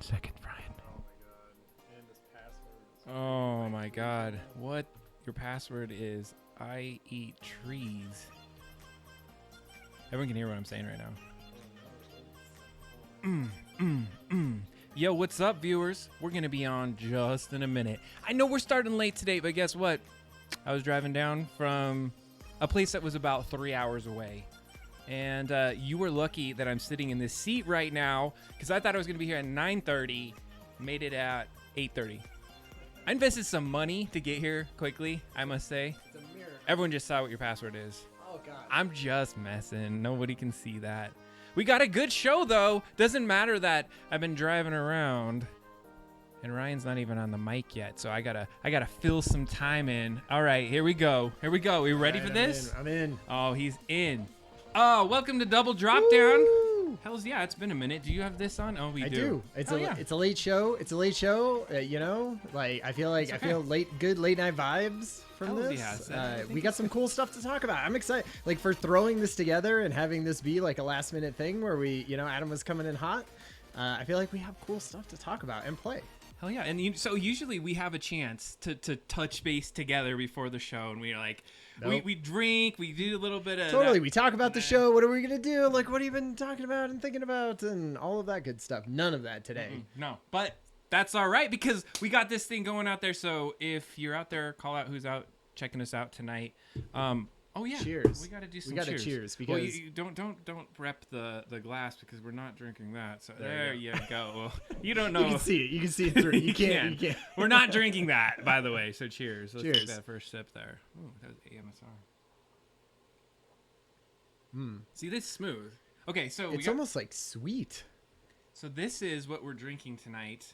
seconds, Brian. Oh my god. And this password is Oh my god. What your password is? I eat trees. Everyone can hear what I'm saying right now. Yo, what's up, viewers? We're going to be on just in a minute. I know we're starting late today, but guess what? I was driving down from a place that was about 3 hours away. And you were lucky that I'm sitting in this seat right now because I thought I was going to be here at 9:30. Made it at 8:30. I invested some money to get here quickly, I must say. It's a mirror. Everyone just saw what your password is. Oh god. I'm just messing. Nobody can see that. We got a good show, though. Doesn't matter that I've been driving around. And Ryan's not even on the mic yet, so I gotta fill some time in. All right, here we go. Here we go. Are you ready for this? I'm in. Oh, he's in. Oh, welcome to Double Drop Down. Hells yeah, it's been a minute. Do you have this on? Oh, we do. It's Oh, a yeah. it's a late show. It's a late show. You know, like I feel okay. good late night vibes from Hells this. yeah, I think We got some cool stuff to talk about. I'm excited, like for throwing this together and having this be like a last minute thing where Adam was coming in hot. I feel like we have cool stuff to talk about and play. Hell yeah. And so usually we have a chance to touch base together before the show, and we're like, Nope. we drink, we do a little bit of Totally. that. We talk about the show. What are we going to do? Like, what have you been talking about and thinking about and all of that good stuff? None of that today. No, but that's all right because we got this thing going out there. So if you're out there, call out who's out checking us out tonight. Oh yeah, Cheers. We got to do some We got to cheers. cheers Well, because you don't rep the glass because we're not drinking that. So There there you you go. Well, you don't know. you can see it. You can see it through. You can't. You can't. We're not drinking that, by the way. So cheers. Let's Cheers. take that first sip there. Ooh, that was AMSR. See, this is smooth. Okay, so It's almost like sweet. So this is what we're drinking tonight.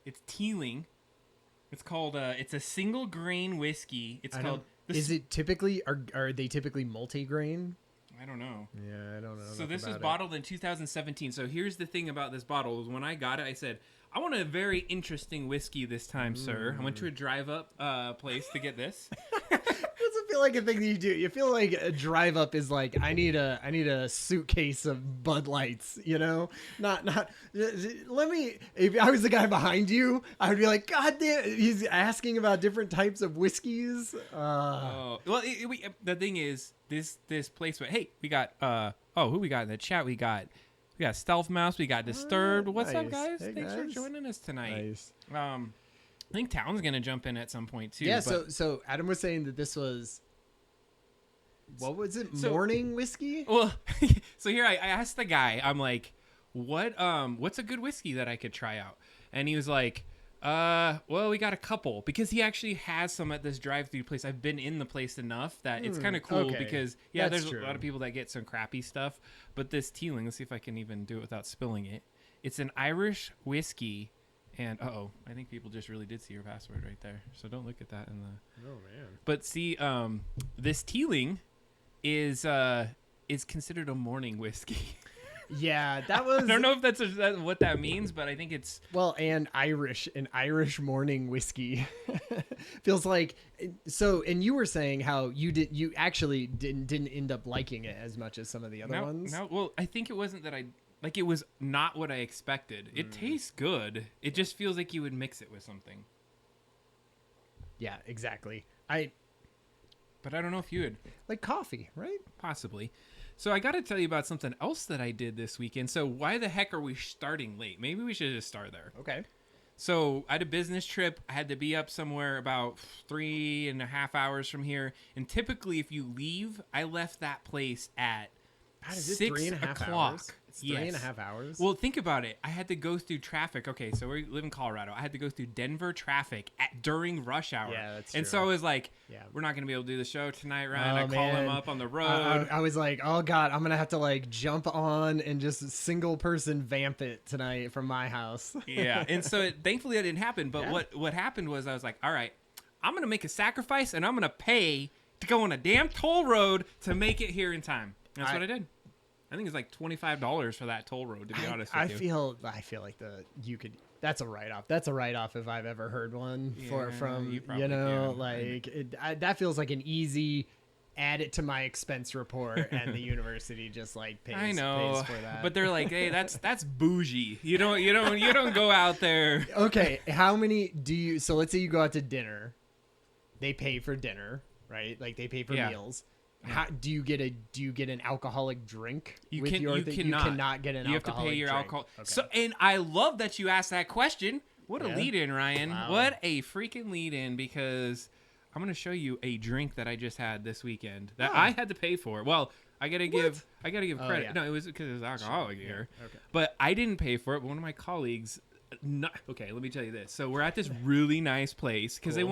It's Teeling. It's called it's a single grain whiskey. It's called Is it typically are they typically multi-grain? I don't know. Yeah, I don't know. So this was bottled in 2017. So here's the thing about this bottle is when I got it, I said, I want a very interesting whiskey this time, sir. I went to a drive-up place to get this. Doesn't feel like a thing that you do. You feel like a drive up is like I need a suitcase of Bud Lights, you know? Not let me if I was the guy behind you, I would be like, God damn, he's asking about different types of whiskeys. Well, the thing is this place went, hey, we got who we got in the chat? We got Stealth Mouse, we got Disturbed. What's up, nice. guys? Hey, Thanks for guys. joining us tonight. Nice. I think Town's gonna jump in at some point too. Yeah, but- so Adam was saying that this was what was it? So- Morning whiskey? Well, so here I asked the guy, I'm like, what's a good whiskey that I could try out? And he was like, well, we got a couple because he actually has some at this drive-through place. I've been in the place enough that it's kind of cool okay. because That's there's true. a lot of people that get some crappy stuff, but this Teeling, let's see if I can even do it without spilling it. It's an Irish whiskey. And I think people just really did see your password right there. So don't look at that in the. Oh man. But see, this Teeling is considered a morning whiskey. Yeah, that was I don't know if that's what that means, but I think it's an Irish morning whiskey. Feels like so. And you were saying how you actually didn't end up liking it as much as some of the other ones. No, well, I think it wasn't that it was not what I expected. It tastes good. It just feels like you would mix it with something. Yeah, exactly. But I don't know if you would. Like coffee, right? Possibly. So I got to tell you about something else that I did this weekend. So why the heck are we starting late? Maybe we should just start there. Okay. So I had a business trip. I had to be up somewhere about 3.5 hours from here. And typically if you leave, I left that place at God, is it 6 3.5 o'clock. hours? It's 3.5 hours. Well, think about it. I had to go through traffic. Okay, so we live in Colorado. I had to go through Denver traffic during rush hour. Yeah, that's And true. so I was like, Yeah. we're not going to be able to do the show tonight, Ryan. Oh, I call him man. up on the road. I was like, oh God, I'm gonna have to like jump on and just single person vamp it tonight from my house. Yeah, and so thankfully that didn't happen. But Yeah. what happened was I was like, all right, I'm going to make a sacrifice and I'm going to pay to go on a damn toll road to make it here in time. That's what I did. I think it's like $25 for that toll road, to be honest with I you. feel like that's a write off. That's a write off if I've ever heard one Yeah, from you probably you know can. like that feels like an easy add it to my expense report, and the university just like pays. I know, pays for that. but they're like, hey, that's bougie. You don't go out there. Okay, how many do you? So let's say you go out to dinner, they pay for dinner, right? Like they pay for meals. How do you get an alcoholic drink? You with cannot. You cannot get an. You have to pay your drink. alcohol. Okay. So, and I love that you asked that question. What a lead in, Ryan. Wow. What a freaking lead in, because I'm going to show you a drink that I just had this weekend that I had to pay for. Well, I got to give credit. Yeah. No, it was because it was alcoholic here. Okay. But I didn't pay for it, but one of my colleagues okay, let me tell you this. So we're at this really nice place because it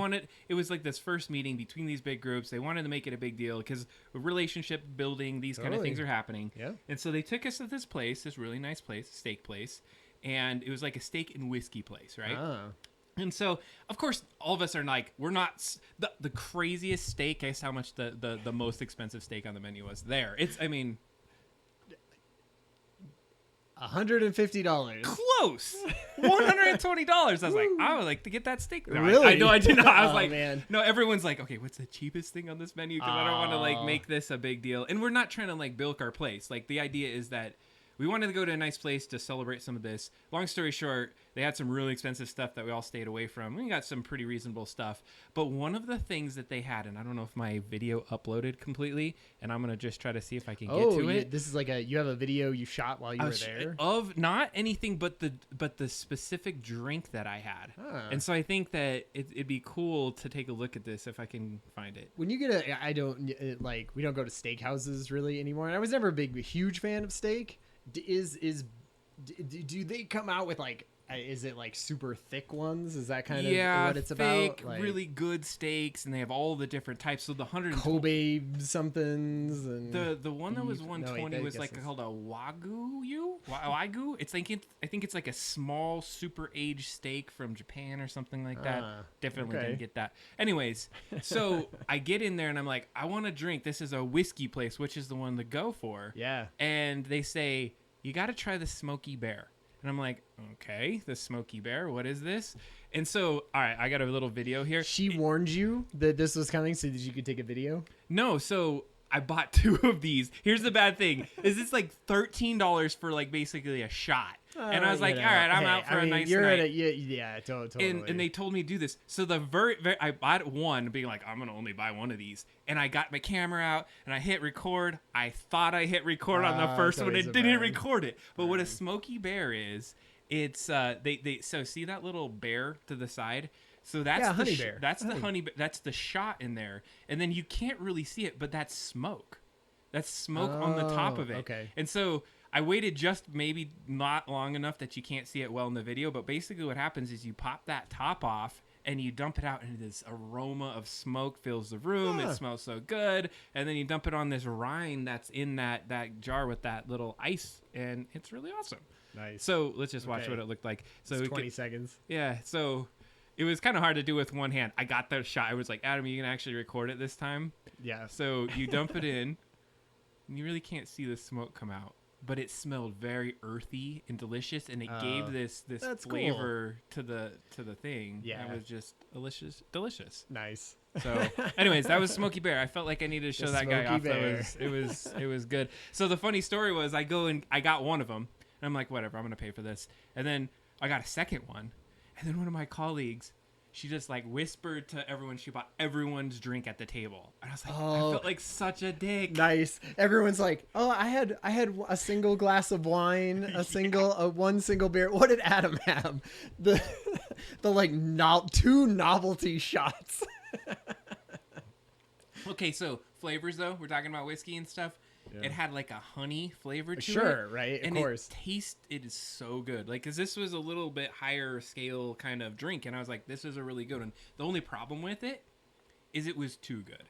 was like this first meeting between these big groups. They wanted to make it a big deal because relationship building, these kind of things are happening. Yeah. And so they took us to this place, this really nice place, steak place. And it was like a steak and whiskey place, right? Ah. And so, of course, all of us are like, we're not the craziest steak. Guess how much the most expensive steak on the menu was there. $150. Close. $120. I was like, I would like to get that steak. No, Really? I know I did not. I was Oh, like, man. no, everyone's like, okay, what's the cheapest thing on this menu? Because I don't want to like make this a big deal. And we're not trying to like bilk our place. Like the idea is that we wanted to go to a nice place to celebrate some of this. Long story short, they had some really expensive stuff that we all stayed away from. We got some pretty reasonable stuff. But one of the things that they had, and I don't know if my video uploaded completely, and I'm going to just try to see if I can get to it. This is like you have a video you shot while you were there? Of not anything but the specific drink that I had. Huh. And so I think that it'd be cool to take a look at this if I can find it. When you get we don't go to steakhouses really anymore. And I was never a huge fan of steak. Do they come out with like, is it like super thick ones? Is that kind of what it's thick, about? Like really good steaks, and they have all the different types. So the 100 Kobe somethings and the one that was 120 was like it's called a Wagyu. It's like I think it's like a small super aged steak from Japan or something like that. Definitely didn't get that. Anyways, so I get in there and I'm like, I want a drink. This is a whiskey place, which is the one to go for. Yeah. And they say, you got to try the Smoky Bear. And I'm like, okay, the Smoky Bear, what is this? And so, all right, I got a little video here. She warned you that this was coming so that you could take a video? No, so I bought 2 of these. Here's the bad thing. Is it's like $13 for like basically a shot. And I was like, all right, I'm out for a nice night. Yeah, totally. And they told me to do this. So I bought one, being like, I'm going to only buy one of these. And I got my camera out and I hit record. I thought I hit record on the first one. It didn't record it. But what a Smoky Bear is, it's so see that little bear to the side? So that's the honey bear. That's the honey bear. That's the shot in there. And then you can't really see it, but that's smoke. That's smoke on the top of it. Okay. And so I waited just maybe not long enough that you can't see it well in the video, but basically what happens is you pop that top off and you dump it out, and this aroma of smoke fills the room. It smells so good. And then you dump it on this rind that's in that jar with that little ice, and it's really awesome. Nice. So let's just watch what it looked like. So it's 20 seconds. Yeah, so it was kind of hard to do with one hand. I got the shot. I was like, Adam, you can actually record it this time? Yeah. So you dump it in, and you really can't see the smoke come out. But it smelled very earthy and delicious, and it gave this flavor to the thing. Yeah, it was just delicious. Nice. So, anyways, that was Smoky Bear. I felt like I needed to show that guy off. It was good. So the funny story was, I got one of them, and I'm like, whatever, I'm gonna pay for this. And then I got a second one, and then one of my colleagues, she just like whispered to everyone. She bought everyone's drink at the table. And I was like, I felt like such a dick. Nice. Everyone's like, oh, I had a single glass of wine, one single beer. What did Adam have? The like 2 novelty shots. Okay, so flavors though. We're talking about whiskey and stuff. Yeah. It had like a honey flavor to it. Sure, right? Of course. It is so good. Like, cause this was a little bit higher scale kind of drink, and I was like, this is a really good one. The only problem with it is it was too good.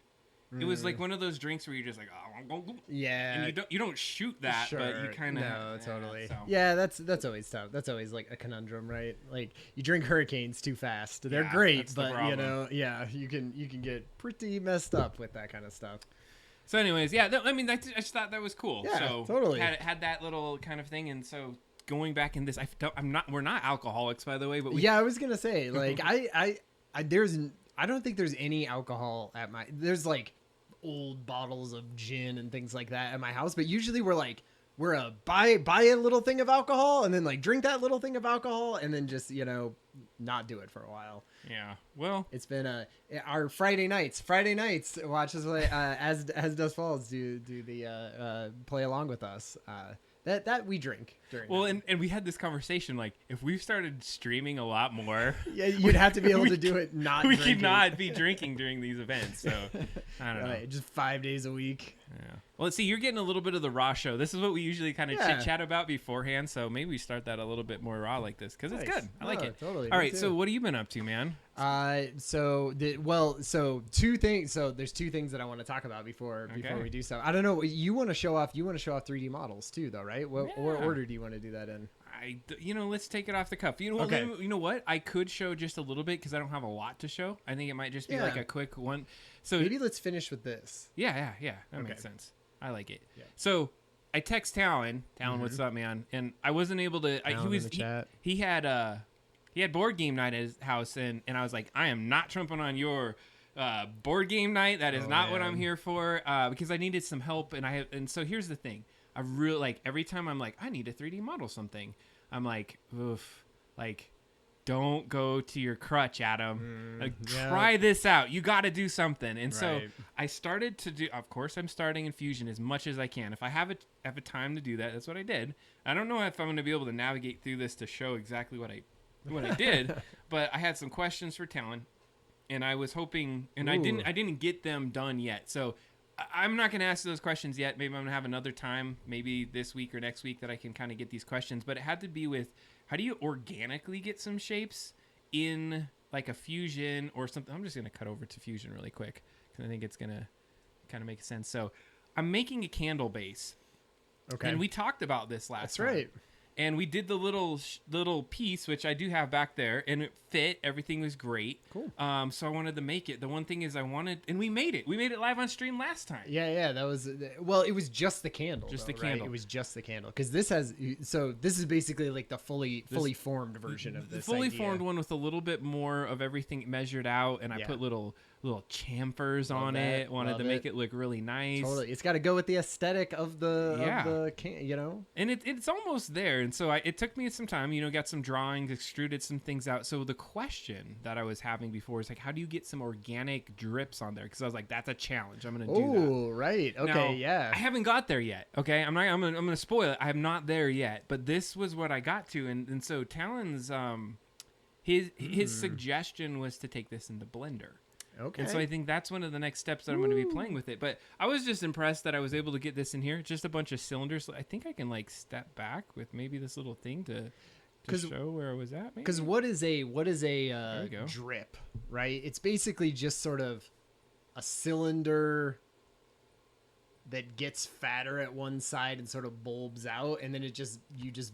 It was like one of those drinks where you're just like, oh, yeah, and you don't shoot that, but you kind of totally. So. Yeah, that's always tough. That's always like a conundrum, right? Like you drink Hurricanes too fast. They're great, but you can get pretty messed up with that kind of stuff. So, anyways, I just thought that was cool. Yeah, so totally. Had that little kind of thing, and so going back in this, we're not alcoholics, by the way, but I was gonna say, like, I don't think there's any alcohol at there's like old bottles of gin and things like that at my house. But usually we're a buy a little thing of alcohol and then like drink that little thing of alcohol and then just, you know, not do it for a while. Yeah. Well, It's been our Friday nights watch us play as Dust Falls do the play along with us. That we drink during. well, and we had this conversation, like, if we started streaming a lot more, yeah, you'd have to be able to do it not we drinking. could not be drinking during these events. So I don't know. Right, just 5 days a week. Yeah. Well, let's see. You're getting a little bit of the raw show. This is what we usually kind of Yeah. chit chat about beforehand. So maybe we start that a little bit more raw like this because it's Nice. good. I like No, it. totally. All Me right. too. So what have you been up to, man? So two things. So there's two things that I want to talk about before Okay. we do so. I don't know. You want to show off 3D models too, though, right? What Yeah. order do you want to do that in? Let's take it off the cuff. Okay. You know what? I could show just a little bit because I don't have a lot to show. I think it might just be Yeah. like a quick one. So Maybe let's finish with this. yeah. That Okay. makes sense. I like it. Yeah. So I text Talon. Talon, what's up, man? And I wasn't able to. He had board game night at his house, and I was like, I am not trumping on your board game night. That is not what I'm man. here for, because I needed some help. And so here's the thing. I really like every time I'm like, I need to 3D model something. I'm like, oof, like, don't go to your crutch, Adam. Like, yeah. try this out. You got to do something. And so Right. I started to do. Of course, I'm starting in Fusion as much as I can. If I have a time to do that, that's what I did. I don't know if I'm going to be able to navigate through this to show exactly what I did, but I had some questions for Talon, and I was hoping, and I didn't get them done yet. So I'm not going to ask those questions yet. Maybe I'm going to have another time, maybe this week or next week, that I can kind of get these questions. But it had to be with, how do you organically get some shapes in like a Fusion or something? I'm just going to cut over to Fusion really quick because I think it's going to kind of make sense. So I'm making a candle base. Okay. And we talked about this last That's time. right. And we did the little piece, which I do have back there, and it fit. Everything was great. Cool. So I wanted to make it. The one thing is and we made it. We made it live on stream last time. Yeah, that was it was just the candle. Just though, the right? candle. It was just the candle because this is basically like the fully formed version of The this. fully idea. formed one with a little bit more of everything measured out, and I Yeah. put little chamfers Love on that. it. Wanted Love to make it. it look really nice. Totally, it's got to go with the aesthetic of the Yeah. you know. And it's almost there. And so it took me some time, got some drawings, extruded some things out. So the question that I was having before is like, how do you get some organic drips on there? Because I was like, that's a challenge. I'm going to do that. Oh, right. Okay, Now, yeah. I haven't got there yet. Okay, I'm gonna spoil it. I'm not there yet. But this was what I got to, and so Talon's his suggestion was to take this into Blender. Okay. And so I think that's one of the next steps that I'm going to be playing with it. But I was just impressed that I was able to get this in here. Just a bunch of cylinders. I think I can like step back with maybe this little thing to show where I was at. Because what is a we go. drip, right? It's basically just sort of a cylinder that gets fatter at one side and sort of bulbs out, and then you just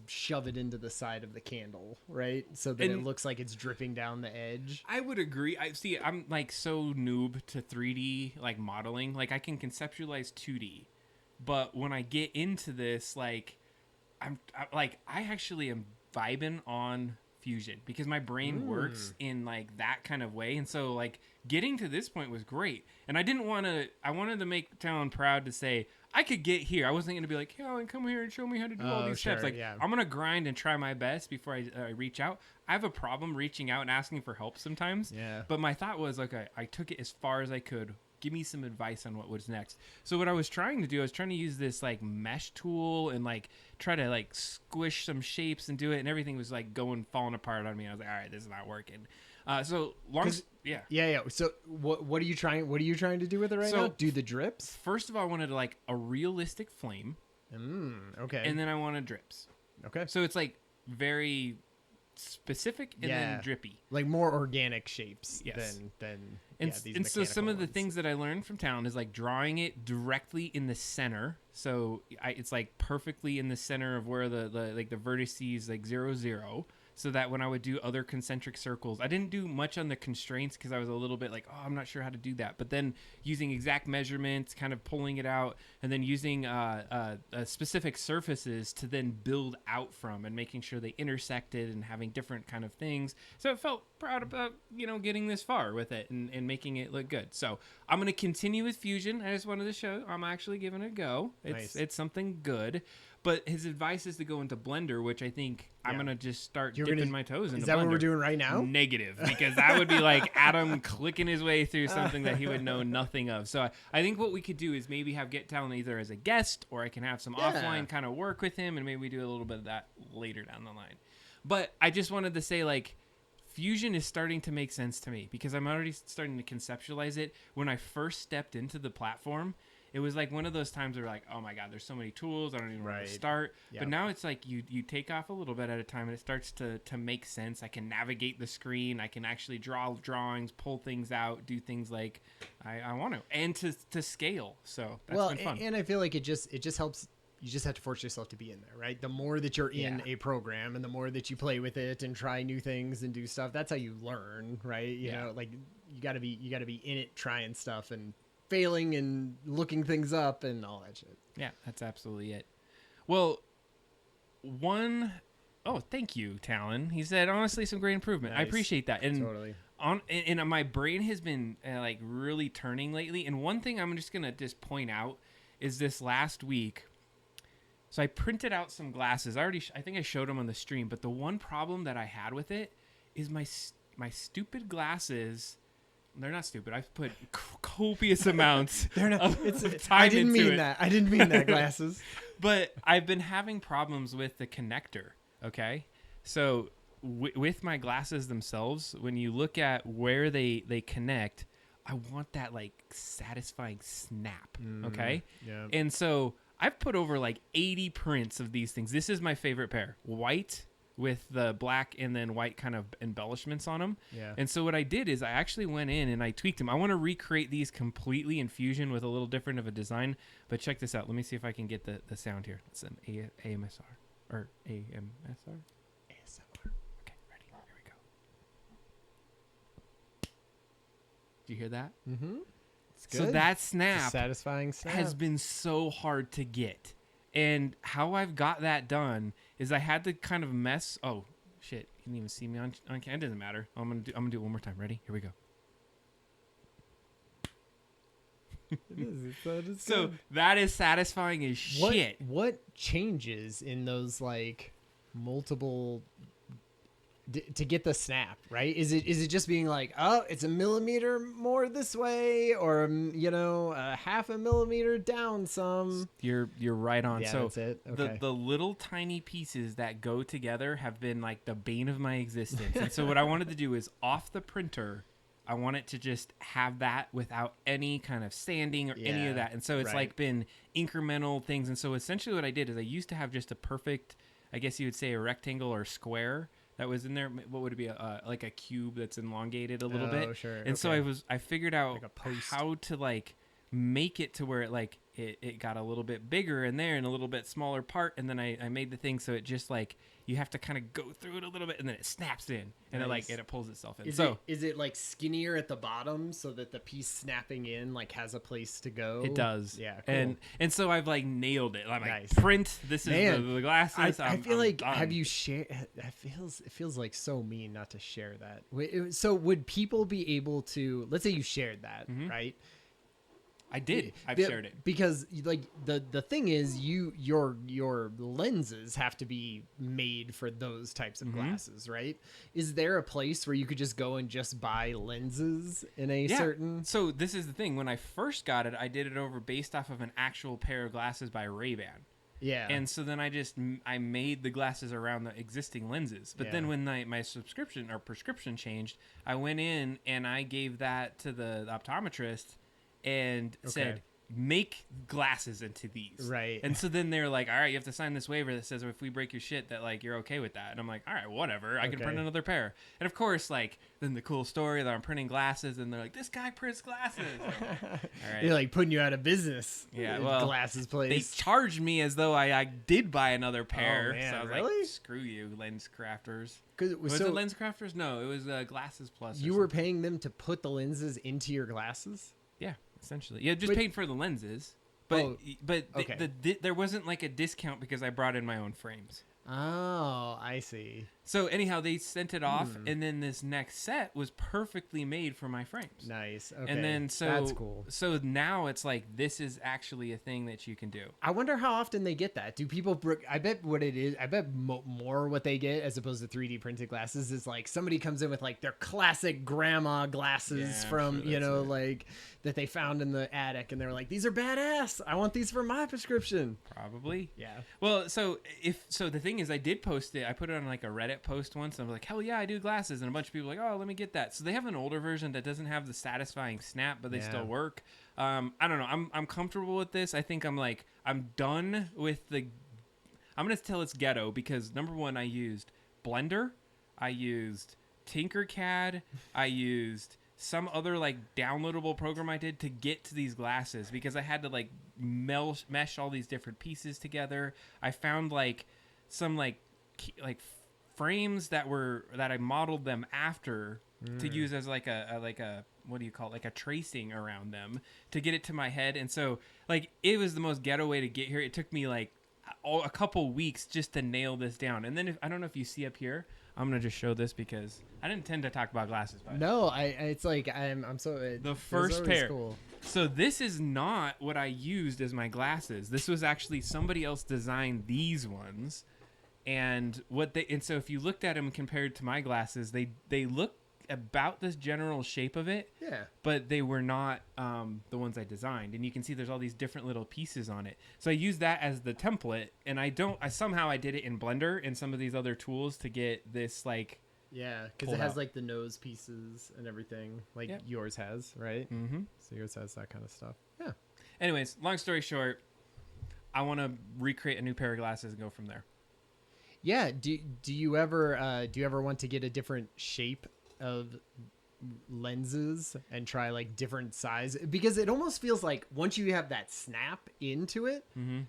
shove it into the side of the candle, right? So that it looks like it's dripping down the edge. I would agree. I'm like so noob to 3D like modeling. Like I can conceptualize 2D, but when I get into this, like I actually am vibing on Fusion because my brain works in like that kind of way. And so like getting to this point was great. And I wanted to make Talon proud to say, I could get here. I wasn't going to be like, Talon, come here and show me how to do all these steps. Like I'm going to grind and try my best before I reach out. I have a problem reaching out and asking for help sometimes. Yeah. But my thought was, okay, I took it as far as I could. Give me some advice on what was next. So what I was trying to do, I was trying to use this like mesh tool and like try to like squish some shapes and do it, and everything was like falling apart on me. I was like, all right, this is not working. So Yeah. So what are you trying to do with it right now? Do the drips? First of all, I wanted like a realistic flame. Okay. And then I wanted drips. Okay. So it's like very specific and then drippy. Like more organic shapes Yes. than And so some of the things that I learned from Talon is like drawing it directly in the center. So it's like perfectly in the center of where the vertices like 0, 0. so that when I would do other concentric circles, I didn't do much on the constraints because I was a little bit like, oh, I'm not sure how to do that. But then using exact measurements, kind of pulling it out, and then using specific surfaces to then build out from, and making sure they intersected and having different kind of things. So I felt proud about, getting this far with it and making it look good. So I'm going to continue with Fusion. I just wanted to show I'm actually giving it a go. It's something good. But his advice is to go into Blender, which I think I'm going to just start dipping my toes into Blender. Is that what we're doing right now? Negative, because that would be like Adam clicking his way through something that he would know nothing of. So I think what we could do is maybe have Get Talent either as a guest, or I can have some offline kind of work with him, and maybe we do a little bit of that later down the line. But I just wanted to say, like, Fusion is starting to make sense to me because I'm already starting to conceptualize it. When I first stepped into the platform, it was like one of those times where like, oh my God, there's so many tools. I don't even know where to start. Yep. But now it's like you take off a little bit at a time and it starts to make sense. I can navigate the screen. I can actually draw drawings, pull things out, do things like I want to, and to scale. So that's been fun. And I feel like it just helps. You just have to force yourself to be in there, right? The more that you're in a program and the more that you play with it and try new things and do stuff, that's how you learn, right? You know, like you gotta be in it, trying stuff and failing and looking things up and all that shit. Yeah, that's absolutely it. Well, thank you, Talon. He said, honestly, some great improvement. Nice. I appreciate that. And totally. And my brain has been like really turning lately. And one thing I'm just going to just point out is this last week. So I printed out some glasses. I think I showed them on the stream, but the one problem that I had with it is my stupid glasses. They're not stupid. I've put copious amounts of time I didn't into mean it. that. I didn't mean that, glasses. But I've been having problems with the connector, okay? So with my glasses themselves, when you look at where they connect, I want that, like, satisfying snap, okay? Yeah. And so I've put over, like, 80 prints of these things. This is my favorite pair. White with the black and then white kind of embellishments on them. Yeah. And so what I did is I actually went in and I tweaked them. I want to recreate these completely in Fusion with a little different of a design. But check this out. Let me see if I can get the sound here. It's an AMSR or AMSR. ASMR. Okay, ready? Here we go. Do you hear that? Mm-hmm. It's good. So that snap, satisfying snap, has been so hard to get. And how I've got that done is I had to kind of mess. Oh shit! You didn't even see me on camera. It doesn't matter. I'm gonna do it one more time. Ready? Here we go. It is. So that is satisfying as shit. What changes in those like multiple to get the snap, right? Is it just being like, oh, it's a millimeter more this way, or half a millimeter down some? You're right on. Yeah, so that's it. Okay. the little tiny pieces that go together have been like the bane of my existence. And so what I wanted to do is off the printer, I want it to just have that without any kind of sanding or any of that. And so it's like been incremental things. And so essentially what I did is I used to have just a perfect, I guess you would say, a rectangle or square that was in there. What would it be? Like a cube that's elongated a little bit. Sure. And so I figured out like a post. how to like make it to where it like it got a little bit bigger in there and a little bit smaller part. And then I made the thing so it just like you have to kind of go through it a little bit and then it snaps in and it pulls itself in. Is it like skinnier at the bottom so that the piece snapping in like has a place to go? It does. Yeah. Cool. And so I've like nailed it. I'm nice. like, print. This is the glasses. I feel like done. Have you shared? It feels like so mean not to share that. So would people be able to? Let's say you shared that, right? I did. I've shared it because like the thing is your lenses have to be made for those types of glasses, right? Is there a place where you could just go and just buy lenses in a certain? So this is the thing. When I first got it, I did it over based off of an actual pair of glasses by Ray-Ban. Yeah. And so then I made the glasses around the existing lenses. But then when my subscription or prescription changed, I went in and I gave that to the optometrist and said, make glasses into these. Right. And so then they're like, all right, you have to sign this waiver that says if we break your shit that like you're okay with that. And I'm like, all right, whatever. I can print another pair. And of course, like then the cool story that I'm printing glasses and they're like, this guy prints glasses. All right. They're like putting you out of business. Yeah, well, glasses they place. charged me as though I did buy another pair. Man, so I was really? like, screw you, Lens Crafters. Was it Lens Crafters? No, it was Glasses Plus. You were paying them to put the lenses into your glasses? Yeah, essentially. Yeah, just paid for the lenses. But okay. There wasn't like a discount because I brought in my own frames. Oh, I see. So anyhow, they sent it off, and then this next set was perfectly made for my frames. Nice. Okay. And then that's cool. So now it's like this is actually a thing that you can do. I wonder how often they get that. Do people? I bet what it is. I bet more what they get as opposed to 3D printed glasses is like somebody comes in with like their classic grandma glasses from like that they found in the attic, and they were like, "These are badass. I want these for my prescription." Probably. Yeah. Well, so the thing is, I did post it. I put it on like a Reddit post once. And I was like, hell yeah, I do glasses. And a bunch of people were like, oh, let me get that. So they have an older version that doesn't have the satisfying snap, but they still work. I don't know. I'm comfortable with this. I think I'm done with I'm going to tell it's ghetto because number one, I used Blender. I used Tinkercad. I used some other like downloadable program I did to get to these glasses because I had to like mesh all these different pieces together. I found like some like frames that I modeled them after to use as like a what do you call it, like a tracing around them to get it to my head. And so like it was the most ghetto way to get here. It took me like a couple weeks just to nail this down. And then I don't know if you see up here, I'm gonna just show this because I didn't intend to talk about glasses. But no, it's like I'm so the first pair. Cool. So this is not what I used as my glasses. This was actually somebody else designed these ones. And so if you looked at them compared to my glasses, they look about this general shape of it. Yeah. But they were not the ones I designed. And you can see there's all these different little pieces on it. So I used that as the template. And I somehow I did it in Blender and some of these other tools to get this like. Yeah, because it has like the nose pieces and everything, like yours has, right? Mm-hmm. So yours has that kind of stuff. Yeah. Anyways, long story short, I want to recreate a new pair of glasses and go from there. Yeah. Do you ever want to get a different shape of lenses and try like different size? Because it almost feels like once you have that snap into it,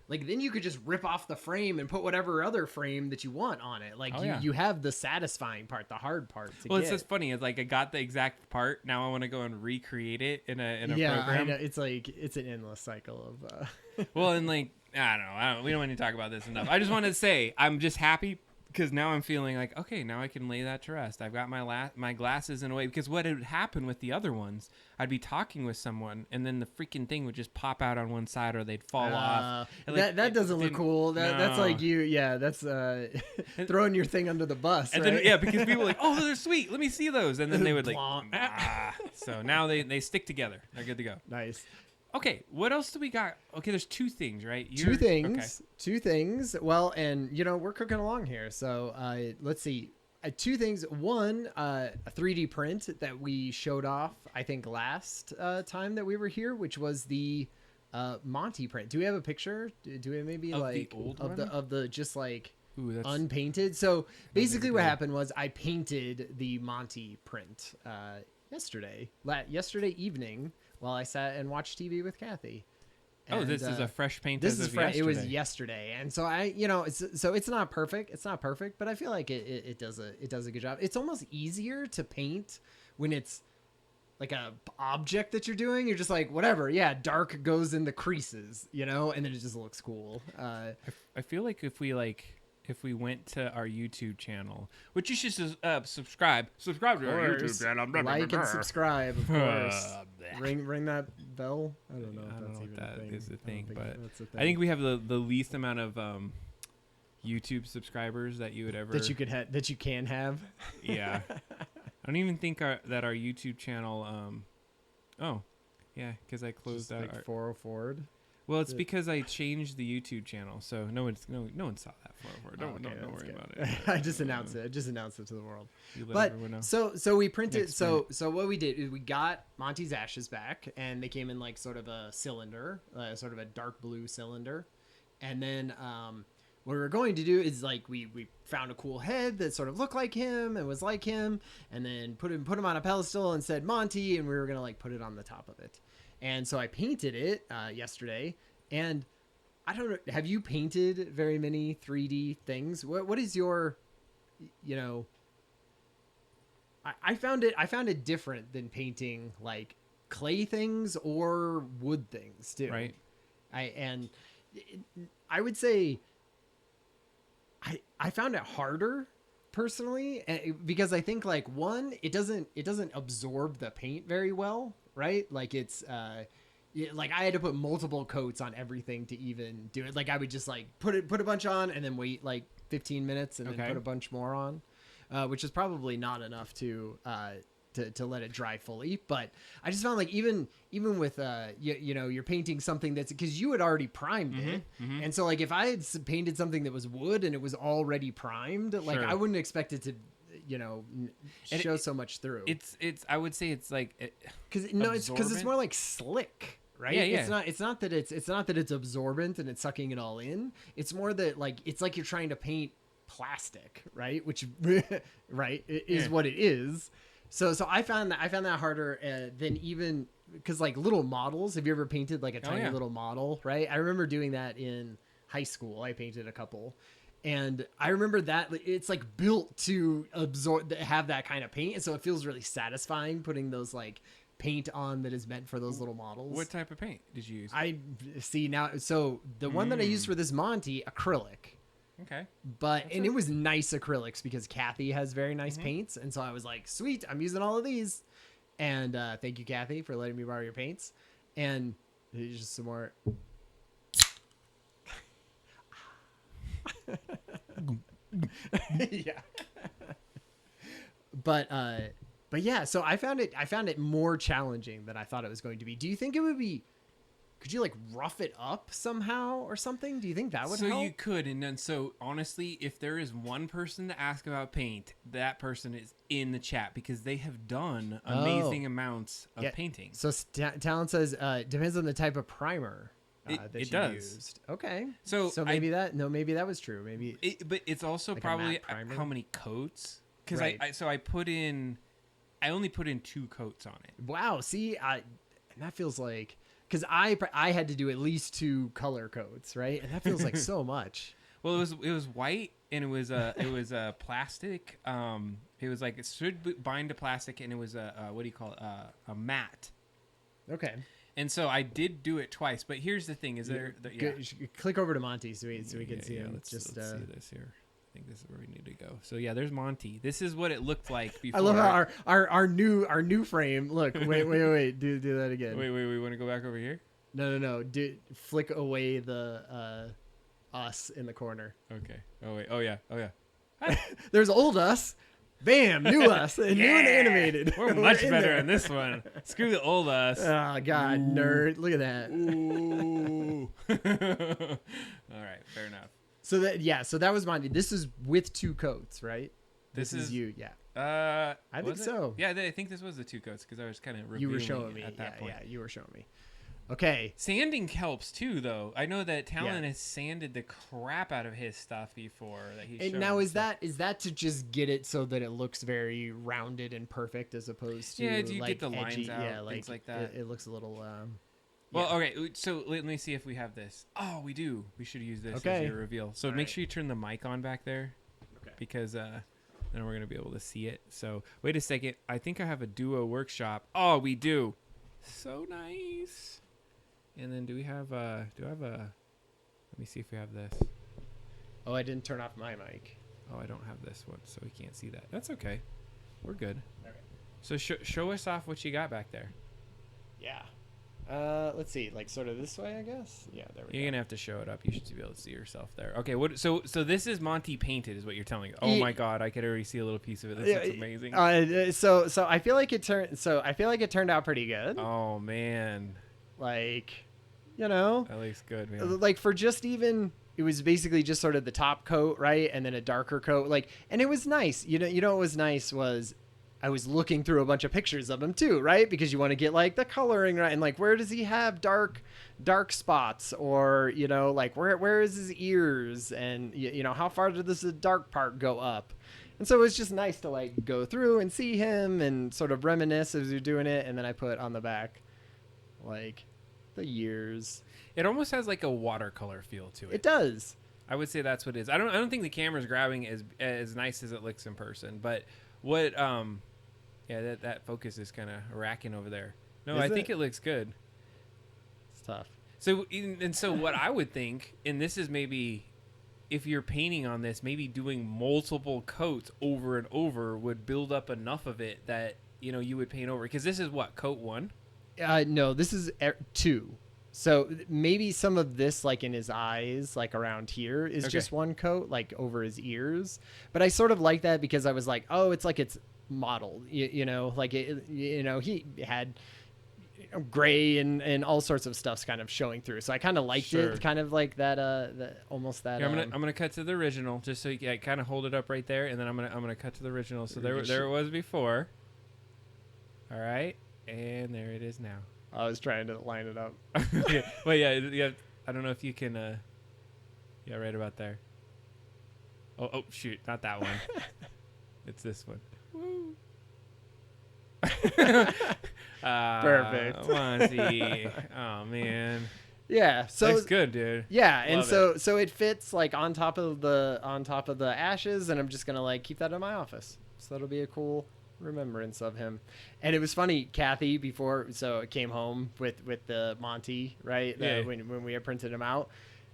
like then you could just rip off the frame and put whatever other frame that you want on it. Like you have the satisfying part, the hard part. It's just funny. It's like I got the exact part. Now I want to go and recreate it in a program. I know. It's like it's an endless cycle of. Well, and like I don't know. We don't want to talk about this enough. I just wanted to say I'm just happy because now I'm feeling like, okay, now I can lay that to rest. I've got my glasses in a way. Because what would happen with the other ones, I'd be talking with someone, and then the freaking thing would just pop out on one side, or they'd fall off. That doesn't look cool. That's like you. Yeah, that's throwing your thing under the bus. And right? then because people are like, oh, they're sweet. Let me see those. And then they would like, So now they stick together. They're good to go. Nice. Okay, what else do we got? Okay, there's two things, right? Two things. Well, and we're cooking along here. So let's see. Two things. One, a 3D print that we showed off, I think, last time that we were here, which was the Monty print. Do we have a picture? Do we maybe of like the old of the just like Ooh, unpainted? So basically, what happened was I painted the Monty print yesterday evening. While I sat and watched TV with Kathy. And, this is a fresh paint. This is fresh. It was yesterday, and so it's not perfect. It's not perfect, but I feel like it does a good job. It's almost easier to paint when it's like a object that you're doing. You're just like whatever. Yeah, dark goes in the creases, and then it just looks cool. I feel like if we went to our YouTube channel, which you should subscribe to our YouTube channel, like and subscribe, of course. ring that bell. I don't know if that is a thing, but I think we have the least amount of YouTube subscribers that you would ever that you can have. Yeah, I don't even think that our YouTube channel. Oh, yeah, because I closed out like 404. Well, it's because I changed the YouTube channel, so no one saw that before. Don't worry about it. I just announced it. I just announced it to the world. You let But everyone know. so we printed. Next So what we did is we got Monty's ashes back, and they came in like sort of a cylinder, sort of a dark blue cylinder, and then what we were going to do is like we found a cool head that sort of looked like him and was like him, and then put him on a pedestal and said Monty, and we were gonna like put it on the top of it. And so I painted it yesterday, and I don't know. Have you painted very many 3D things? What is your, you know? I found it different than painting like clay things or wood things too. Right. I would say I found it harder personally because I think like one, it doesn't absorb the paint very well. Right. Like it's, like I had to put multiple coats on everything to even do it. Like I would just like put a bunch on and then wait like 15 minutes and then put a bunch more on, which is probably not enough to let it dry fully. But I just found like even with you know, you're painting something that's because you had already primed it, and so like if I had painted something that was wood and it was already primed, like I wouldn't expect it to, you know, show so much through. It's I would say it's like because it's more like slick. Right. Yeah. It's not that it's absorbent and it's sucking it all in. It's more that like it's like you're trying to paint plastic, right? Which right is what it is. So I found that harder than even because like little models. Have you ever painted like a tiny little model? Right. I remember doing that in high school. I painted a couple. And I remember that it's like built to have that kind of paint. And so it feels really satisfying putting those like paint on that is meant for those little models. What type of paint did you use? I see now. So the one that I used for this Monty, acrylic. Okay. And it was nice acrylics because Kathy has very nice paints. And so I was like, sweet, I'm using all of these. And thank you, Kathy, for letting me borrow your paints. And here's just some more. Yeah. But yeah, so I found it more challenging than I thought it was going to be. Do you think it would be, could you like rough it up somehow or something? Do you think that would help? So you could, and then so honestly, if there is one person to ask about paint, that person is in the chat because they have done amazing amounts of painting. So Talon says depends on the type of primer. That it you does. Used. Okay. So maybe maybe that was true. Maybe. But it's also like probably how many coats. Because I only put in 2 coats on it. Wow. See, and that feels like because I had to do at least 2 color coats, right? And that feels like so much. Well, it was white and it was a plastic. It was like it should bind to plastic and it was what do you call it? A matte. Okay. And so I did do it twice, but here's the thing: click over to Monty so we can see him. Let's see this here. I think this is where we need to go. So yeah, there's Monty. This is what it looked like before. I love how our new frame. Look, wait. Do that again. Wait. We want to go back over here. No. Flick away the us in the corner. Okay. Oh wait. Oh yeah. There's old us. Bam, new us, new and animated. We're much better in this one. Screw the old us. Oh God, nerd! Look at that. Ooh. All right, fair enough. So that was Monty. This is with 2 coats, right? This is you, yeah. I think so. Yeah, I think this was the 2 coats because I was kind of reviewing. You were showing me at that point. Yeah, you were showing me. Okay. Sanding helps too, though. I know that Talon has sanded the crap out of his stuff before that he showed. And now is that to just get it so that it looks very rounded and perfect as opposed to do you like get the edgy, lines out, things like that? It looks a little. Well, okay. So let me see if we have this. Oh, we do. We should use this as your reveal. So make sure you turn the mic on back there, because then we're gonna be able to see it. So wait a second. I think I have a duo workshop. Oh, we do. So nice. And then do I have a, let me see if we have this. Oh, I didn't turn off my mic. Oh, I don't have this one, so we can't see that. That's okay. We're good. Okay. So show us off what you got back there. Yeah. Let's see, like sort of this way, I guess. Yeah, there we go. You're gonna have to show it up. You should be able to see yourself there. Okay. What? So this is Monty painted, is what you're telling me. Oh my God, I could already see a little piece of it. This looks amazing. So I feel like it turned out pretty good. Oh man. Like, you know? That looks good, man. Like for just even, it was basically just sort of the top coat, right? And then a darker coat. Like, and it was nice. You know what was nice was I was looking through a bunch of pictures of him too, right? Because you want to get like the coloring right. And like, where does he have dark spots, or, you know, like where is his ears, and you know, how far does the dark part go up? And so it was just nice to like go through and see him and sort of reminisce as you're doing it. And then I put on the back, like, the years. It almost has like a watercolor feel to it. It does. I would say that's what it is. I don't think the camera's grabbing as nice as it looks in person, but what yeah, that focus is kind of racking over there. No, I think it looks good. It's tough. So what I would think, and this is maybe, if you're painting on this, maybe doing multiple coats over and over would build up enough of it that, you know, you would paint over. Because this is what, coat 1? No, this is 2. So maybe some of this, like in his eyes, like around here, is just one coat, like over his ears. But I sort of like that because I was like, oh, it's like it's modeled, you know, like you know, he had gray and all sorts of stuff's kind of showing through. So I kind of liked it, kind of like that, almost that. Here, I'm gonna cut to the original just so you kind of hold it up right there, and then I'm gonna cut to the original. So there it was before. All right, and there it is now. I was trying to line it up. Okay. Well, yeah. I don't know if you can. Yeah, right about there. Oh, shoot! Not that one. It's this one. Woo. Perfect. Monty. Oh man. Yeah. So looks good, dude. Yeah, and Love so it fits like on top of the ashes, and I'm just gonna like keep that in my office. So that'll be a cool remembrance of him. And it was funny, Kathy, before, so it came home with the Monty, right? Yeah. When we had printed him out,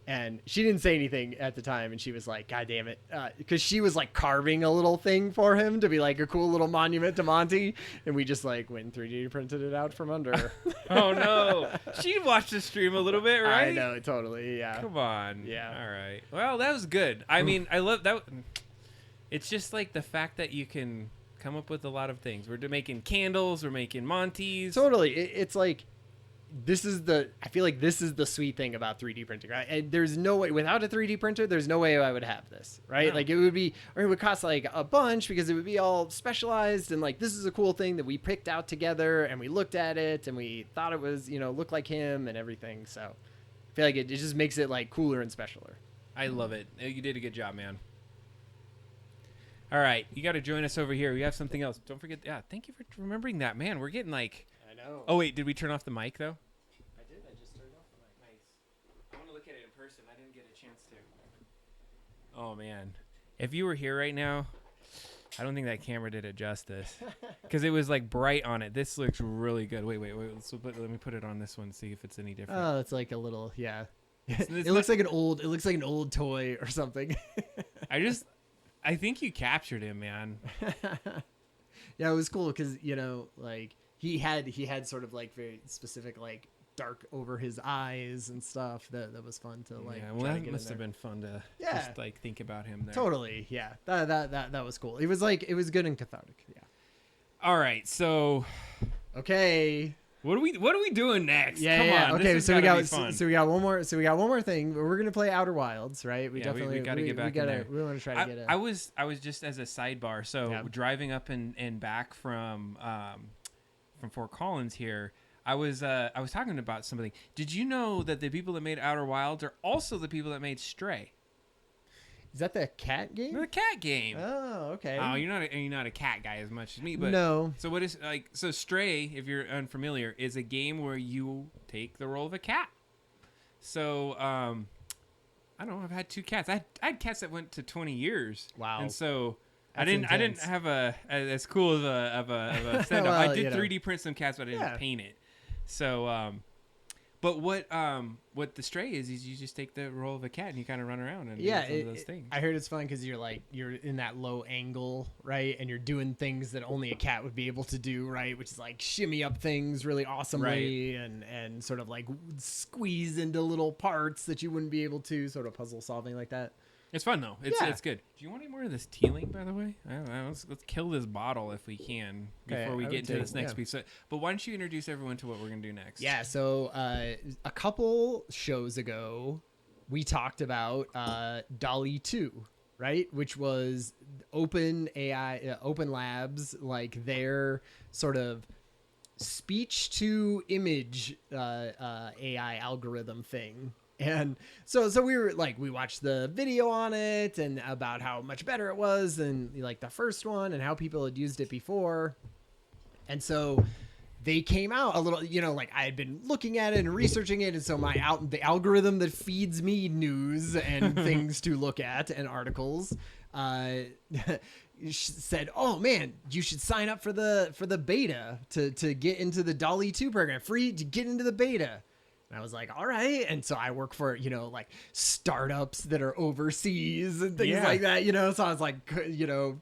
and she didn't say anything at the time, and she was like, God damn it, because she was like carving a little thing for him to be like a cool little monument to Monty, and we just like went and 3D printed it out from under her. Oh no, she watched the stream a little bit, right? I know, totally. Yeah. Come on. Yeah. All right. Well, that was good. I mean, I love that. It's just like the fact that you can come up with a lot of things. We're making candles. We're making Monties. Totally. It's like, I feel like this is the sweet thing about 3D printing, right? And there's no way, without a 3D printer, there's no way I would have this, right? No. Like it would cost like a bunch because it would be all specialized, and like, this is a cool thing that we picked out together and we looked at it and we thought it was, you know, looked like him and everything. So I feel like it just makes it like cooler and specialer. I love it. You did a good job, man. All right. You got to join us over here. We have something else. Don't forget. Yeah. Thank you for remembering that, man. We're getting like. I know. Oh, wait. Did we turn off the mic, though? I did. I just turned off the mic. Nice. I want to look at it in person. I didn't get a chance to. Oh, man. If you were here right now, I don't think that camera did it justice. Because it was like bright on it. This looks really good. Wait. Let me put it on this one, see if it's any different. Oh, it's like a little, yeah. It's It looks like an old toy or something. I think you captured him, man. Yeah, it was cool because, you know, like he had sort of like very specific like dark over his eyes and stuff that was fun to like. Yeah, well, that must have been fun to just like think about him there. Totally, yeah. That was cool. It was good and cathartic. Yeah. All right, so okay. What are we doing next? Yeah, Come yeah. on. Okay, this so we gotta got be fun. so we got one more. So we got one more thing. We're gonna play Outer Wilds, right? We Yeah, we definitely gotta get back in there. We want to try to get it. I was just as a sidebar. So driving up and back from Fort Collins here, I was talking about something. Did you know that the people that made Outer Wilds are also the people that made Stray? Is that the cat game? The cat game. Oh, okay. Oh, you're not a cat guy as much as me, but no. So what is so Stray, if you're unfamiliar, is a game where you take the role of a cat. So I don't know. I've had 2 cats. I had cats that went to 20 years. Wow. And so That's I didn't have as cool of a stand up. Well, I did you know. 3D print some cats, but I didn't paint it. So but what the Stray is you just take the role of a cat and you kind of run around and do some of those things. I heard it's fun because you're in that low angle, right? And you're doing things that only a cat would be able to do, right? Which is like shimmy up things really awesomely and sort of like squeeze into little parts that you wouldn't be able to, sort of puzzle solving like that. It's fun though. It's good. Do you want any more of this tealing, by the way? I don't know. Let's kill this bottle if we can before we get into this next piece. But why don't you introduce everyone to what we're gonna do next? Yeah. So a couple shows ago, we talked about DALL-E 2, right? Which was Open AI, Open Labs, like their sort of speech to image AI algorithm thing. And so we were like, we watched the video on it and about how much better it was than like the first one and how people had used it before. And so they came out a little, like I had been looking at it and researching it. And so the algorithm that feeds me news and things to look at and articles, said, "Oh man, you should sign up for the beta to get into the DALL-E 2 program, free to get into the beta." And I was like, all right. And so I work for, like startups that are overseas and things like that, so I was like,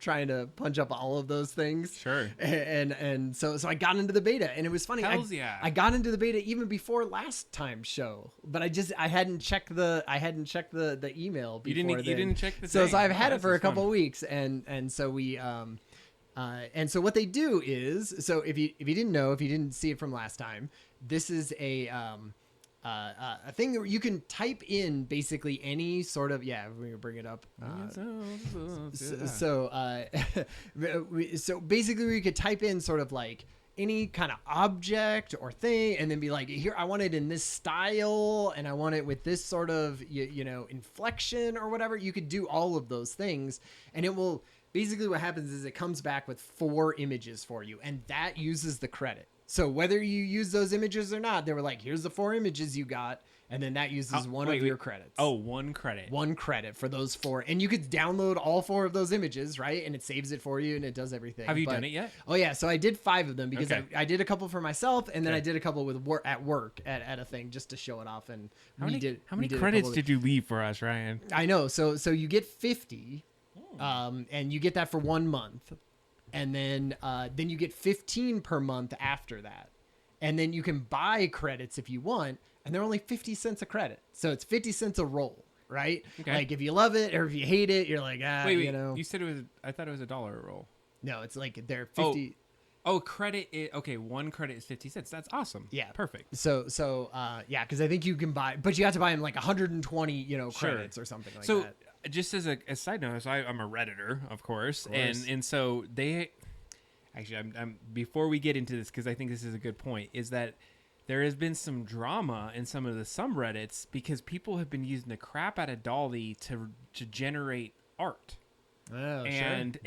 trying to punch up all of those things. Sure. And so I got into the beta, and it was funny. I got into the beta even before last time's show, but I hadn't checked the email before. You didn't check the So I've had it for a couple weeks, and so we, and so what they do is, so if you didn't see it from last time, this is a thing that you can type in basically any sort of, we can bring it up. So basically we could type in sort of like any kind of object or thing and then be like, here, I want it in this style and I want it with this sort of, inflection or whatever. You could do all of those things, and it will basically, what happens is it comes back with 4 images for you, and that uses the credit. So whether you use those images or not, they were like, here's the 4 images you got. And then that uses one of your credits. Oh, 1 credit. 1 credit for those 4. And you could download all 4 of those images, right? And it saves it for you and it does everything. Have you done it yet? Oh, yeah. So I did 5 of them because I did a couple for myself. And then I did a couple with at work at a thing just to show it off. And how many credits did you leave for us, Ryan? I know. So you get 50 and you get that for 1 month. And then you get 15 per month after that. And then you can buy credits if you want, and they're only 50 cents a credit. So it's 50 cents a roll, right? Okay. Like if you love it or if you hate it, you're like, wait, you said it was, I thought it was $1 a roll. No, it's like they're 50. Oh, credit. 1 credit is 50 cents. That's awesome. Yeah. Perfect. So because I think you can buy, but you have to buy them like 120, credits or something like that. So just as a side note, so I'm a Redditor, of course. And so they, actually, I'm before we get into this, because I think this is a good point, is that there has been some drama in some of the subreddits because people have been using the crap out of DALL-E to generate art. Oh, and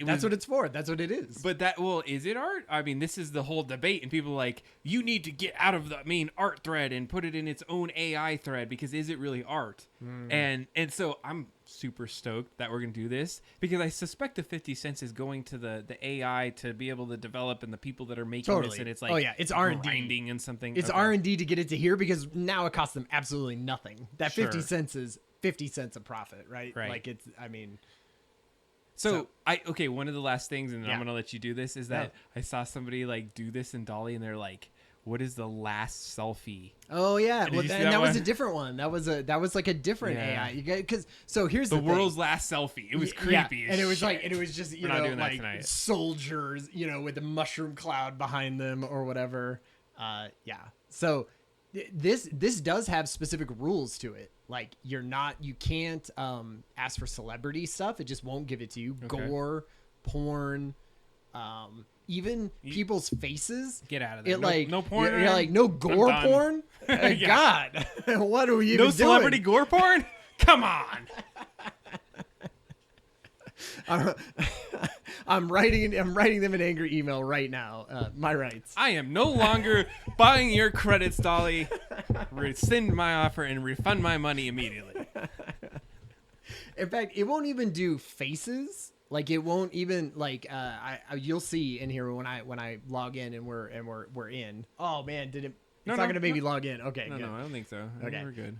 that's what it's for. That's what it is. But is it art? I mean, this is the whole debate, and people are like, you need to get out of the main art thread and put it in its own AI thread, because is it really art? And so I'm super stoked that we're gonna do this, because I suspect the 50 cents is going to the AI to be able to develop, and the people that are making this, and it's like, it's R&D grinding and something. It's R&D to get it to here, because now it costs them absolutely nothing. That 50 cents is 50 cents a profit, right? Like it's, I mean. So one of the last things, and then I'm gonna let you do this, is that I saw somebody like do this in DALL-E, and they're like, "What is the last selfie?" Oh yeah, and that was a different one. That was like a different AI. Because here's the world's thing. last selfie. It was creepy, and it was like, and it was just like soldiers, with a mushroom cloud behind them or whatever. So this does have specific rules to it. Like you can't ask for celebrity stuff. It just won't give it to you. Okay. Gore, porn, even people's faces. Get out of there. No porn. You're like, no gore porn? God, what are we even doing? No celebrity gore porn? Come on. I'm writing them an angry email right now. My rights. I am no longer buying your credits, DALL-E. Rescind my offer and refund my money immediately. In fact, it won't even do faces. Like it won't even you'll see in here when I log in and we're in. Oh man, did it? It's not going to make me log in. Okay. No, I don't think so. Okay. We're good.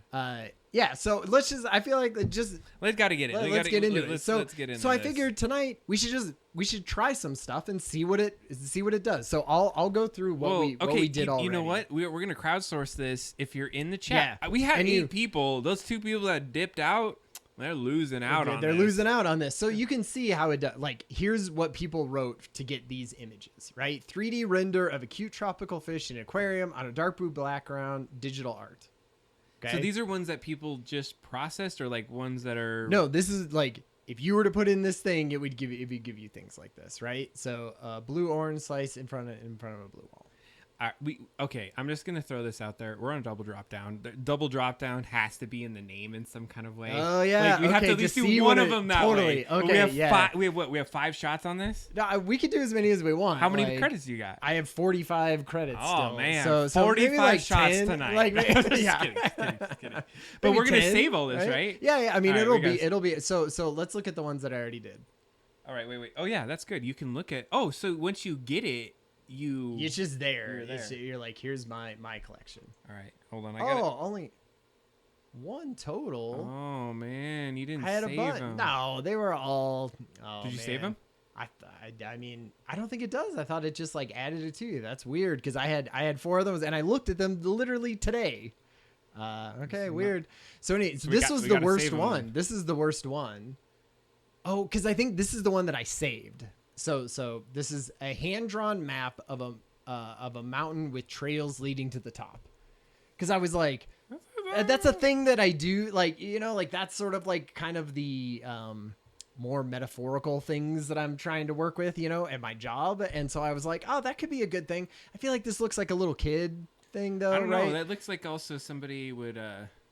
Yeah. So let's just, I feel like let's got to get it. Let's get into it. Let's get into so I figured tonight we should try some stuff and see what it does. So I'll go through what we did already. You know what? We're going to crowdsource this. If you're in the chat, we had 8 people. Those 2 people that dipped out, They're losing out on They're this. losing out on this. So you can see how it does. Like, here's what people wrote to get these images, right? 3D render of a cute tropical fish in an aquarium on a dark blue background, digital art. Okay. So these are ones that people just processed, or like ones that are No, this is like, if you were to put in this thing, it would give you things like this, right? So blue orange slice in front of a blue wall. Okay, I'm just gonna throw this out there. We're on a double drop down. The double drop down has to be in the name in some kind of way. Oh yeah, like, we have to at least do one of them that totally. way. Okay, we have yeah. we have what? We have 5 shots on this. No, we could do as many as we want. How many credits do you got? I have 45 credits. Oh still. man, so 45 like shots 10, tonight. Like, just yeah. kidding. But Maybe we're gonna 10, save all this, right? Yeah. I mean, All right, it'll be. So let's look at the ones that I already did. All right, wait. Oh yeah, that's good. You can look at. Oh, so once you get it, it's just there. You're there. You're like, here's my collection. All right, hold on. I got it. Only one total. Oh man, you didn't I had save a bunch. them. No, they were all. Oh, Did you save man. them? I mean, I don't think it does. I thought it just like added it to you. That's weird because I had 4 of those and I looked at them literally today. Okay, weird. So anyway, this was the worst one. This is the worst one. Oh, because I think this is the one that I saved. So this is a hand-drawn map of a mountain with trails leading to the top. Because I was like, that's a thing that I do. Like, like that's sort of like kind of the more metaphorical things that I'm trying to work with, at my job. And so I was like, oh, that could be a good thing. I feel like this looks like a little kid thing, though. I don't right? know. That looks like also somebody would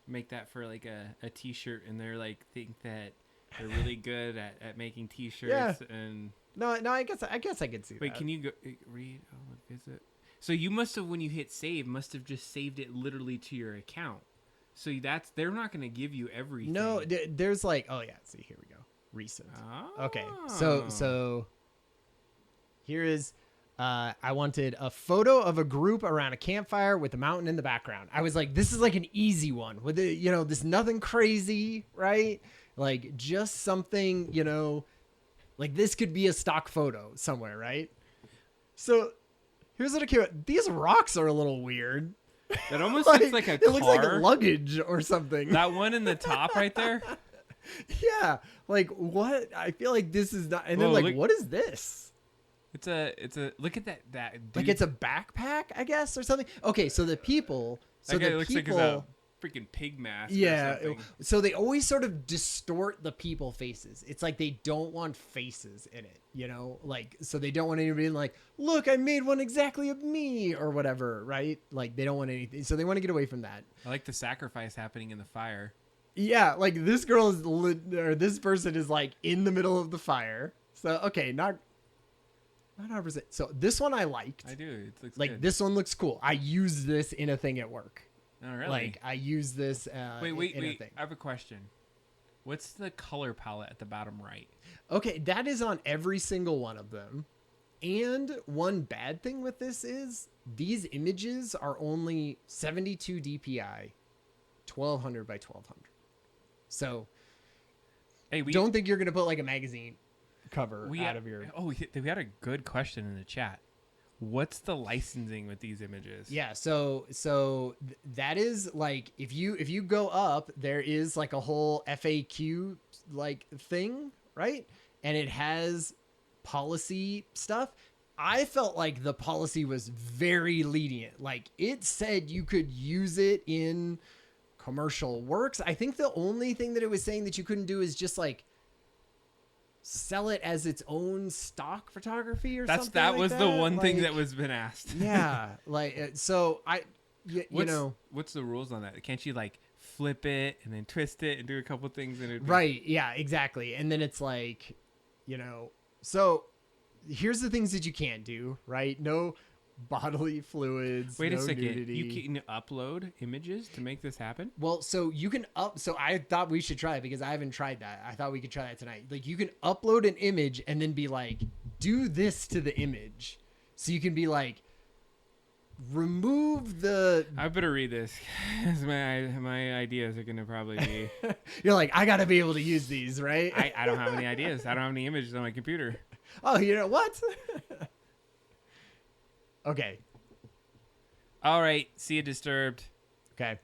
make that for like a T-shirt, and they're like think that they're really good at making T-shirts. Yeah. And No, I guess I could see that. wait, can you go read? Oh, what is it? So you must have, when you hit save, must have just saved it literally to your account. So they're not going to give you everything. No, there's like, oh yeah, see, here we go. Recent. Oh. Okay. So here is I wanted a photo of a group around a campfire with a mountain in the background. I was like, this is like an easy one with this nothing crazy, right? Like just something, like this could be a stock photo somewhere, right? So here's what I came up. These rocks are a little weird. That almost looks like a car. It looks like luggage or something. That one in the top right there. Yeah, like what? I feel like this is not. And then Whoa, like, look, what is this? It's a. Look at that. Dude. Like it's a backpack, I guess, or something. Okay, so the people. So that guy the looks people. like a freaking pig mask. Yeah. Or something. So they always sort of distort the people faces. It's like they don't want faces in it, like, so they don't want anybody like, look, I made one exactly of me or whatever. Right. Like they don't want anything. So they want to get away from that. I like the sacrifice happening in the fire. Yeah. Like this girl is, or this person is like in the middle of the fire. So, okay. Not 100%. So this one I liked. I do. It looks like good. this one looks cool. I use this in a thing at work. Oh, really? Like I use this wait. in a thing. I have a question. What's the color palette at the bottom right? Okay, that is on every single one of them. And one bad thing with this is these images are only 72 DPI, 1200 by 1200. So Hey, don't think you're going to put like a magazine cover out of your... Oh, we had a good question in the chat. What's the licensing with these images? Yeah, so that is like if you go up, there is like a whole FAQ like thing, right? And it has policy stuff. I felt like the policy was very lenient. Like it said you could use it in commercial works. I think the only thing that it was saying that you couldn't do is just like sell it as its own stock photography or something. That like was that. the one like, thing that was been asked. Yeah, like so what's the rules on that? Can't you like flip it and then twist it and do a couple things and it'd be... Right, yeah, exactly. And then it's like, so here's the things that you can't do, right? No bodily fluids. Wait no a second. Nudity. You can upload images to make this happen? Well, so you can so I thought we should try it because I haven't tried that. I thought we could try that tonight. Like you can upload an image and then be like, do this to the image. So you can be like, remove the... I better read this. 'Cause my ideas are going to probably be... You're like, I got to be able to use these, right? I don't have any ideas. I don't have any images on my computer. Oh, you know what? Okay. All right. See you, Disturbed. Okay.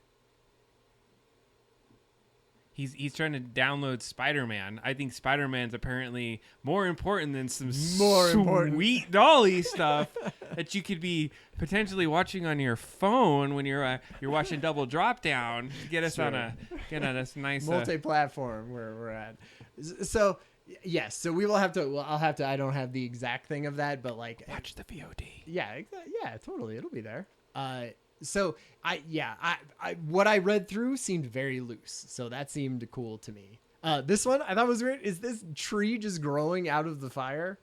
he's trying to download Spider-Man. I think Spider-Man's apparently more important than some sweet dolly stuff that you could be potentially watching on your phone when you're watching Double Drop Down to get us on a nice multi-platform where we're at. So yes, so we will have to. Well, I'll have to. I don't have the exact thing of that, but like watch the VOD. Yeah, yeah, totally. It'll be there. So I what I read through seemed very loose, so that seemed cool to me. This one I thought was weird. Is this tree just growing out of the fire?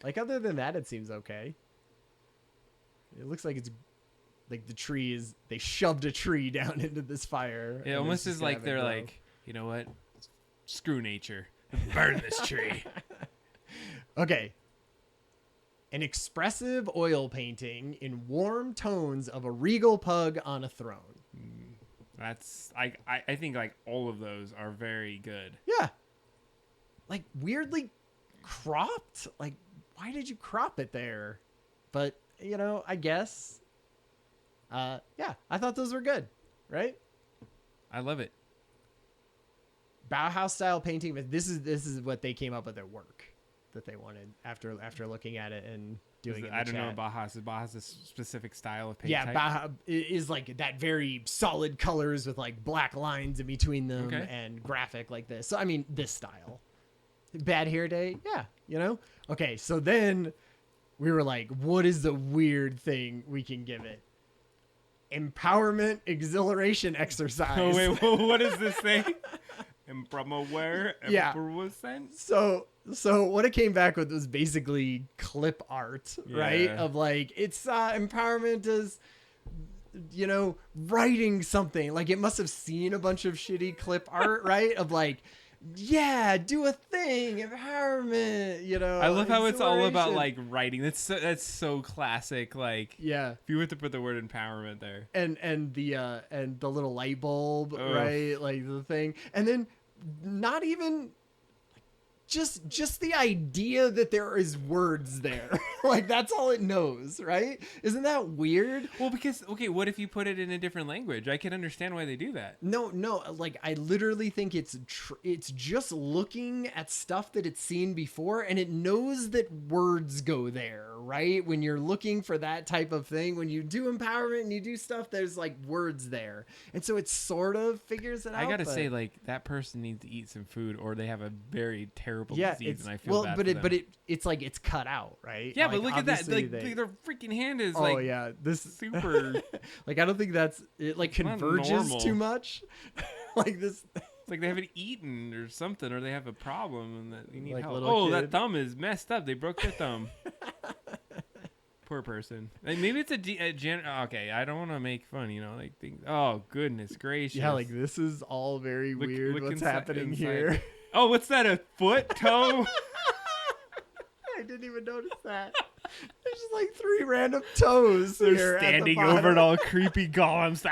Like, other than that, it seems okay. It looks like it's like the tree is, they shoved a tree down into this fire. It almost is like they're like, you know what? Screw nature. Burn this tree. Okay. An expressive oil painting in warm tones of a regal pug on a throne. That's I think like all of those are very good. Yeah. Like weirdly cropped. Like, why did you crop it there? But, you know, I guess. Yeah, I thought those were good. Right? I love it. Bauhaus style painting, but this is what they came up with at work that they wanted after looking at it and doing it. I don't know Bauhaus. Is Bauhaus a specific style of paint? Yeah, type? Bauhaus is like that very solid colors with like black lines in between them and graphic like this. So I mean, this style. Bad Hair Day, yeah, you know. Okay, so then we were like, what is the weird thing we can give it? Empowerment exhilaration exercise. Oh wait, what does this say? Empowerment. Yeah. So what it came back with was basically clip art, right? Of like, it's empowerment is, you know, writing something. Like, it must have seen a bunch of shitty clip art, right? Of like, yeah, do a thing, empowerment, you know. I love how it's all about like writing. That's so classic. Like, yeah, if you were to put the word empowerment there, and the little light bulb, right? Like the thing, and then not even just the idea that there is words there. Like, that's all it knows, right? Isn't that weird? Well, because, okay, what if you put it in a different language? I can understand why they do that. No, like, I literally think it's just looking at stuff that it's seen before, and it knows that words go there, right? When you're looking for that type of thing, when you do empowerment and you do stuff, there's like words there. And so it sort of figures it out. I gotta say, like, that person needs to eat some food, or they have a very terrible disease, and I feel bad for them. It's like it's cut out, right? Yeah, like, but look at that. Like, their freaking hand is like, yeah, this super. Like, I don't think it like converges too much. Like this. It's like they haven't eaten or something, or they have a problem and that you need like help. Kid. That thumb is messed up. They broke their thumb. Poor person. Like, maybe it's okay, I don't want to make fun, you know, like things. Oh, goodness gracious. Yeah, like, this is all very weird. Look what's happening here? Oh, what's that? A foot, toe? I didn't even notice that. There's just like 3 random toes. They're standing over it, all creepy golems.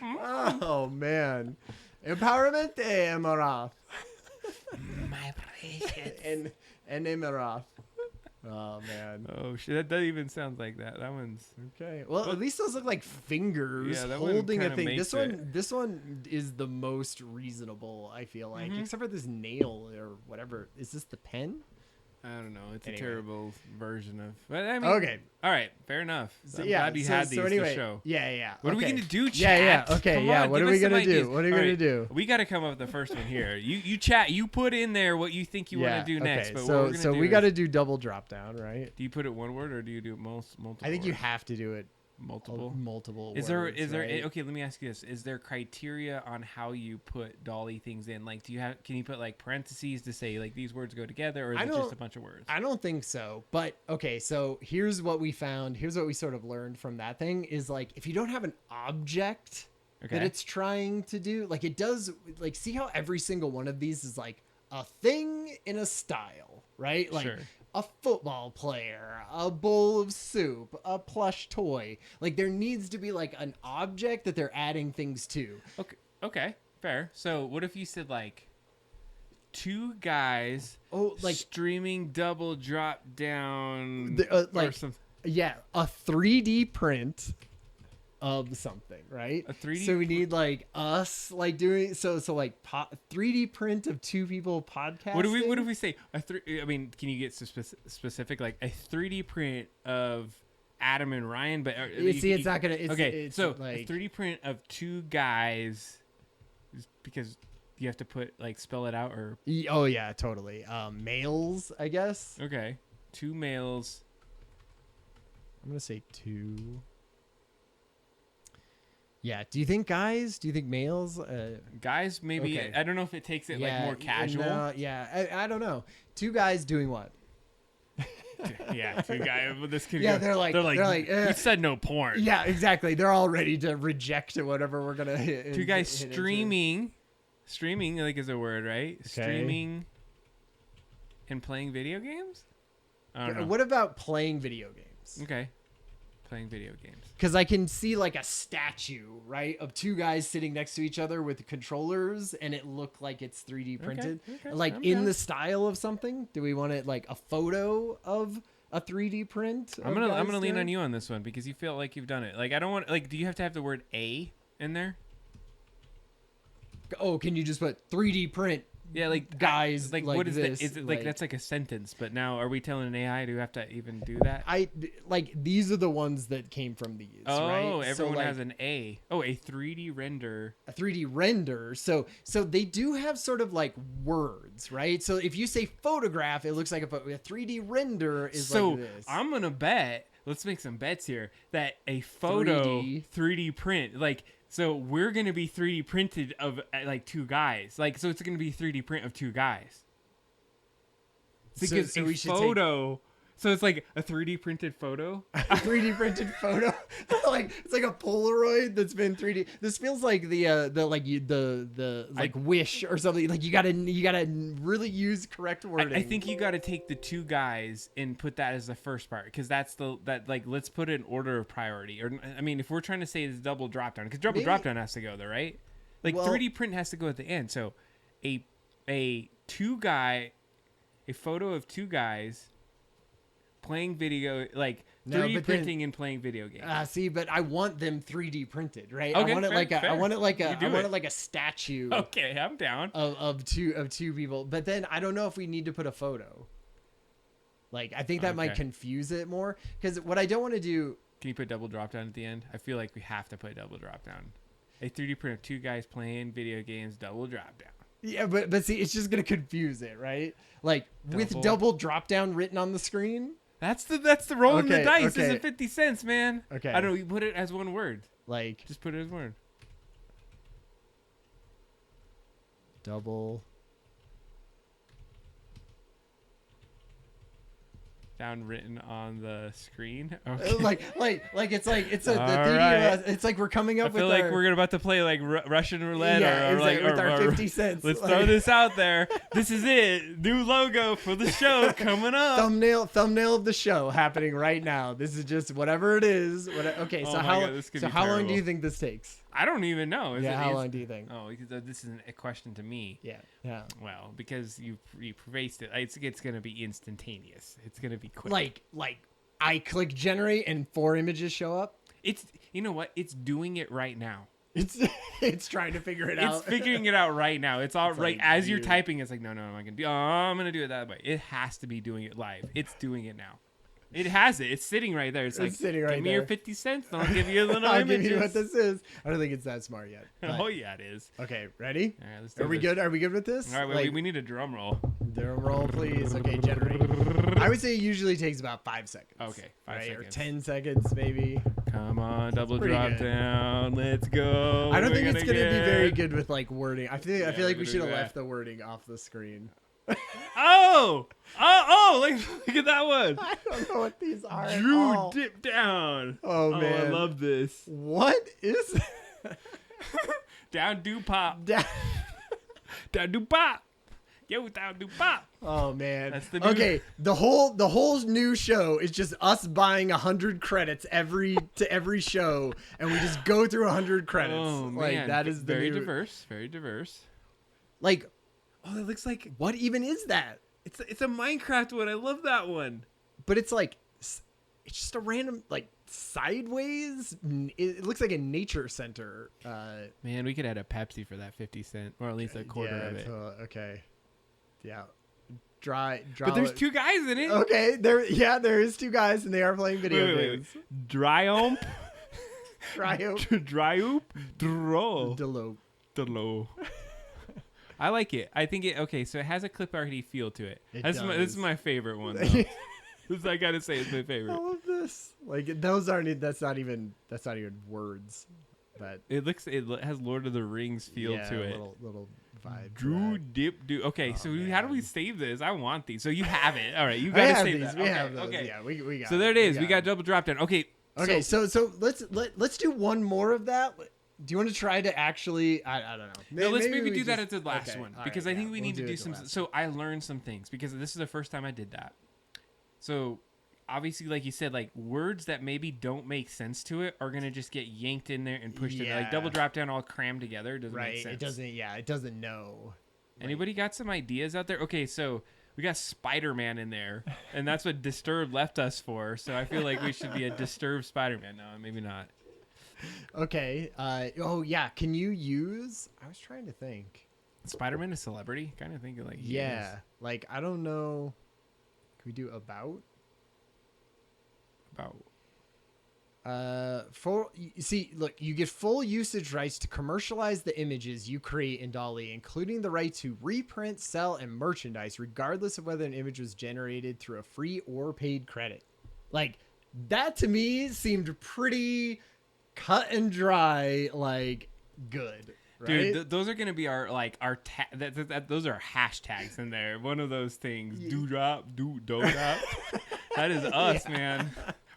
Oh man, empowerment, Emarath. My precious. and Emarath. Oh man. Oh shit! That even sounds like that. That one's okay. Well, at least those look like fingers holding a thing. This one is the most reasonable, I feel like, except for this nail or whatever. Is this the pen? I don't know. It's a terrible version of. But I mean, okay. All right. Fair enough. So, I'm glad you had these to show. Yeah. What are we gonna do, chat? Yeah. Okay. Come yeah. on, What are we gonna do? What are we gonna do? We got to come up with the first one here. You chat. You put in there what you think you want to do next. But so we got to do double drop down, right? Do you put it one word or do you do multiple? I think you have to do it multiple. Is there right? Okay? Let me ask you this: is there criteria on how you put dolly things in? Like, can you put like parentheses to say like these words go together, or is it just a bunch of words? I don't think so. But okay, so here's what we found. Here's what we sort of learned from that thing is, like, if you don't have an object that it's trying to do, like, it does, like, see how every single one of these is like a thing in a style, right? Like, a football player, a bowl of soup, a plush toy. Like, there needs to be like an object that they're adding things to. Okay, fair. So what if you said like 2 guys like streaming double drop down like, or something? Yeah, a 3D print of something, right? A 3D So we need like us like doing like 3D print of two people podcasting. What do we say? I mean, can you get specific like a 3D print of Adam and Ryan? But it's not gonna. It's so like a 3D print of two guys, because you have to put like spell it out or. Oh yeah, totally. Males, I guess. Okay, two males. I'm gonna say two. Yeah. Do you think guys? Do you think males? Guys, maybe. Okay. I don't know if it takes it like more casual. No, yeah. I don't know. Two guys doing what? Yeah, two guys. This could Yeah, go, they're like we said no porn. Yeah, exactly. They're all ready to reject whatever we're gonna hit. Two guys streaming like is a word, right? Okay. Streaming and playing video games. I don't know. What about playing video games? Okay, playing video games. Because I can see like a statue, right, of two guys sitting next to each other with controllers, and it looked like it's 3D printed, like I'm in the style of something. Do we want it like a photo of a 3D print? I'm gonna lean on you on this one because you feel like you've done it. Like I don't want like. Do you have to have the word "a" in there? Oh, can you just put 3D print? Yeah, like guys, like what is this? Is it like that's like a sentence? But now, are we telling an AI? Do we have to even do that? These are the ones that came from these. Oh, right? Everyone has an A. Oh, a 3D render. A 3D render. So they do have sort of like words, right? So if you say photograph, it looks like a 3D render is like this. I'm gonna bet. Let's make some bets here that a photo 3D print like. So we're going to be 3D printed of like two guys. Like, so it's going to be 3D print of two guys. Because so a photo... So it's like a 3D printed photo. A 3D printed photo, like it's like a Polaroid that's been 3D. This feels like the Wish or something. Like you gotta really use correct wording. I think you gotta take the two guys and put that as the first part because that's let's put it in order of priority. Or I mean, if we're trying to say it's double drop down, because double drop down has to go there, right? Like 3D print has to go at the end. So a photo of two guys. Playing video, like 3D printing and playing video games. See, but I want them 3D printed, right? Okay, I want it fair. I want it like a statue. Okay, I'm down. Of two people, but then I don't know if we need to put a photo. Like I think that might confuse it more because what I don't want to do. Can you put double drop down at the end? I feel like we have to put double drop down. A 3D print of two guys playing video games, double drop down. Yeah, but see, it's just gonna confuse it, right? Like with double drop down written on the screen. That's the rolling the dice. Okay. Isn't 50 cents, man. Okay. I don't know. You put it as one word. Like just put it as one word. Double down written on the screen. Okay. like it's like it's a the 3D, it's like we're coming up with. I feel like we're about to play like Russian roulette or like with our 50 cents. Let's throw this out there. This is it. New logo for the show coming up. Thumbnail of the show happening right now. This is just whatever it is. Okay, so how long do you think this takes? I don't even know. How long do you think? Oh, because this is a question to me. Yeah. Well, because you prefaced it, it's going to be instantaneous. It's going to be quick. Like I click generate and 4 images show up. It's you know what? It's doing it right now. It's trying to figure it out. It's figuring it out right now. It's all right as you're typing. It's like no, I'm gonna do. Oh, I'm gonna do it that way. It has to be doing it live. It's doing it now. It has it. It's sitting right there. It's like, sitting right give me there. your 50 cents and I'll give you a little I'll images. give you what this is. I don't think it's that smart yet. Oh, yeah, it is. Okay, ready? All right, let's do Are we good? Are we good with this? All right, we need a drum roll. Drum roll, please. Okay, generate. I would say it usually takes about 5 seconds. Okay, 5 seconds. Or 10 seconds, maybe. Come on, double drop down. Let's go. I don't think it's going to be very good with, like, wording. I feel like we should have left the wording off the screen. Oh, look at that one. I don't know what these are. Drew dip down. Oh man, I love this. What is down do pop? Down do pop. Yo, down do pop. Oh man. That's the new... Okay, the whole new show is just us buying 100 credits every show, and we just go through 100 credits. Oh man, like that is very diverse. Very diverse. Like. Oh, it looks like... What even is that? It's a Minecraft one. I love that one. But it's like... It's just a random, like, sideways. It looks like a nature center. Man, we could add a Pepsi for that 50 cent, or at least a quarter of it. Okay. Yeah. Dry. But there's two guys in it. Okay. There is two guys, and they are playing video games. Wait. Dryomp. Dryomp. Delo. I like it. I think it. Okay, so it has a clip arty feel to it. This is my favorite one. This I gotta say is my favorite. I love this. Like those aren't. That's not even words. But it has Lord of the Rings feel to it. Little vibe. Drew dip do. Okay, so man. How do we save this? I want these. So you have it. All right, you gotta save these. We have those. Okay. Yeah, we got. So there it is. We got double drop down. Okay. Okay. So let's do one more of that. Do you want to try to actually? I don't know. No, let's maybe do that at the last one because I think we need to do some. So I learned some things because this is the first time I did that. So obviously, like you said, like words that maybe don't make sense to it are gonna just get yanked in there and pushed in there. Like double drop down all crammed together doesn't make sense. It doesn't. Yeah, it doesn't know. Anybody got some ideas out there? Okay, so we got Spider-Man in there, and that's what Disturbed left us for. So I feel like we should be a Disturbed Spider-Man. No, maybe not. Okay. Oh yeah. Can you use? I was trying to think. Spider-Man a celebrity? Kind of thinking like like I don't know. Can we do about? Look, you get full usage rights to commercialize the images you create in DALL-E, including the right to reprint, sell, and merchandise, regardless of whether an image was generated through a free or paid credit. Like that to me seemed pretty cut and dry, like good. Right? Dude, those are gonna be our those are hashtags in there. One of those things, do drop. That is us, man.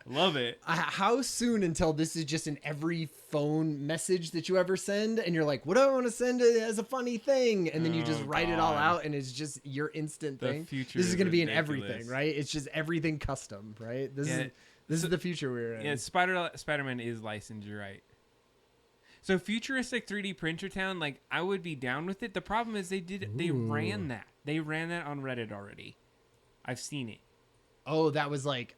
Love it. How soon until this is just in every phone message that you ever send, and you're like, "What do I want to send it as a funny thing?" And then you just write it all out, and it's just your instant thing. Future this is gonna be in everything, right? It's just everything custom, right? This is the future we're in. Yeah, Spider-Man is licensed, you're right. So futuristic 3D printer town, like I would be down with it. The problem is they ran that. They ran that on Reddit already. I've seen it. Oh, that was like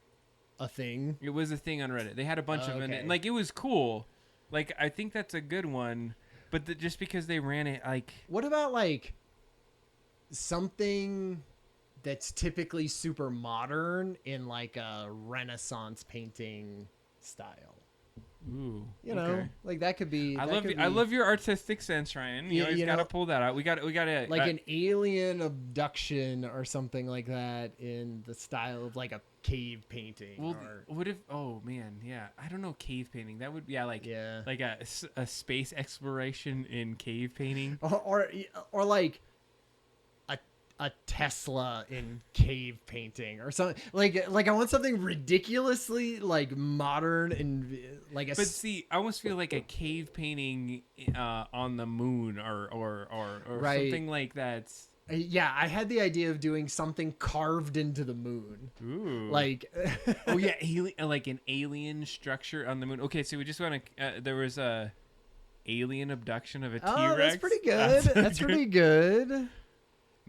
a thing. It was a thing on Reddit. They had a bunch of them, and like it was cool. Like I think that's a good one, but just because they ran it, like what about like something that's typically super modern in like a Renaissance painting style? Ooh, you know, like that could be. I love your artistic sense, Ryan. You gotta pull that out. We got to like an alien abduction or something like that in the style of like a cave painting. Well, what if? Oh man, yeah. I don't know cave painting. That would like a space exploration in cave painting, or like a Tesla in cave painting or something like I want something ridiculously like modern and like but see I almost feel like a cave painting on the moon or something like that. Yeah, I had the idea of doing something carved into the moon. Ooh. Like oh yeah, like an alien structure on the moon. Okay, so we just want to there was a alien abduction of a T-Rex. Oh, that's pretty good. That's pretty good.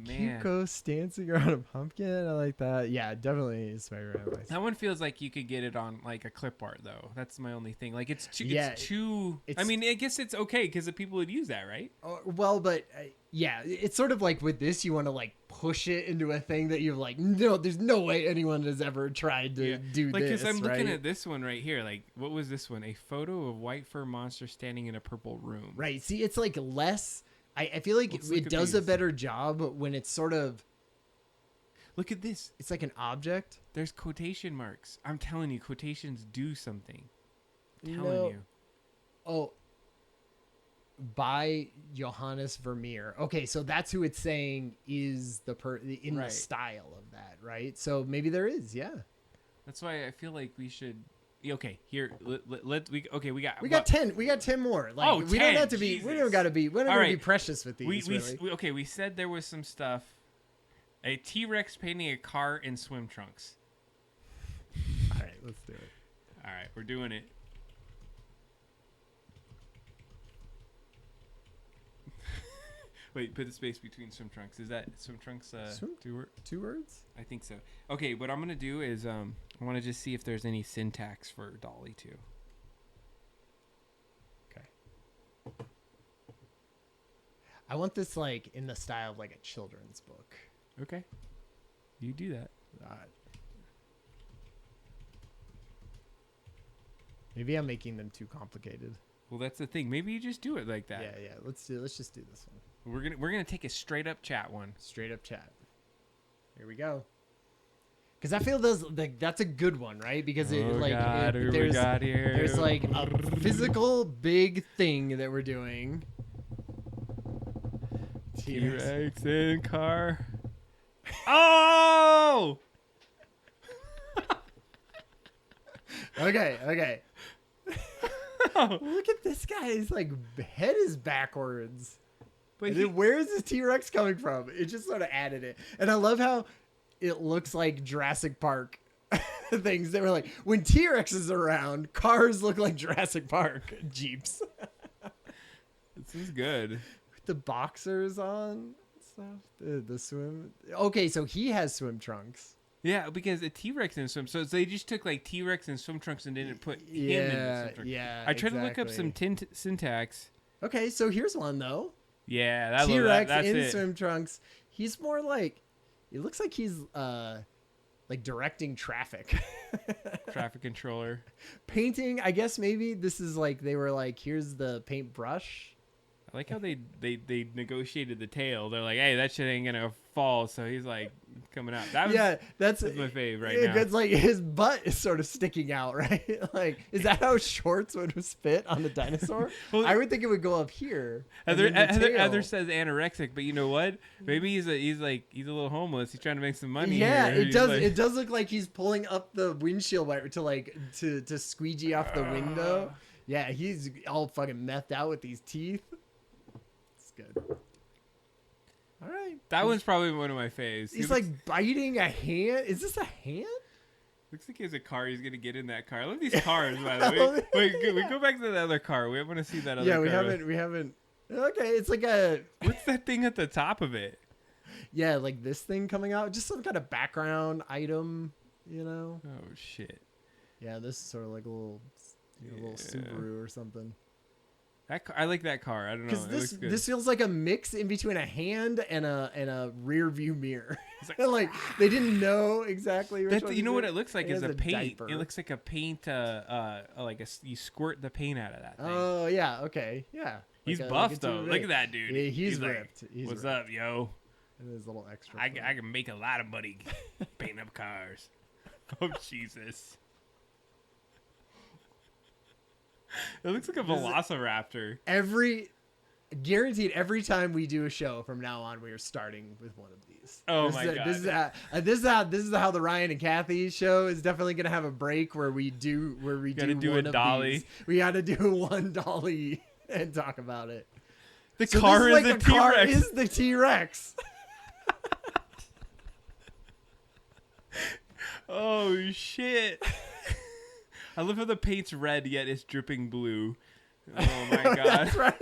Man. Cute ghost dancing around a pumpkin. I like that. Yeah, definitely Spider-Man. That one feels like you could get it on like a clip art though. That's my only thing. Like it's too. I mean, I guess it's okay because the people would use that, right? Well, but yeah, it's sort of like with this, you want to like push it into a thing that you're like, no, there's no way anyone has ever tried to do like, this. Because I'm looking at this one right here. Like, what was this one? A photo of white fur monster standing in a purple room. Right. See, it's like less. I feel like it does a better job when it's sort of. Look at this. It's like an object. There's quotation marks. I'm telling you, quotations do something. I'm telling you. Oh. By Johannes Vermeer. Okay, so that's who it's saying is the the style of that, right? So maybe there is, yeah. That's why I feel like we should. Okay, here we got 10. We got 10 more. Like we 10. don't have to be. Jesus. We don't got to be. We don't be precious with these. We said there was some stuff. A T-Rex painting a car in swim trunks. All right, let's do it. All right, we're doing it. Wait, put the space between swim trunks. Is that swim trunks? Two words? I think so. Okay, what I'm gonna do is I want to just see if there's any syntax for Dolly too. Okay. I want this like in the style of like a children's book. Okay, you do that. Maybe I'm making them too complicated. Well, that's the thing. Maybe you just do it like that. Yeah. Let's just do this one. We're gonna take a straight up chat one. Straight up chat. Here we go. Because I feel that's a good one, right? Because there's like a physical big thing that we're doing. T-Rex in car. Oh! Okay. Look at this guy. His like head is backwards. But where is this T-Rex coming from? It just sort of added it. And I love how it looks like Jurassic Park things. They were like, when T-Rex is around, cars look like Jurassic Park Jeeps. This is good. With the boxers on stuff. The swim. Okay, so he has swim trunks. Yeah, because a T-Rex in swim. So they just took like T-Rex and swim trunks and didn't put him in the swim trunks. Yeah, I tried to look up some syntax. Okay, so here's one though. Yeah, T-Rex that's in it. swim trunks. He's more like, it looks like he's like directing traffic. Traffic controller. Painting, I guess maybe this is like, they were like, here's the paintbrush. I like how they negotiated the tail. They're like, hey, that shit ain't gonna fall. So he's like coming out. That's my fave right now. It's like his butt is sort of sticking out, right? Like, is that how shorts would fit on the dinosaur? Well, I would think it would go up here. Heather says anorexic, but you know what? Maybe he's a little homeless. He's trying to make some money. Yeah, here. It does look like he's pulling up the windshield wiper to squeegee off the window. Yeah, he's all fucking methed out with these teeth. Good. All right. That one's probably one of my faves. He's like biting a hand. Is this a hand? Looks like he has a car. He's gonna get in that car. I love these cars, by the way. Wait, we go back to the other car. We want to see that other car. Yeah, we haven't. Okay, it's like a. What's that thing at the top of it? Yeah, like this thing coming out. Just some kind of background item, you know? Oh shit. Yeah, this is sort of like a little, little Subaru or something. I like that car. I don't know. Because this feels like a mix in between a hand and a rear view mirror. It's like, like they didn't know exactly. You know what it looks like is a paint. Diaper. It looks like a paint. You squirt the paint out of that thing. Oh yeah. Okay. Yeah. He's buff though. Look at that dude. Yeah, he's ripped. Like, what's up, yo? And his little extra. I can make a lot of money painting up cars. Oh Jesus. It looks like a velociraptor. Guaranteed every time we do a show from now on, we are starting with one of these. Oh my god! This is how the Ryan and Kathy show is definitely gonna have a break where we do one of dolly. These. We got to do one dolly and talk about it. The car is the T-Rex. Car is the T-Rex. Oh shit! I love how the paint's red, yet it's dripping blue. Oh my god. That's right.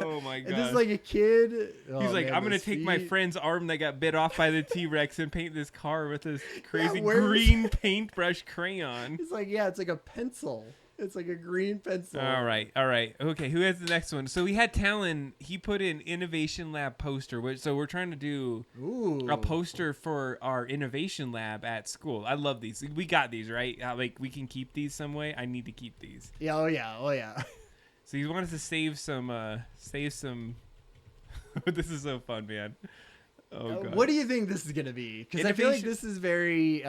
Oh my god. And this is like a kid. He's like, I'm going to take my friend's arm that got bit off by the T-Rex and paint this car with this crazy green paintbrush crayon. He's like, yeah, it's like a pencil. It's like a green pencil. All right. Okay, who has the next one? So we had Talon. He put in Innovation Lab poster. So we're trying to do a poster for our Innovation Lab at school. I love these. We got these, right? Like, we can keep these some way. I need to keep these. Yeah, oh yeah. So he wanted to save some. This is so fun, man. Oh, God. What do you think this is going to be? Because I feel like this is very...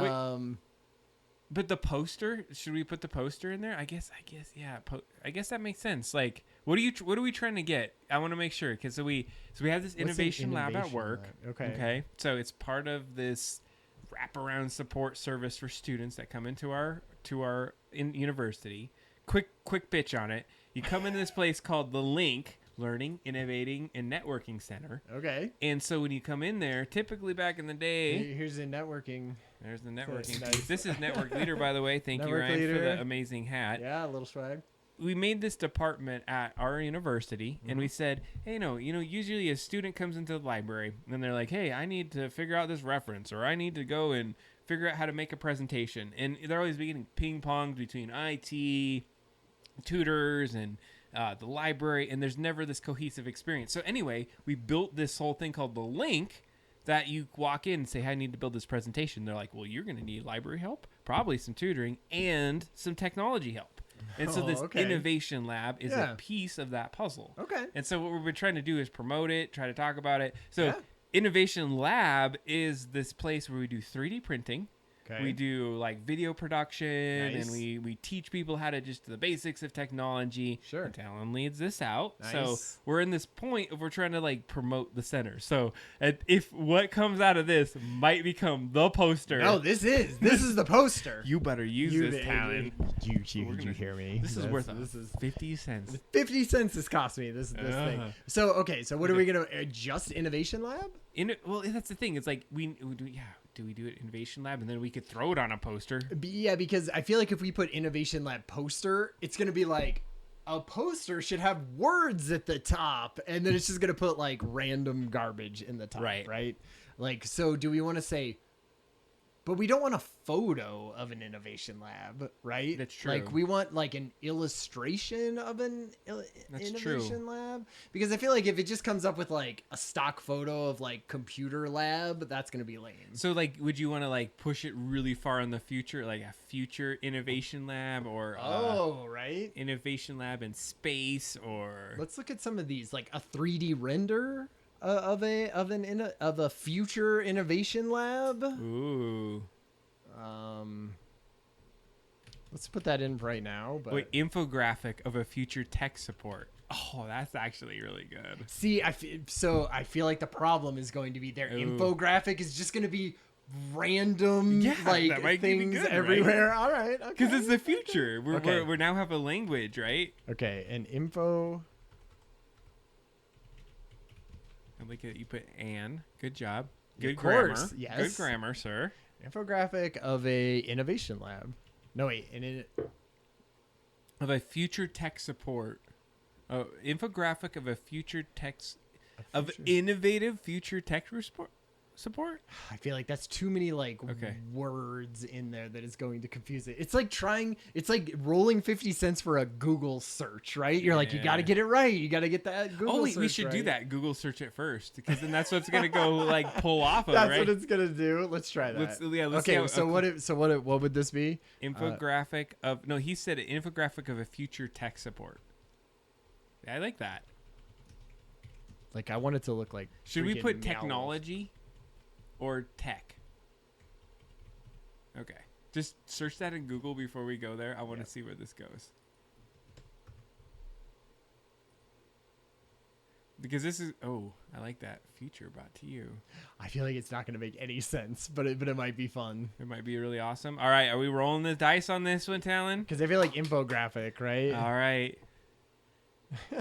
But the poster, should we put the poster in there? I guess, yeah. I guess that makes sense. Like, what are we trying to get? I want to make sure because so we have this innovation lab at work. Okay. So it's part of this wraparound support service for students that come into our university. Quick bitch on it. You come into this place called the Link Learning, Innovating, and Networking Center. Okay. And so when you come in there, typically back in the day, here's the networking. There's the networking piece. This is Network Leader, by the way. Thank you, Ryan, for the amazing hat. Yeah, a little swag. we made this department at our university, and we said, hey, no, usually a student comes into the library and they're like, hey, I need to figure out this reference, or I need to go and figure out how to make a presentation. And they're always getting ping ponged between IT, tutors, and the library, and there's never this cohesive experience. So anyway, we built this whole thing called the Link, that you walk in and say, hey, I need to build this presentation. They're like, well, you're going to need library help, probably some tutoring, and some technology help. And so this innovation lab is a piece of that puzzle. Okay. And so what we've been trying to do is promote it, try to talk about it. So innovation lab is this place where we do 3D printing. Okay. We do like video production, and we teach people how to just the basics of technology. Sure. And Talon leads this out. Nice. So we're in this point of we're trying to like promote the center. So if what comes out of this might become the poster. No, this is the poster. You better use this, Talon. Did you hear me? This is worth 50 cents. 50 cents this cost me. This thing. So what are we gonna just innovation lab? Well, that's the thing. It's like we do we do it innovation lab, and then we could throw it on a poster? Yeah, because I feel like if we put innovation lab poster, it's gonna be like a poster should have words at the top, and then it's just gonna put like random garbage in the top, right? Like, so do we want to say? But we don't want a photo of an innovation lab, right? That's true. Like, we want like an illustration of an innovation lab, because I feel like if it just comes up with like a stock photo of like computer lab, that's gonna be lame. So like, would you want to like push it really far in the future, like a future innovation lab, or innovation lab in space, or let's look at some of these, like a 3D render of a future innovation lab. Ooh. Let's put that in right now. But wait, infographic of a future tech support. Oh, that's actually really good. See, I feel like the problem is going to be their infographic is just going to be random like things good, everywhere. Right? All right, okay. Because it's the future. We now have a language, right? Okay, an info. I like it. You put Anne. Good job. Good grammar. Yes. Good grammar, sir. Infographic of a innovation lab. No, wait. Of a future tech support. Oh, infographic of a future tech... Of innovative future tech support? I feel like that's too many words in there that is going to confuse it. It's like rolling 50 cents for a Google search, right? You're like, you got to get it right. You got to get that Google search. We should do that. Google search it first, because then that's what's going to go like pull off of, that's right? what it's going to do. Let's try that. Let's see how, what would this be? Infographic of, no, he said an infographic of a future tech support. Yeah, I like that. Like, I want it to look like. Should we put technology or tech? Okay. Just search that in Google before we go there. I want to see where this goes. Because this is, I like that. Future brought to you. I feel like it's not going to make any sense, but it might be fun. It might be really awesome. All right. Are we rolling the dice on this one, Talon? Because I feel like infographic, right? All right.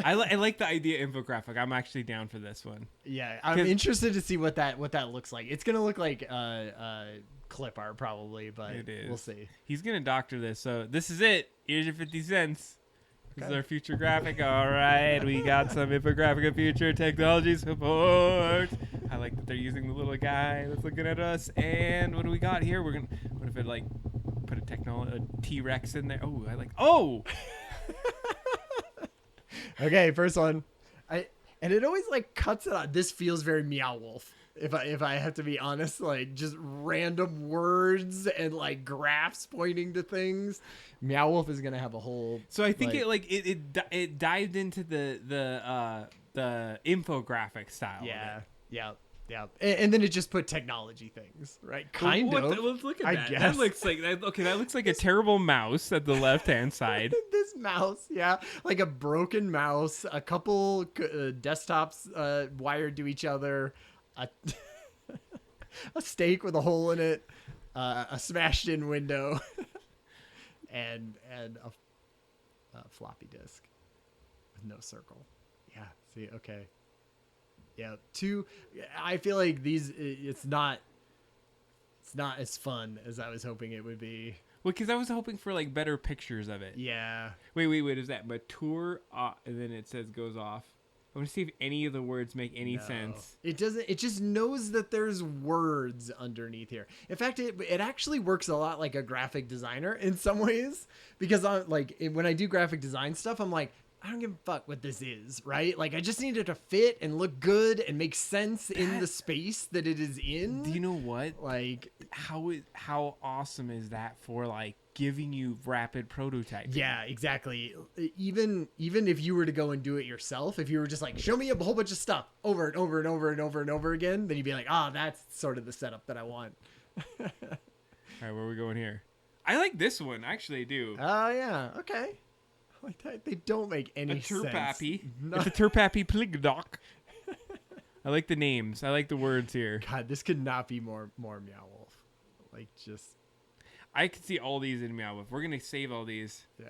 I like the idea infographic. I'm actually down for this one. Yeah, I'm interested to see what that looks like. It's gonna look like clip art probably, but we'll see. He's gonna doctor this. So this is it. Here's your 50 cents. This is our future graphic. All right, we got some infographic of future technology support. I like that they're using the little guy that's looking at us. And what do we got here? What if it like put a T-Rex in there? Oh, I like. Oh. Okay, first one. And it always like cuts it out. This feels very Meow Wolf. If I have to be honest, like just random words and like graphs pointing to things. Meow Wolf is gonna have a whole. So I think it dived into the infographic style. Yeah, yeah. Yeah, and then it just put technology things, right? Kind of. Let's look at that. That looks like that looks like a terrible mouse at the left-hand side. This mouse, yeah, like a broken mouse, a couple desktops wired to each other, a steak with a hole in it, a smashed-in window, and a floppy disk with no circle. Yeah. See. Okay. Yeah, I feel like it's not it's not as fun as I was hoping it would be. Well, because I was hoping for like better pictures of it. Yeah. Wait. Is that mature? And then it says goes off. I want to see if any of the words make any sense. It doesn't. It just knows that there's words underneath here. In fact, it actually works a lot like a graphic designer in some ways, because when I do graphic design stuff, I'm like, I don't give a fuck what this is, right? Like, I just need it to fit and look good and make sense in the space that it is in. Do you know what? Like, how awesome is that for like giving you rapid prototyping? yeah, exactly. Even if you were to go and do it yourself, if you were just like, show me a whole bunch of stuff over and over and over and over and over again, then you'd be like, that's sort of the setup that I want. All right, where are we going here? I like this one. Actually, I do. Oh, yeah. Okay. Like that, they don't make any sense. Turpappy. It's a Turpappy Pligdoc. I like the names. I like the words here. God, this could not be more Meow Wolf. Like, just... I could see all these in Meow Wolf. We're going to save all these. Yeah.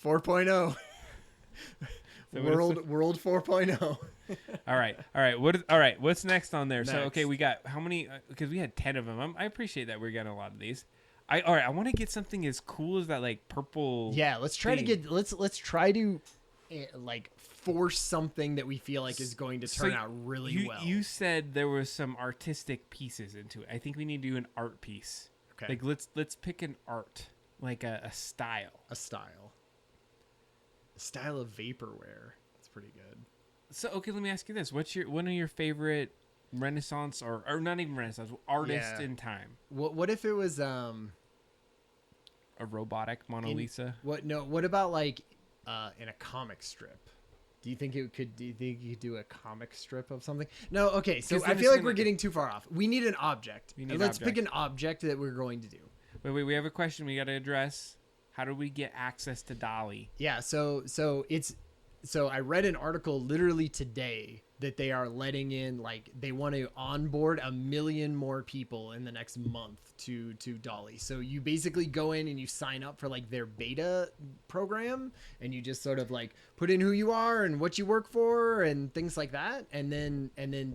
4.0. World 4.0. All right. What's next on there? Next. So, okay, we got how many? Because we had 10 of them. I appreciate that we're getting a lot of these. All right. I want to get something as cool as that, like purple. Yeah, let's try to like force something that we feel like is going to turn out really well. You said there was some artistic pieces into it. I think we need to do an art piece. Okay. Like let's pick an art, like a style. A style of vaporware. That's pretty good. So okay, let me ask you this: one of your favorite Renaissance or not even Renaissance artists in time? What if it was a robotic Mona Lisa? What about like in a comic strip? Do you think you could do a comic strip of something? No, okay. So I feel like we're getting too far off. We need an object. Let's pick an object that we're going to do. Wait. We have a question we got to address. How do we get access to Dolly? Yeah. So I read an article literally today that they are letting in, like, they want to onboard 1 million more people in the next month to Dolly. So you basically go in and you sign up for like their beta program, and you just sort of like put in who you are and what you work for and things like that, and then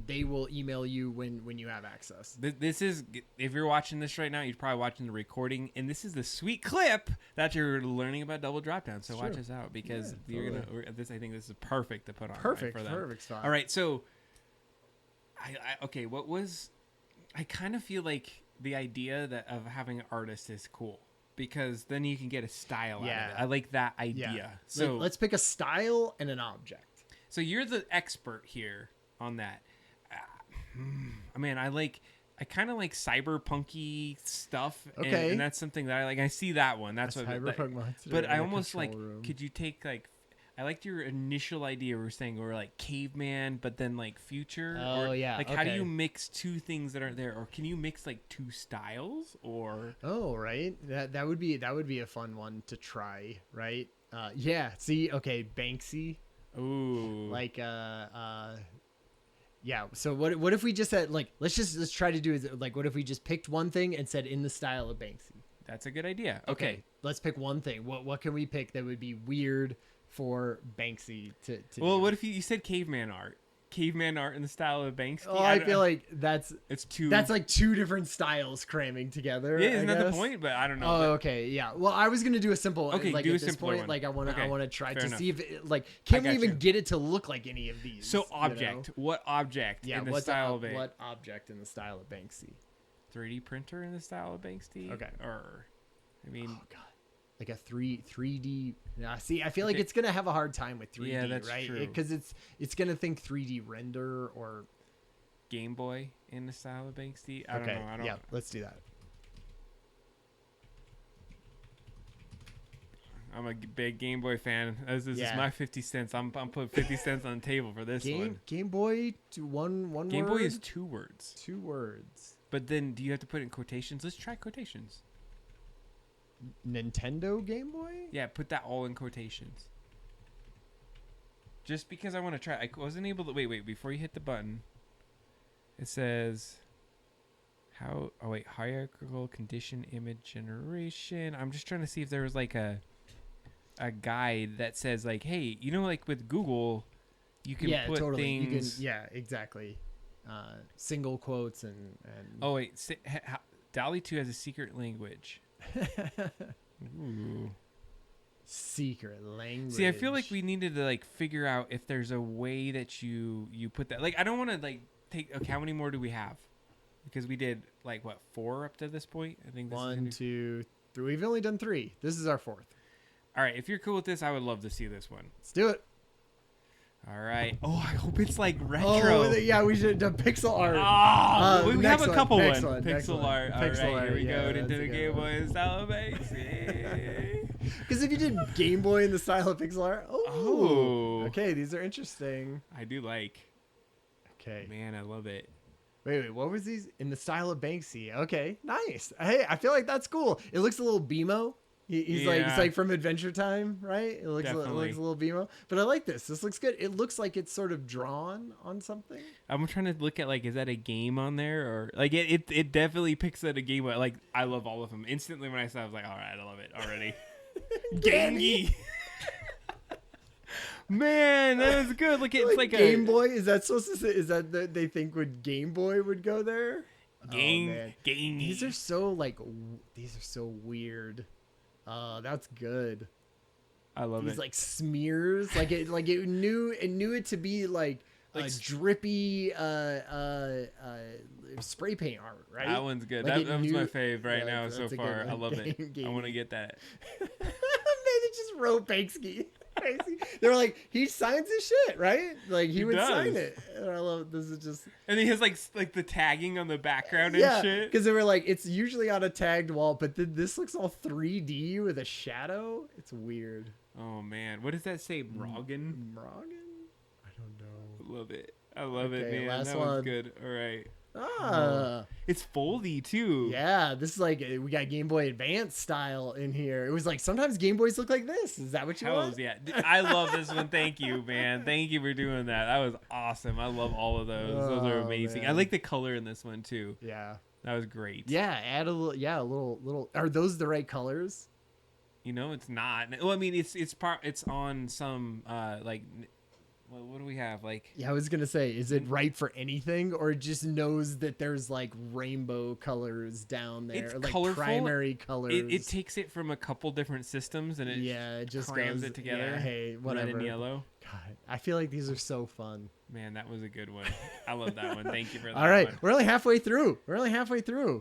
they will email you when you have access. This is, if you're watching this right now, you're probably watching the recording, and this is the sweet clip that you're learning about Double Dropdown. So watch us out, because you're gonna. I think this is perfect to put on. Perfect for them. Perfect spot. All right, so I kind of feel like the idea of having an artist is cool, because then you can get a style out of it. I like that idea. Yeah. So let's pick a style and an object. So you're the expert here on that. I mean, I kind of like cyberpunky stuff. Okay. And that's something that I like. I see that one. That's what. Cyberpunk monster. But I almost like. Could you take like? I liked your initial idea. We were saying we're like caveman, but then like future. Oh, yeah. Like, how do you mix two things that aren't there, or can you mix like two styles, or? Oh, right. That would be a fun one to try, right? Yeah. See, okay, Banksy. Ooh. Like yeah. So what if we just said, like, let's try to do it, like, what if we just picked one thing and said in the style of Banksy? That's a good idea. Okay. Let's pick one thing. What can we pick that would be weird for Banksy to well, do? what if you said caveman art? Caveman art in the style of Banksy? Oh, I feel like that's like two different styles cramming together. Yeah, isn't that the point? But I don't know. Oh, okay, yeah. Well, I was gonna do a simple. Okay, like, do at a this simpler point, one. like I want to try Fair to enough. see if can we even you. get it to look like any of these? So object. You know? What object in the style of Banksy? What object in the style of Banksy? 3D printer in the style of Banksy? Okay. Or, I mean, oh god, like a 3D. See, I feel like it's gonna have a hard time with 3D, yeah, that's right? true. Because it's gonna think 3D render or Game Boy in the style of Banksy. I don't know. Yeah, let's do that. I'm a big Game Boy fan. This is my 50 cents. I'm putting 50 cents on the table for this one. Game Boy to one Game word? Boy is 2 words. 2 words. But then do you have to put it in quotations? Let's try quotations. Nintendo Game Boy? Yeah, put that all in quotations. Just because I want to try. I wasn't able to. Wait. Before you hit the button, it says hierarchical condition image generation. I'm just trying to see if there was like a guide that says like, hey, like with Google, you can put things. Yeah, exactly. single quotes and Oh wait, Dolly 2 has a secret language. Ooh. secret language. See, I feel like we needed to like figure out if there's a way that you put that. Like, I don't want to like take. Okay, how many more do we have? Because we did like what 4 up to this point. I think this is 1, 2, 3. We've only done 3. This is our 4th. All right, if you're cool with this, I would love to see this one. Let's do it. All right. Oh, I hope it's like retro. Oh, yeah, we should have done pixel art. We have a couple next one. Pixel art. All Pixel right, art, here we yeah, go that's into a the good Game one. Boy style Banksy. Because if you did Game Boy in the style of pixel art, Oh. okay, these are interesting. I do like. Okay, Man, I love it. wait, what was these in the style of Banksy? Okay, nice. Hey, I feel like that's cool. It looks a little BMO. He's like it's Yeah. like from Adventure Time, right? It looks Definitely. a little BMO, but I like this. This looks good. It looks like it's sort of drawn on something. I'm trying to look at like, is that a game on there or like it definitely picks at a game. Like I love all of them. Instantly when I saw, it, I was like, all right, I love it already. Gengi. Man, that was good. Look, it's like Game a Boy. Is that supposed to say? Is that they think would Game Boy would go there? Gengi. These are so these are so weird. That's good. I love These it. like smears, it knew it to be like Like drippy spray paint art, right? That one's good. Like That was my fave right yeah, now so that's a good far. one. I love it. Game- I want to get that. They just wrote Banksy. They were like, he signs his shit, right? Like he would does. sign it. And I love this is just And he has like the tagging on the background and yeah, shit. because they were like, it's usually on a tagged wall, but then this looks all 3D with a shadow. It's weird. Oh man, what does that say? Brogan? Morgan? I don't know. Love it. I love it, Okay, man. last That one. was good. All right. Ah, It's foldy too. yeah. This is like we got Game Boy Advance style in here. It was like sometimes Game Boys look like this. Is that what you want? Hells yeah. I love this one. Thank you, man. Thank you for doing that. That was awesome. I love all of those. Those are Oh, amazing. I man. like the color in this one too. Yeah. That was great. Yeah. Add a little. Yeah. A little. Are those the right colors? You know, it's not. Well, I mean, it's on some like. Well, what do we have? Like, Yeah, I was gonna say, is it right for anything, or it just knows that there's like rainbow colors down there, It's or, like colorful. primary colors? it takes it from a couple different systems and it yeah, it just crams goes, it together. Yeah, hey, red whatever. and yellow. God, I feel like these are so fun. Man, that was a good one. I love that one. Thank you for that. All right, one. we're only halfway through.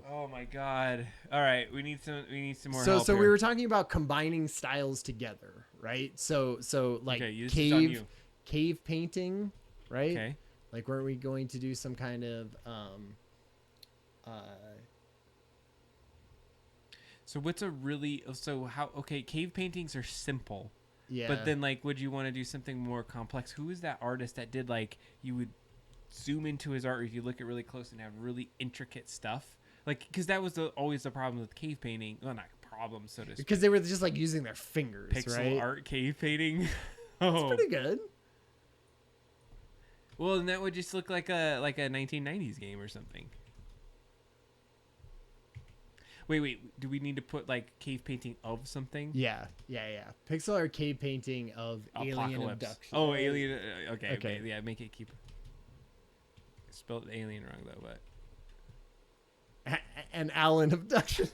Oh my god. All right, we need some more So, help so we here. were talking about combining styles together, right? So like Okay, this is on you. cave painting, right? Okay. Like, weren't we going to do some kind of So what's a really cave paintings are simple. yeah? But then like would you want to do something more complex? Who is that artist that did like you would zoom into his art if you look at really close and have really intricate stuff? Like cuz that was always the problem with cave painting. Well, not problem so to speak. because they were just like using their fingers, Pixel right? art cave painting. It's Oh. pretty good. Well, and that would just look like a 1990s game or something. Wait. Do we need to put like cave painting of something? Yeah. Pixel art cave painting of alien Apocalypse. abduction. Oh, alien. Okay. Okay. Yeah, make it keep. Spelled alien wrong though, but An Allen abduction.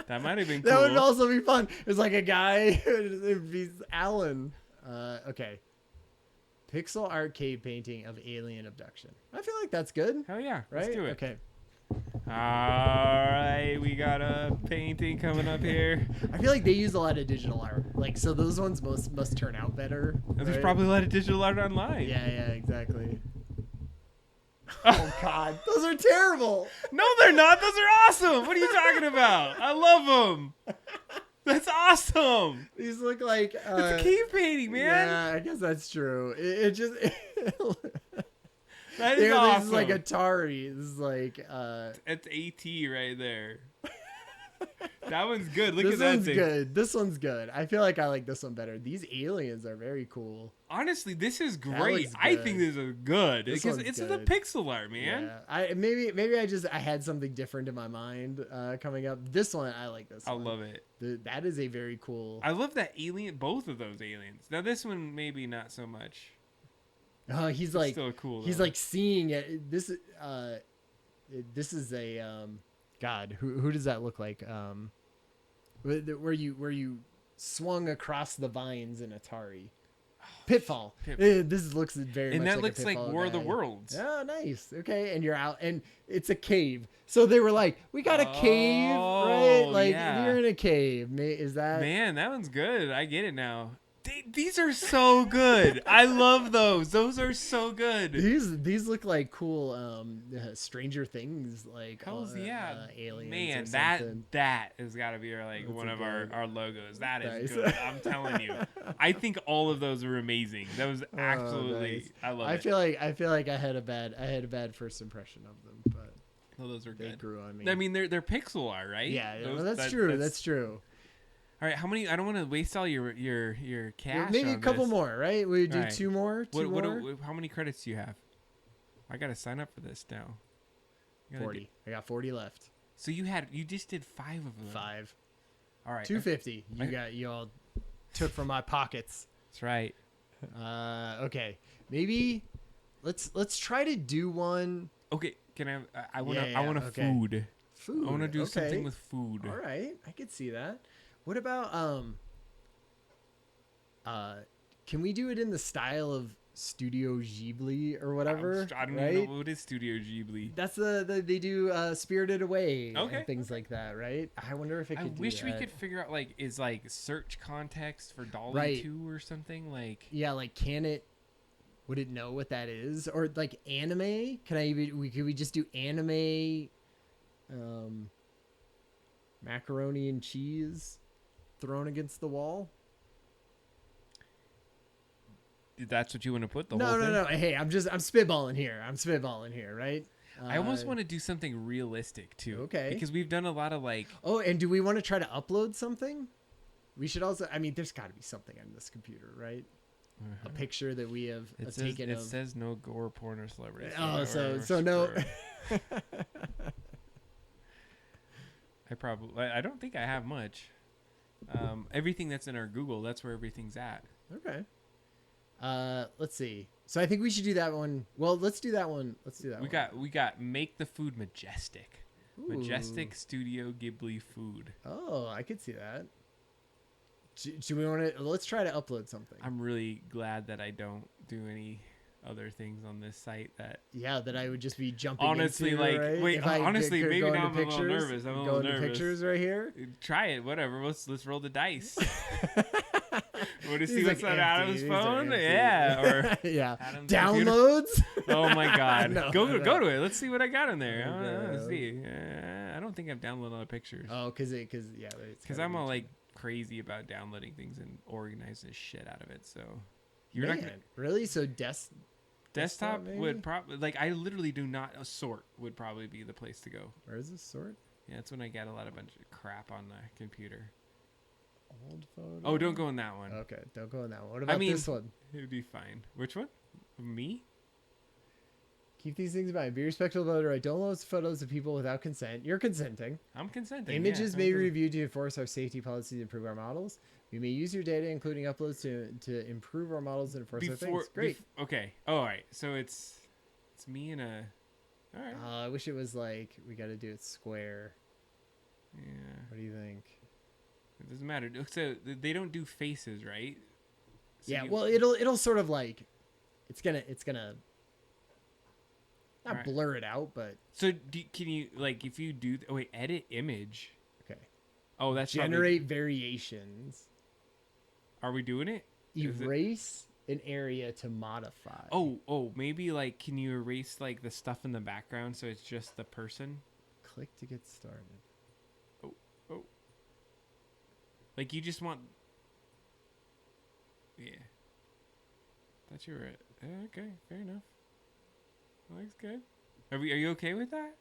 that might have been cool. That would also be fun. It's like a guy. It'd be Allen. Okay. Pixel art cave painting of alien abduction. I feel like that's good, Hell yeah! right? Let's do it. Okay. All right, we got a painting coming up here. I feel like they use a lot of digital art. Like, so those ones must turn out better. There's right? probably a lot of digital art online. Yeah, exactly. Oh God, those are terrible. No, they're not. Those are awesome. What are you talking about? I love them. That's awesome. These look like It's a cave painting, man. Yeah, I guess that's true. It just That is This awesome. is like Atari. This is like It's AT right there. That one's good. Look this at that one's thing. good. This one's good. I feel like I like this one better. These aliens are very cool. Honestly, this is great. looks I good. think this is good This because one's it's the good. pixel art, man. Yeah. Maybe I had something different in my mind coming up. This one I like this I one. love it. That is a very cool. I love that alien. Both of those aliens. Now this one maybe not so much. He's It's like still cool. he's though. like seeing it. This is a God. Who does that look like? Where you swung across the vines in Atari. Pitfall. This looks very and much that like looks a like Pitfall War of the guy. Worlds. Oh, nice. Okay, and you're out, and it's a cave. So they were like, "We got a cave, right? Oh, Like yeah. you're in a cave. Is that Man, that one's good. I get it now. These are so good. I love those. Those are so good. these look like cool Stranger Things like Hells yeah, aliens man. or something. That has got to be That's one a of good- our logos. That is Nice. good. I'm telling you. I think all of those are amazing. That was absolutely. Nice. I love I it. feel like I had a bad first impression of them, but Oh, those are they good. grew on me. I mean, they're pixel art, right? yeah, Those- that's true. That's true. All right, how many? I don't want to waste all your cash. Maybe a on couple this. more, right? We do All right. two more. How many credits do you have? I gotta sign up for this now. I gotta 40. I got 40 left. So you just did 5 of them. 5. All right. 250. You all took from my pockets. That's right. Okay. Maybe let's try to do one. Okay. Can I want Yeah, I want okay. food. Food. I want to do okay. something with food. All right, I could see that. What about can we do it in the style of Studio Ghibli or whatever? I don't right? even know what is Studio Ghibli. That's they do Spirited Away Okay, and things like that, right? I wonder if it I could. wish do we that. could figure out is search context for Dolly Right. 2 or something like. Yeah, like would it know what that is, or like anime? Could we just do anime? Macaroni and cheese thrown against the wall. That's what you want to put the No, whole thing? no. Hey, I'm spitballing here, right? I almost want to do something realistic too. Okay. Because we've done a lot of Oh, and do we want to try to upload something? We should also. I mean, there's got to be something on this computer, right? A picture that we have taken It of. says no gore, porn, or celebrity. Oh, Or so no. I don't think I have much. Everything that's in our Google, that's where everything's at. Okay. Let's see. So I think we should do that one. Well, let's do that one. We got make the food majestic. Ooh. Majestic Studio Ghibli food. Oh, I could see that. Do we want to? Let's try to upload something. I'm really glad that I don't do any other things on this site that. Yeah, that I would just be jumping. Honestly, into, like, right? wait, If I honestly, could maybe go now into I'm a little pictures, nervous. I'm a go little into nervous. pictures right here. Try it, whatever. Let's roll the dice. Want to see He's what's like on Adam's empty. These are phone? empty. Yeah, or yeah. Adam's computer. Downloads. Oh my God! No, go no. to it. Let's see what I got in there. Okay. Let's see. I don't think I've downloaded all the pictures. Oh, because I'm all like crazy about downloading things and organizing the shit out of it. So you're Man, not gonna really. So desktop maybe? would probably I literally do not sort would probably be the place to go. Where is this sort? Yeah, that's when I get a bunch of crap on the computer. Old photo. Oh, don't go in that one. Okay, don't go in that one. What about mean- this one? It would be fine. Which one? Me? Keep these things in mind. Be respectful about it. Right? Don't load photos of people without consent. You're consenting. I'm consenting. Images yeah. may be reviewed to enforce our safety policies and improve our models. We may use your data, including uploads, to improve our models and enforce our things. Great. Okay. Oh, all right. So it's me and a. All right. I wish it was like we got to do it square. Yeah. What do you think? It doesn't matter. So they don't do faces, right? So Yeah. you- Well, it'll sort of like it's gonna not Alright. blur it out, but So can you if you do? Oh wait, edit image. okay. Oh, that's probably- Generate variations. Are we doing it? Is it- Erase an area to modify. Oh, maybe can you erase the stuff in the background so it's just the person? Click to get started. You just want. Yeah. Thought you were. Okay, fair enough. Looks good. Are you okay with that?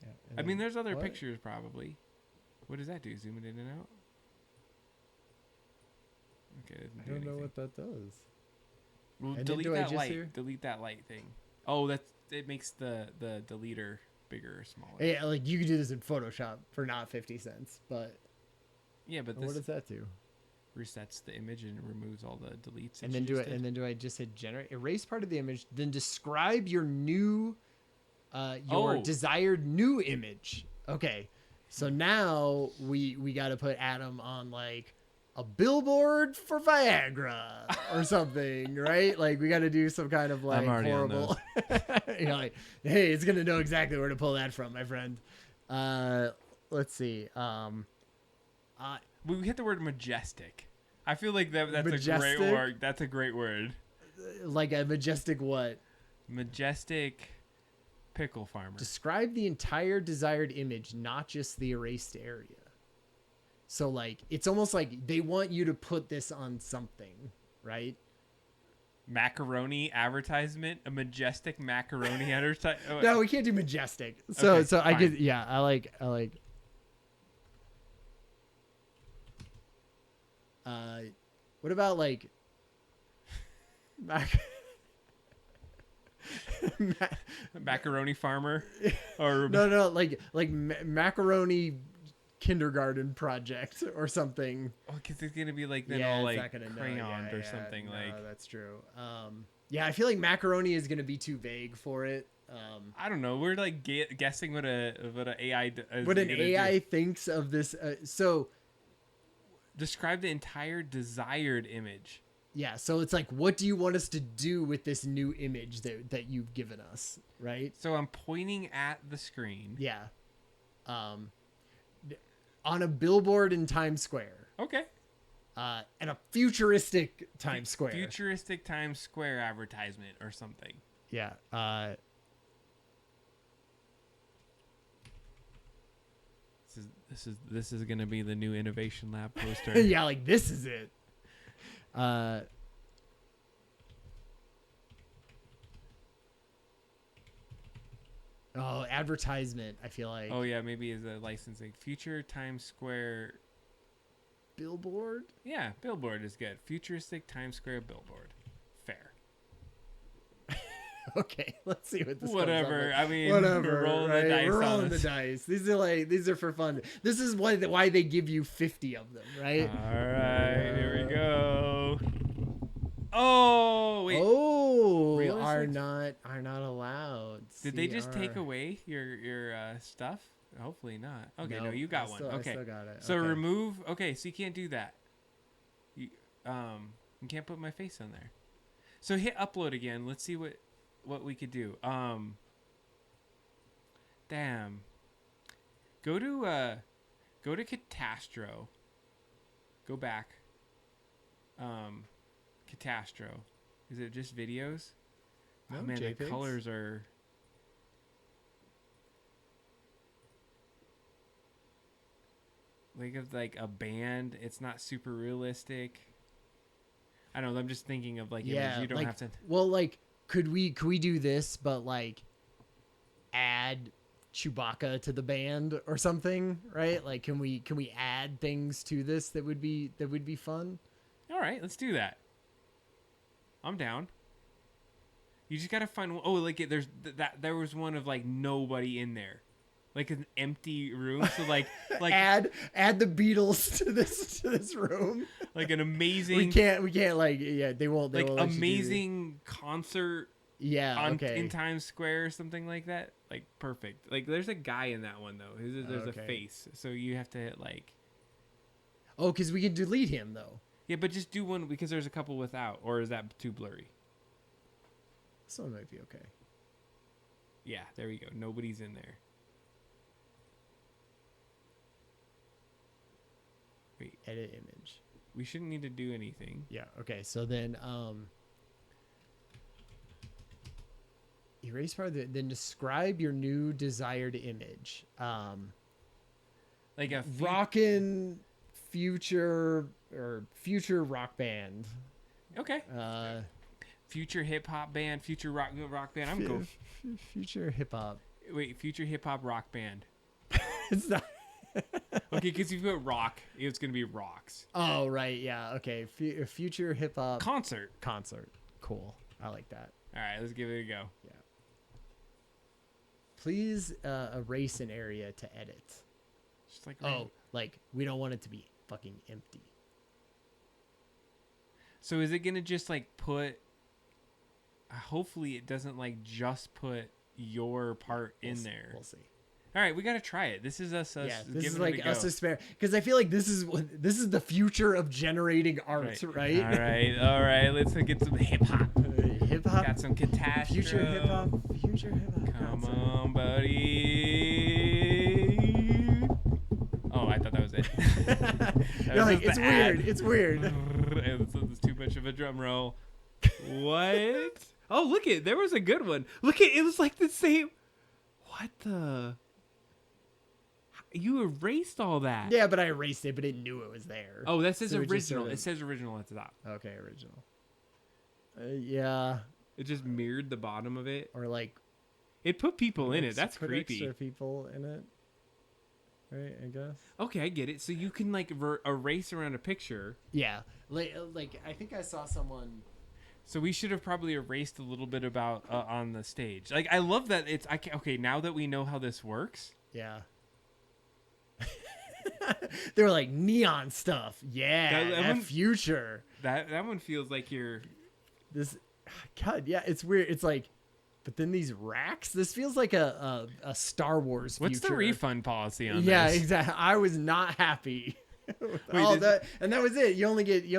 Yeah, I mean, there's other what? pictures probably. What does that do? Zoom it in and out. Okay. It doesn't I do don't know anything. what that does. Well, And then delete do I that just light. hear- Delete that light thing. Oh, it makes the deleter bigger or smaller. Yeah, like you could do this in Photoshop for not 50 cents, but Yeah, but what this does that do? resets the image and removes all the deletes. And then do I just hit generate erase part of the image? Then describe your new, desired new image. Okay, so now we got to put Adam on like a billboard for Viagra or something, right? Like we got to do some kind of like horrible. You know, like, hey, it's gonna know exactly where to pull that from, my friend. Let's see. We hit the word majestic. I feel like that's Majestic? a great word. That's a great word. Like a majestic what? Majestic pickle farmer. Describe the entire desired image, not just the erased area. So like it's almost like they want you to put this on something, right? Macaroni advertisement, a majestic macaroni advertisement. Oh, no, we can't do majestic. So okay, so fine. I could I like what about like macaroni farmer or no like macaroni kindergarten project or something. Oh, because it's gonna be like then Yeah, all it's like not gonna know. crayoned Yeah, or something no, like. That's true. Yeah, I feel like macaroni is gonna be too vague for it. I don't know. We're like guessing what an AI is what an gonna AI do. thinks of this. So Describe the entire desired image. yeah, so it's like, what do you want us to do with this new image that you've given us, right? So I'm pointing at the screen. Yeah. On a billboard in Times Square. Okay. And a futuristic Times Square. Futuristic Times Square advertisement or something. Yeah. This is gonna be the new Innovation Lab poster. Yeah, like this is it. Oh, advertisement, I feel like. Oh yeah, maybe is a licensing. Future Times Square Billboard? Yeah, billboard is good. Futuristic Times Square billboard. Fair. Okay, let's see what this Whatever. comes I up with. mean, Whatever. we're rolling right? the dice. We're on rolling the this. dice. These are for fun. This is why they give you 50 of them, right? All right, here we go. Oh wait. Oh, Realistic? are not allowed. Did they just take CR. away your stuff? Hopefully not. Okay, no, Nope, you got I one. still- I Okay. still got it. So Okay. remove. Okay, so you can't do that. You can't put my face on there. So hit upload again. Let's see what we could do. Damn. Go to Catastro. Go back. Catastro. Is it just videos? No, Oh man, the JPEGs. colors are. Like a band, it's not super realistic. I don't know. I'm just thinking of like Yeah, images. You don't like, have to. Well, like, could we do this, but like, add Chewbacca to the band or something, right? Like, can we add things to this that would be fun? All right, let's do that. I'm down. You just gotta find. Oh, like there's there was one of like nobody in there, like an empty room. So like add the Beatles to this room. like an amazing. We can't like they won't like let you do- amazing concert Yeah. Okay. in Times Square or something like that. Like perfect. Like there's a guy in that one though. There's Okay. a face, so you have to hit like. Oh, because we can delete him though. Yeah, but just do one because there's a couple without, or is that too blurry? This one might be okay. Yeah, there we go. Nobody's in there. Wait, Edit image. we shouldn't need to do anything. Yeah. Okay. So then, erase part of the, then describe your new desired image. Like a Rockin' future rock band. Okay. Future hip hop band, future rock band. I'm cool. Future hip hop. Wait, future hip hop rock band. It's not. Okay, because if you put rock, it's gonna be rocks. Oh right, yeah. Okay. Future hip hop Concert. concert. Cool. I like that. All right, let's give it a go. Yeah. Please erase an area to edit. Just like Oh, like we don't want it to be fucking empty. So is it gonna just like put? Hopefully, it doesn't like just put your part in there. We'll see. All right, we gotta try it. This is us. Yeah, this is giving it like a go. us experiment because I feel like this is the future of generating art, right? All right. Let's get some hip hop. Hip hop. Got some catastrophe. Future hip hop. Future hip hop. Come on, buddy. Oh, I thought that was it. You're like, it's weird. It's weird. It's too much of a drum roll. What? Oh, look it. There was a good one. Look it. It was like the same. What the? You erased all that. Yeah, but I erased it, but it knew it was there. Oh, that says So it just original. sort of- It says original at the top. Okay, original. Yeah, It just mirrored the bottom of it. or like It put people in it. That's put creepy. Extra people in it, right? I guess. Okay, I get it. So you can like erase around a picture. Yeah, like I think I saw someone. So we should have probably erased a little bit about on the stage. Like I love that it's okay. Now that we know how this works. Yeah. They were like neon stuff. Yeah, That one- future. That one feels like you're. This, God, yeah, it's weird. It's like, but then these racks. This feels like a Star Wars. What's the future. refund policy on Yeah, this? exactly. I was not happy. Wait, that was it. You only get two of you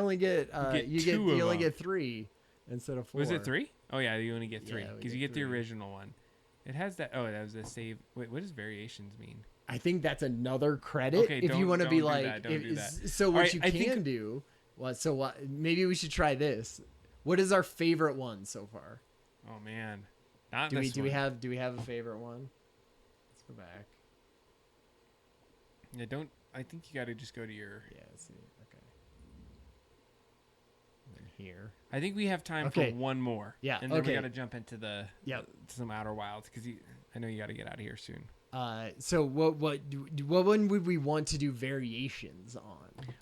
only them. get 3 instead of 4. Was it 3? Oh yeah, you only get 3 Yeah, we because get you get the 3. original one. It has that. Oh, that was a save. Wait, what does variations mean? I think that's another credit Okay, if you want to be don't do like. that, don't do that. So what Alright, you I can think- do. What? Maybe we should try this. What is our favorite one so far? Oh man, not Do this we one. have a favorite one? Let's go back. Yeah, don't. I think you got to just go to your. Yeah, let's see. Okay. And then here. I think we have time Okay. for one more. Yeah, and then we okay. got to jump into the Yep. to some Outer Wilds because I know you got to get out of here soon. So what one would we want to do variations on?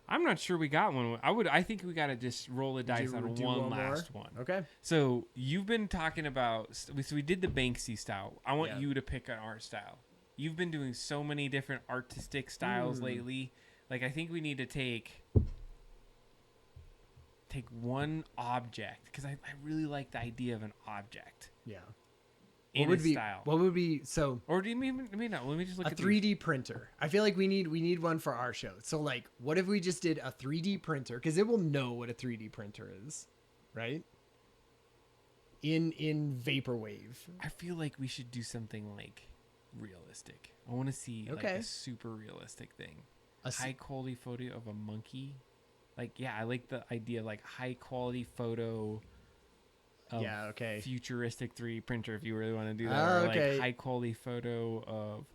I'm not sure we got one. I think we got to just roll the dice on do one one more? last one. Okay. So you've been talking about. So we did the Banksy style. I want Yeah. you to pick an art style. You've been doing so many different artistic styles lately. Like I think we need to take one object because I really like the idea of an object Yeah. in a style. What would be so Or do you mean not? Let me just look a at 3D printer? I feel like we need one for our show. So like, what if we just did a 3D printer? Because it will know what a 3D printer is, right? In vaporwave. I feel like we should do something like realistic. I want to see like Okay. a super realistic thing. A s- High quality photo of a monkey. Like I like the idea like high quality photo of Yeah, okay. futuristic 3D printer if you really want to do that. Ah, Or okay. like high quality photo of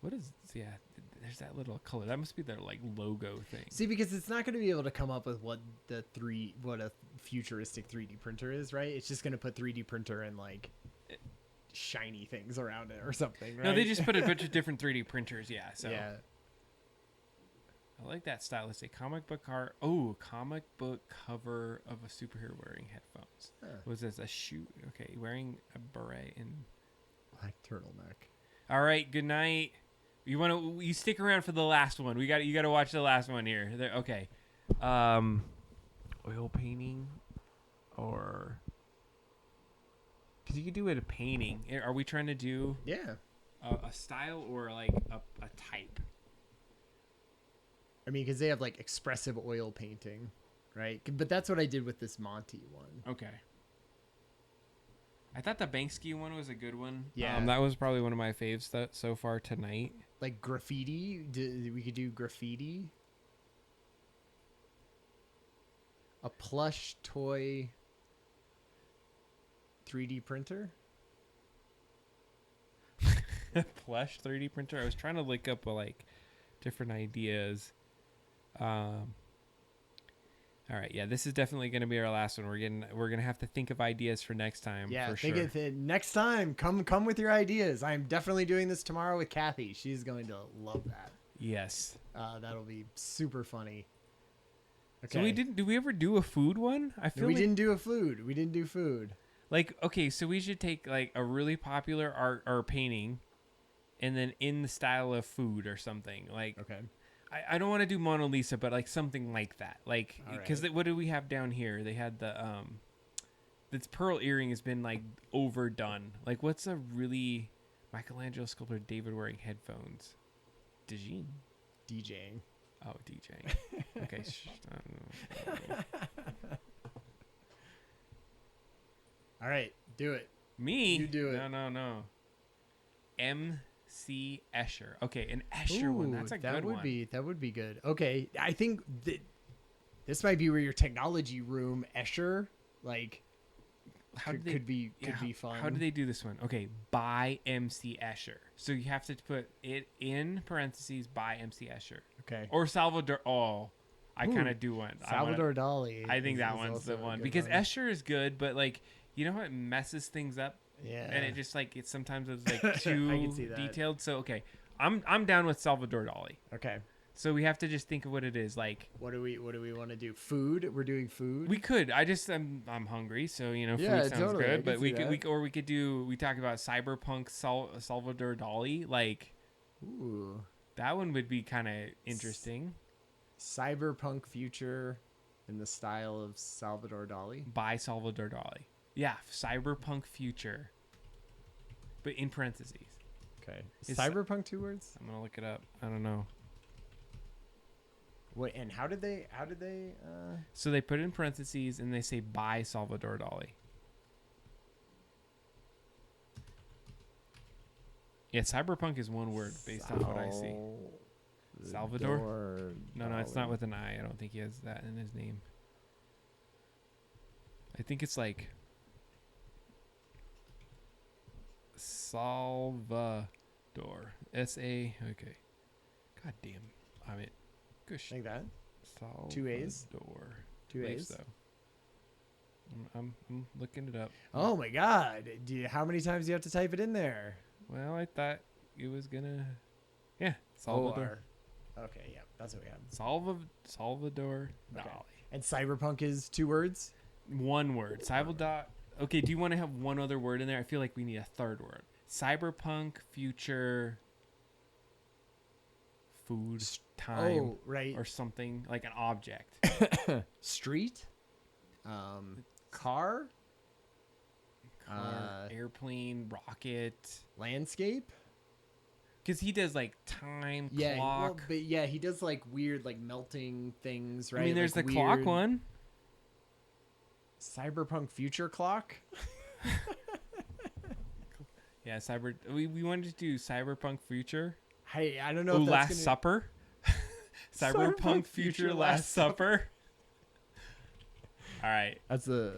what is there's that little color. That must be their like logo thing. See, because it's not going to be able to come up with what a futuristic 3D printer is, right? It's just going to put 3D printer and like shiny things around it or something, right? No, they just put a bunch of different 3D printers, yeah. So yeah. I like that stylistic comic book cover of a superhero wearing headphones. Huh. Was this a shoot? Okay, wearing a beret and Black turtleneck. all right. Good night. You stick around for the last one. You got to watch the last one here. Okay, oil painting, or because you could do it a painting. Are we trying to do Yeah. a style or like a type? I mean, because they have like expressive oil painting, right? But that's what I did with this Monty one. Okay. I thought the Banksy one was a good one. Yeah. That was probably one of my faves so far tonight. Like graffiti. We could do graffiti. A plush toy 3D printer. Plush 3D printer. I was trying to look up like different ideas. All right, yeah, this is definitely going to be our last one. We're going to have to think of ideas for next time. Yeah, for think sure. it next time. Come with your ideas. I'm definitely doing this tomorrow with Kathy. She's going to love that. Yes. That'll be super funny. Okay. So did we ever do a food one? I feel We like, didn't do a food. We didn't do food. like okay, so we should take like a really popular art or painting, and then in the style of food or something like. Okay. I don't want to do Mona Lisa, but like something like that. Like, All because right. what do we have down here? They had this pearl earring has been like overdone. Like, what's a really Michelangelo sculptor David wearing headphones? Dijin. DJing. Oh, DJing. Okay. I don't know. All right, do it. Me? You do it. No. MC Escher. Okay, an Escher one. That's a good one. That would be good. Okay, I think this might be where your technology room Escher like could be fun. How do they do this one? Okay, by MC Escher. So you have to put it in parentheses by MC Escher. Okay. Or Salvador. Oh, I kind of do one. Salvador Dali. I think that one's the one because Escher is good, but like you know how it messes things up. Yeah. And it just like it's sometimes it's like too I can see that. detailed. So okay, I'm down with Salvador Dali. Okay. So we have to just think of what it is. Like what do we want to do? Food? We're doing food. we could. I'm hungry, so you know Yeah, food sounds totally. I good. can But see that. we could do. We talk about cyberpunk Salvador Dali. Like Ooh. that one would be kind of interesting. Cyberpunk future in the style of Salvador Dali. By Salvador Dali. Yeah, cyberpunk future. But in parentheses. Okay. Is Cyberpunk 2 words? I'm gonna look it up. I don't know. Wait, and how did they So they put it in parentheses and they say by Salvador Dali. Yeah, cyberpunk is one word based on what I see. Salvador? No, it's not with an I. I don't think he has that in his name. I think it's like Salvador. S-A. Okay. God damn. I mean, gosh. Like that? Salvador. 2 A's? 2 Believe A's? so. I'm looking it up. Oh my god. How many times do you have to type it in there? Well, I thought it was gonna. Yeah, Salvador. Okay, yeah, that's what we have. Salvador Dali. Okay. And cyberpunk is 2 words? One word. Salvador. Okay, do you want to have one other word in there? I feel like we need a third word. Cyberpunk future food time Oh, right. or something like an object. Street? Car? Airplane, rocket. Landscape? Because he does like time Yeah, clock. well, but yeah, he does like weird like melting things, right? I mean, there's like the clock weird- one. Cyberpunk future clock? Yeah, we wanted to do cyberpunk future. Hey, I don't know Oh, if that's Last gonna... Supper. Cyberpunk future Last Supper. All right, That's a...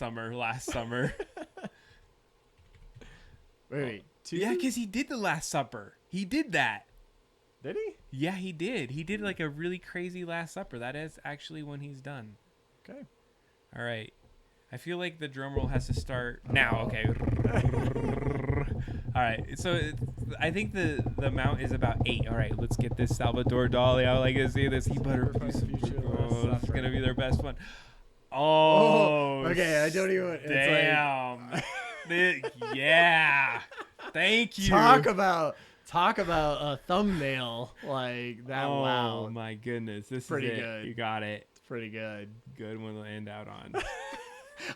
last summer. Wait, 2? Yeah, because he did the Last Supper. He did that. Did he? Yeah, he did. He did like a really crazy Last Supper. That is actually when he's done. Okay. All right. I feel like the drum roll has to start now. Okay. All right. So I think the amount is about 8. All right. Let's get this Salvador Dali. I would like to see this. He better do some. Oh, this is gonna be their best one. Oh. Okay, I don't even... Damn. Yeah. Thank you. Talk about a thumbnail like that. Oh Wow. my goodness. This Pretty is it. good. You got it. It's pretty good. Good one to end out on.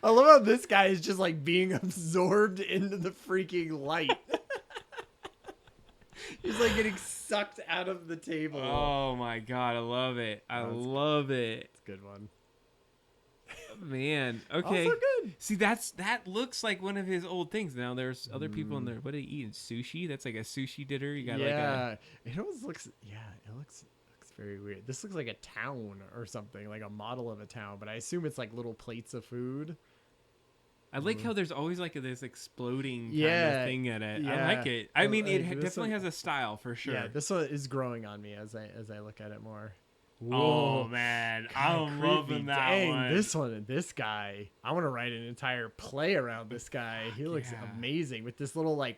I love how this guy is just like being absorbed into the freaking light. He's like getting sucked out of the table. Oh my god, I love it. I love it. It's a good one. Man. Okay. Also good. See, that looks like one of his old things. Now there's other people in there. What are they eating? Sushi? That's like a sushi dinner. You got it almost looks. Yeah, it looks very weird. This looks like a town or something, like a model of a town. But I assume it's like little plates of food. I like how there's always like this exploding kind Yeah, of thing at it. yeah. I like it. I mean, it this definitely one- has a style for sure. Yeah, this one is growing on me as I look at it more. Oh man, I'm loving that Dang, one. this guy. I want to write an entire play around this guy. He looks Yeah. amazing with this little like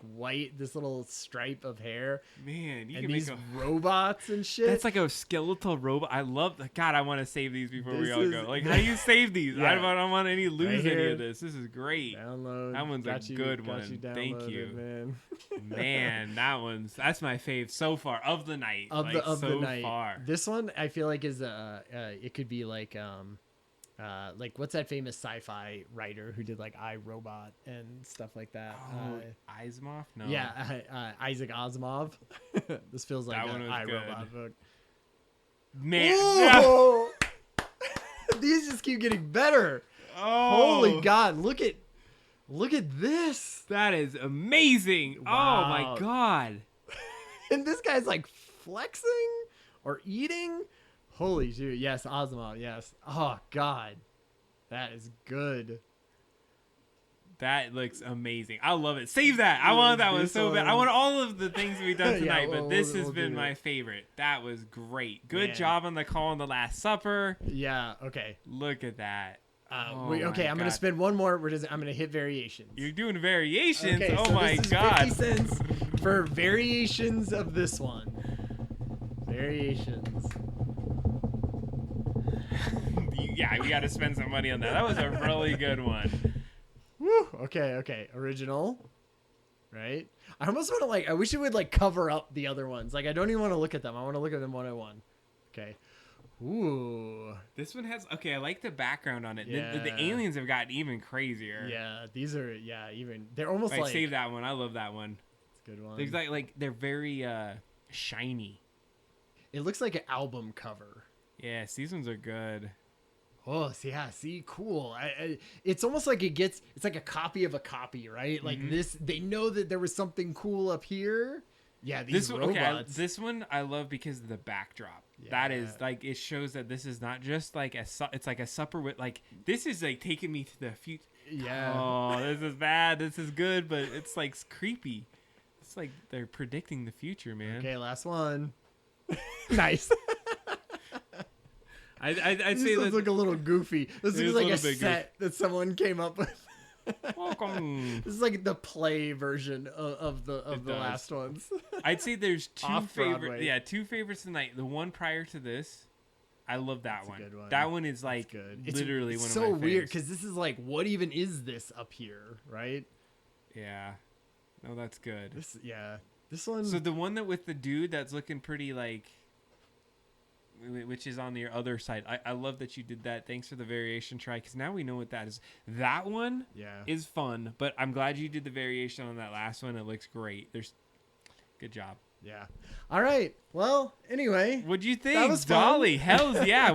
this little stripe of hair Man, you and can these make a. robots and shit. That's like a skeletal robot. I love that. God, I want to save these before we This all is- go. Like, how do you save these? Yeah. I don't want any lose any here. of this. This is great. Download. That one's got a you, good got one. You Thank downloaded, you. man. Man, that's my fave so far of the night. Of like, the so night. far. This one I feel like is it could be like what's that famous sci-fi writer who did like iRobot and stuff like that? Asimov? No. Yeah, Isaac Asimov. This feels like That an one was iRobot good. book. Man. Whoa! These just keep getting better. Oh, Holy God! Look at this. that is amazing. Wow. Oh my God. And this guy's like flexing or eating. Holy shoot! Yes, Asimov. Yes. Oh God, that is good. That looks amazing. I love it. Save that. I want that one This so bad. I one- want all of the things we've done Yeah, tonight, we'll- but this we'll has been do my it. favorite. That was great. Good Man. job on the call on the Last Supper. Yeah. Okay. Look at that. Oh Okay. my I'm gonna God. spend one more. I'm gonna hit variations. You're doing variations. Okay, Oh so my this is God. 50 cents for variations of this one. Variations. Yeah, we got to spend some money on that. That was a really good one. Woo. Okay. Original. Right. I almost want to I wish it would cover up the other ones. Like I don't even want to look at them. I want to look at them one at one. Okay. Ooh. This one has, okay, I like the background on it. The Yeah. aliens have gotten even crazier. Yeah. These are even. They're almost Like, like. save that one. I love that one. It's a good one. There's they're very shiny. It looks like an album cover. Yes, these ones are good. Oh, yeah, see, cool. It's almost like it's like a copy of a copy, right? Like this, they know that there was something cool up here. Yeah, these This one, robots. this one I love because of the backdrop. Yeah. That is it shows that this is not just like it's like a supper with this is like taking me to the future. Yeah. Oh, this is bad. This is good, but it's like creepy. It's like they're predicting the future, man. Okay, last one. Nice. I'd These say ones that. look a little goofy. This It is is like a a little bit set that someone came up with. Welcome. This is like the play version of the It does. last ones. I'd say there's two Off-Broadway. two favorites tonight. The one prior to this, I love that That's a one. good one. That one is like Good. literally it's one so of my weird faves. because this is like, what even is this up here, right? Yeah. No, that's good. This one. So the one that with the dude that's looking pretty which is on the other side. I love that you did that. Thanks for the variation try because now we know what that is. That one is fun, but I'm glad you did the variation on that last one. It looks great. Good job. Yeah. All right. Well, anyway. What'd you think, That was fun. Dolly? Hells yeah,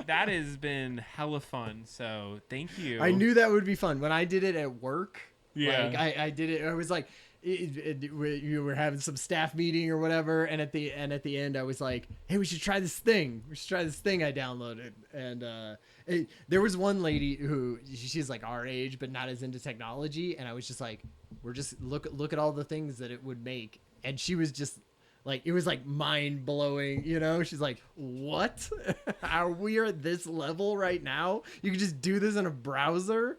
that has been hella fun. So thank you. I knew that would be fun when I did it at work. Yeah. Like I did it. I was like, you were having some staff meeting or whatever, and at the end, I was like, hey, we should try this thing. We should try this thing I downloaded. And there was one lady who she's like our age, but not as into technology, and I was just like, we're just look at all the things that it would make, and she was just. Like, it was like mind blowing, you know? She's like, what? Are we at this level right now? You can just do this in a browser?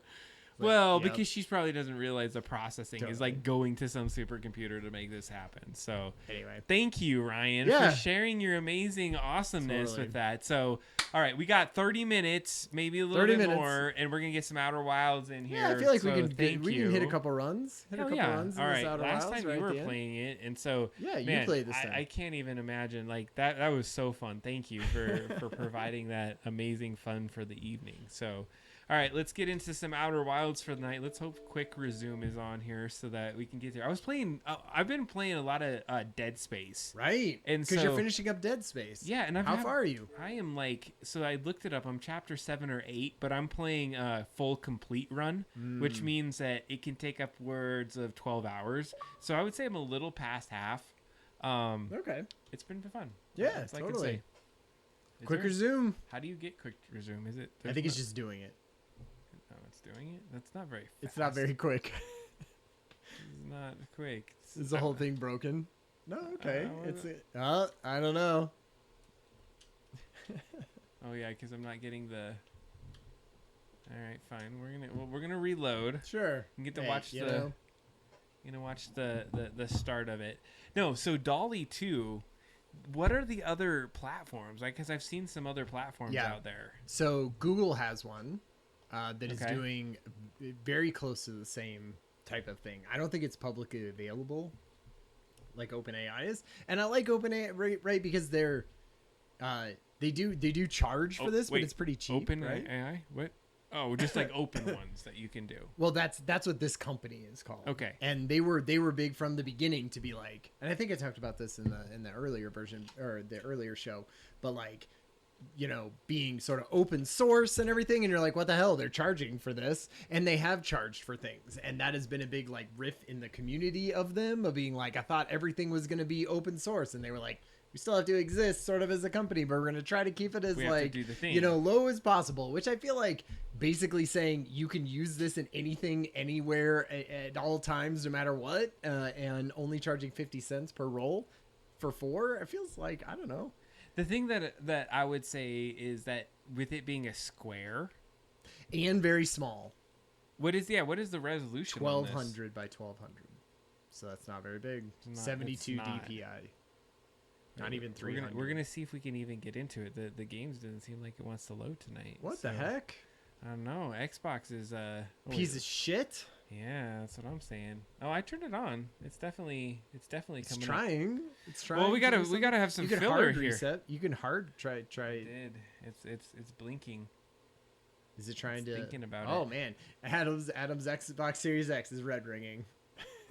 Well, Yep. because she probably doesn't realize the processing is Totally. like going to some supercomputer to make this happen. So Anyway. thank you, Ryan, Yeah. for sharing your amazing awesomeness Totally. with that. So, all right, we got 30 minutes, maybe a little 30 bit minutes. more, and we're going to get some Outer Wilds in here. Yeah, I feel like So we can thank you. hit a couple runs. Hit a Hell couple yeah. runs in All this right. Outer Last Wilds time right you at were the end. playing it, and so Yeah, you man, played this time. I can't even imagine. Like that was so fun. Thank you for providing that amazing fun for the evening. So, all right, let's get into some Outer Wilds for the night. Let's hope Quick Resume is on here so that we can get there. I've been playing a lot of Dead Space. Right. And Because so- you're finishing up Dead Space. Yeah, and How far are you? I am so I looked it up. I'm chapter 7 or 8, but I'm playing a full complete run, which means that it can take upwards of 12 hours. So I would say I'm a little past half. Okay. It's been fun. Yeah, That's all I can totally. say. Is Quick there- resume. How do you get quick resume? Is it? I think it's just doing it. Oh, it's doing it. That's not very. Fast. It's not very quick. It's not quick. Is the whole thing broken? No, okay. wanna- I don't know. Oh yeah, because I'm not getting the. All right, fine. We're gonna reload. Sure. And get to Hey, watch you the. know. Gonna watch the start of it. No, so Dolly 2. What are the other platforms? Like, because I've seen some other platforms out there. So Google has one that is Okay. doing very close to the same type of thing. I don't think it's publicly available like OpenAI is, and I like OpenAI right because they're they do charge for this, wait, but it's pretty cheap. Open right? AI? What? Oh, just like open ones that you can do. Well, that's what this company is called. Okay. And they were big from the beginning to be like, and I think I talked about this in the earlier version or the earlier show, but like, you know, being sort of open source and everything, and you're like, what the hell? They're charging for this, and they have charged for things, and that has been a big like riff in the community of them of being like, I thought everything was going to be open source, and they were like, we still have to exist sort of as a company, but we're going to try to keep it as We have to like, do the thing. you know, low as possible, which I feel like basically saying you can use this in anything, anywhere, at all times, no matter what, and only charging 50 cents per roll for 4. It feels like, I don't know. The thing that I would say is that with it being a square, And very small. what is the resolution? on this? 1200 by 1200. So that's not very big. It's not- 72 it's not. DPI. Not even 300. We're gonna see if we can even get into it. The games doesn't seem like it wants to load tonight. What so, the heck? I don't know. Xbox is Piece of shit. Yeah, that's what I'm saying. Oh, I turned it on. It's definitely It's coming. Up. trying. It's trying. Well, we to do gotta something. have some You can filler hard here. reset. You can hard try. It did. It's blinking. Is it trying to? Thinking about Oh it. man, Adam's Xbox Series X is red ringing.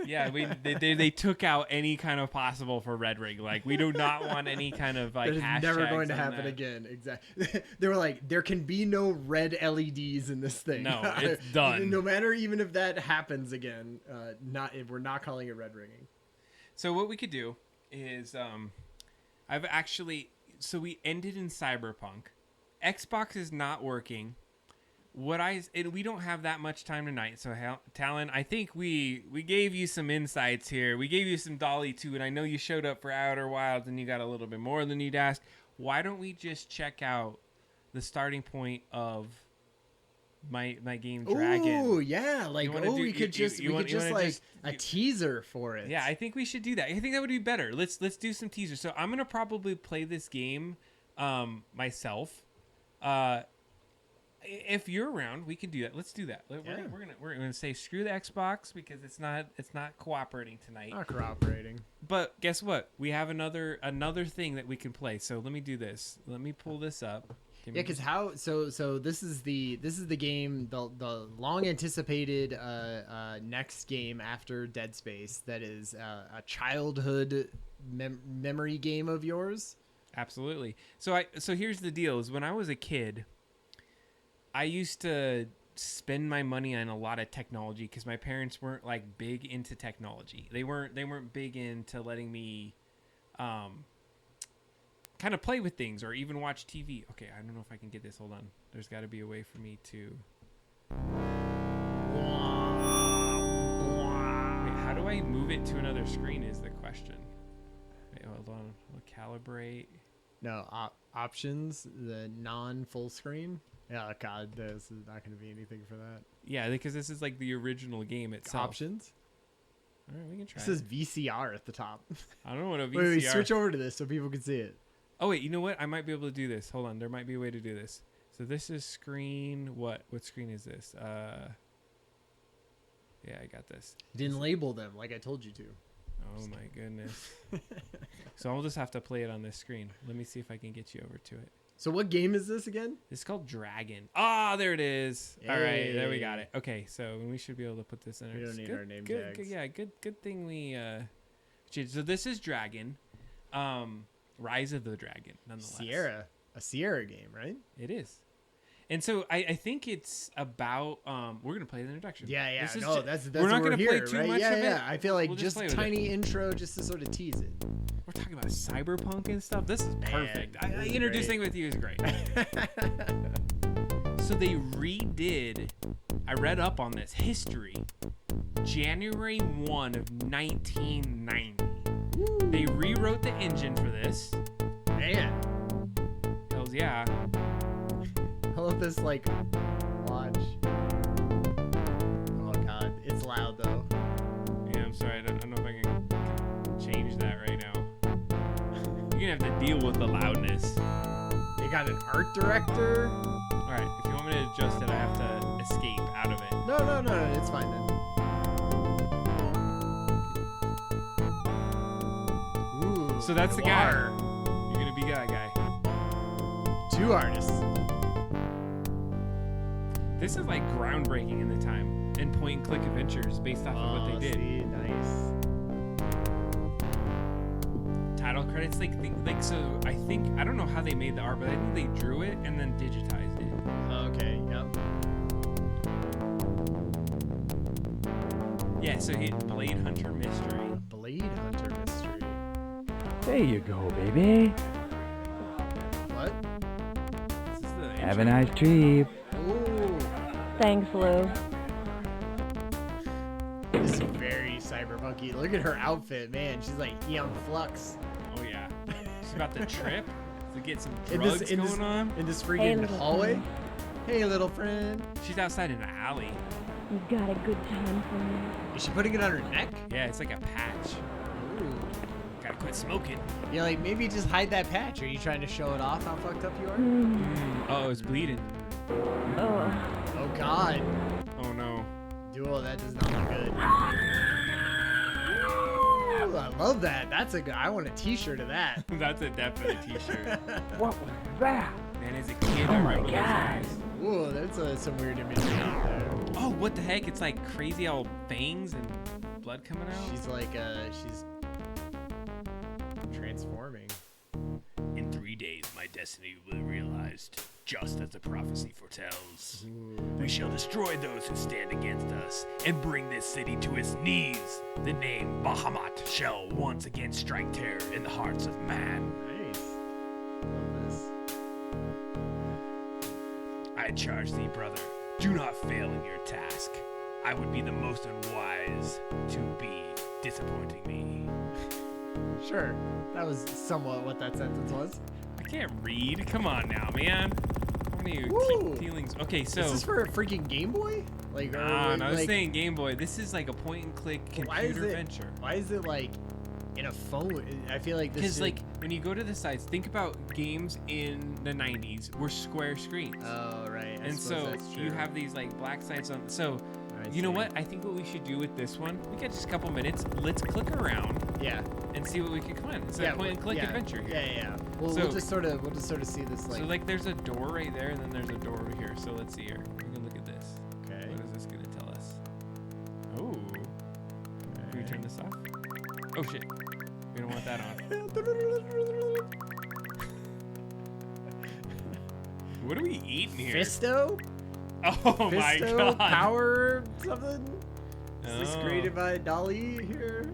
Yeah, they took out any kind of possible for red ring. Like, we do not want any kind of like That is hashtags never going to on happen that. again. Exactly. They were like, there can be no red LEDs in this thing. No, it's done. No matter even if that happens again, we're not calling it red ringing. So what we could do is I've actually we ended in Cyberpunk. Xbox is not working. And we don't have that much time tonight. So Talon, I think we gave you some insights here. We gave you some Dolly 2, and I know you showed up for Outer Wilds and you got a little bit more than you'd asked. Why don't we just check out the starting point of my game Dragon? Oh yeah, like we could just like a just teaser for it. Yeah, I think we should do that. I think that would be better. Let's do some teasers. So I'm gonna probably play this game myself. If you're around, we can do that. Let's do that. We're gonna say screw the Xbox because it's not cooperating tonight. Not cooperating. But guess what? We have another thing that we can play. So let me do this. Let me pull this up. Give me Yeah, because how? So this is the game, the long anticipated next game after Dead Space. That is a childhood memory game of yours. Absolutely. So here's the deal: is when I was a kid, I used to spend my money on a lot of technology because my parents weren't like big into technology. They weren't big into letting me kind of play with things or even watch TV. Okay, I don't know if I can get this. Hold on. There's got to be a way for me to. Wait, how do I move it to another screen is the question. Wait, hold on. I'll calibrate. No, options, the non-full screen. Yeah, God, this is not going to be anything for that. Yeah, because this is like the original game itself. Options. All right, we can try. It says VCR at the top. I don't know what a VCR. Wait, switch over to this so people can see it. Oh wait, you know what? I might be able to do this. Hold on, there might be a way to do this. So this is screen. What screen is this? Yeah, I got this. Didn't label them like I told you to. Oh my goodness. So I'll just have to play it on this screen. Let me see if I can get you over to it. So what game is this again? It's called Dragon. Ah, there it is. All right, there we got Yay. it. Okay, so we should be able to put this in. We don't It's need good, our name good, tags. yeah, good thing we. So this is Dragon, Rise of the Dragon. Nonetheless, A Sierra game, right? It is. And so I think it's about we're gonna play the introduction. Yeah. This is No, ju- that's we're not gonna gonna play play too right? much yeah, of it. Yeah, I feel like We'll just play with tiny intro just to sort of tease it. We're talking about cyberpunk and stuff. This is Man, perfect. this is Introducing great. with you is great. So they redid. I read up on this history. January 1 of 1990. They rewrote the engine for this. Man, Hells levels, yeah. I love this, like, watch. Oh, God. It's loud, though. Yeah, I'm sorry. I don't know if I can change that right now. You're gonna have to deal with the loudness. They got an art director. All right, if you want me to adjust it, I have to escape out of it. No, it's fine then. Ooh, So that's the guy. noir. You're gonna be that guy. 2 artists. This is like groundbreaking in the time in point-and-click adventures based off of what they did. See, nice. Title credits, so I think I don't know how they made the art, but I think they drew it and then digitized it. Okay, yep. Yeah, so he Blade Hunter Mystery. Blade Hunter Mystery. There you go, baby. What? This is the Have a intro. nice trip. Ooh, Thanks, Lou. this is very cyberpunky. Look at her outfit, man. She's like Eon Flux. Oh yeah, she's about to trip to get some In drugs this, going on. In this Hey, freaking little hallway. friend. Hey, little friend. She's outside in an alley. You got a good time for me. Is she putting it on her neck? Yeah, it's like a patch. Ooh. Gotta quit smoking. Yeah, like maybe just hide that patch. Are you trying to show it off how fucked up you are? Oh, it's bleeding. Oh, Oh God. Oh no. Duo, that does not look good. Ooh, I love that. That's a good. I want a T-shirt of that. That's a definite T-shirt. What was that? Man, as a kid, Oh I my remember those God. guys. Ooh, that's some weird imagery out there. Oh, what the heck? It's like crazy old fangs and blood coming out. She's like, she's transforming. In 3 days, my destiny will be realized, just as the prophecy foretells. We shall destroy those who stand against us and bring this city to its knees. The name Bahamut shall once again strike terror in the hearts of man. Nice. Love this. I charge thee, brother, do not fail in your task. I would be the most unwise to be disappointing me. Sure. That was somewhat what that sentence was. I can't read. Come on now, man. How many Woo. feelings? Okay, so. Is this for a freaking Game Boy? Like, No, I was like, saying Game Boy. This is like a point-and-click why is computer it? venture. Why is it like in a phone? I feel like this. Because should- like when you go to the sites, think about games in the 90s were square screens. Oh right. I and suppose so that's true. you have these like black sites on. So you know what? I think what we should do with this one, we got just a couple minutes. Let's click around Yeah. and see what we can come in. It's a Yeah. point-and-click yeah, adventure here. Yeah. We'll So- just sort of see this like. So like there's a door right there, and then there's a door over here. So let's see here. We can look at this. Okay. What is this gonna tell us? Oh. Can we turn this off? Oh shit. We don't want that on. What are we eating here? Fisto? Oh my Fisto god. Power something? Is this Oh. created by Dali here?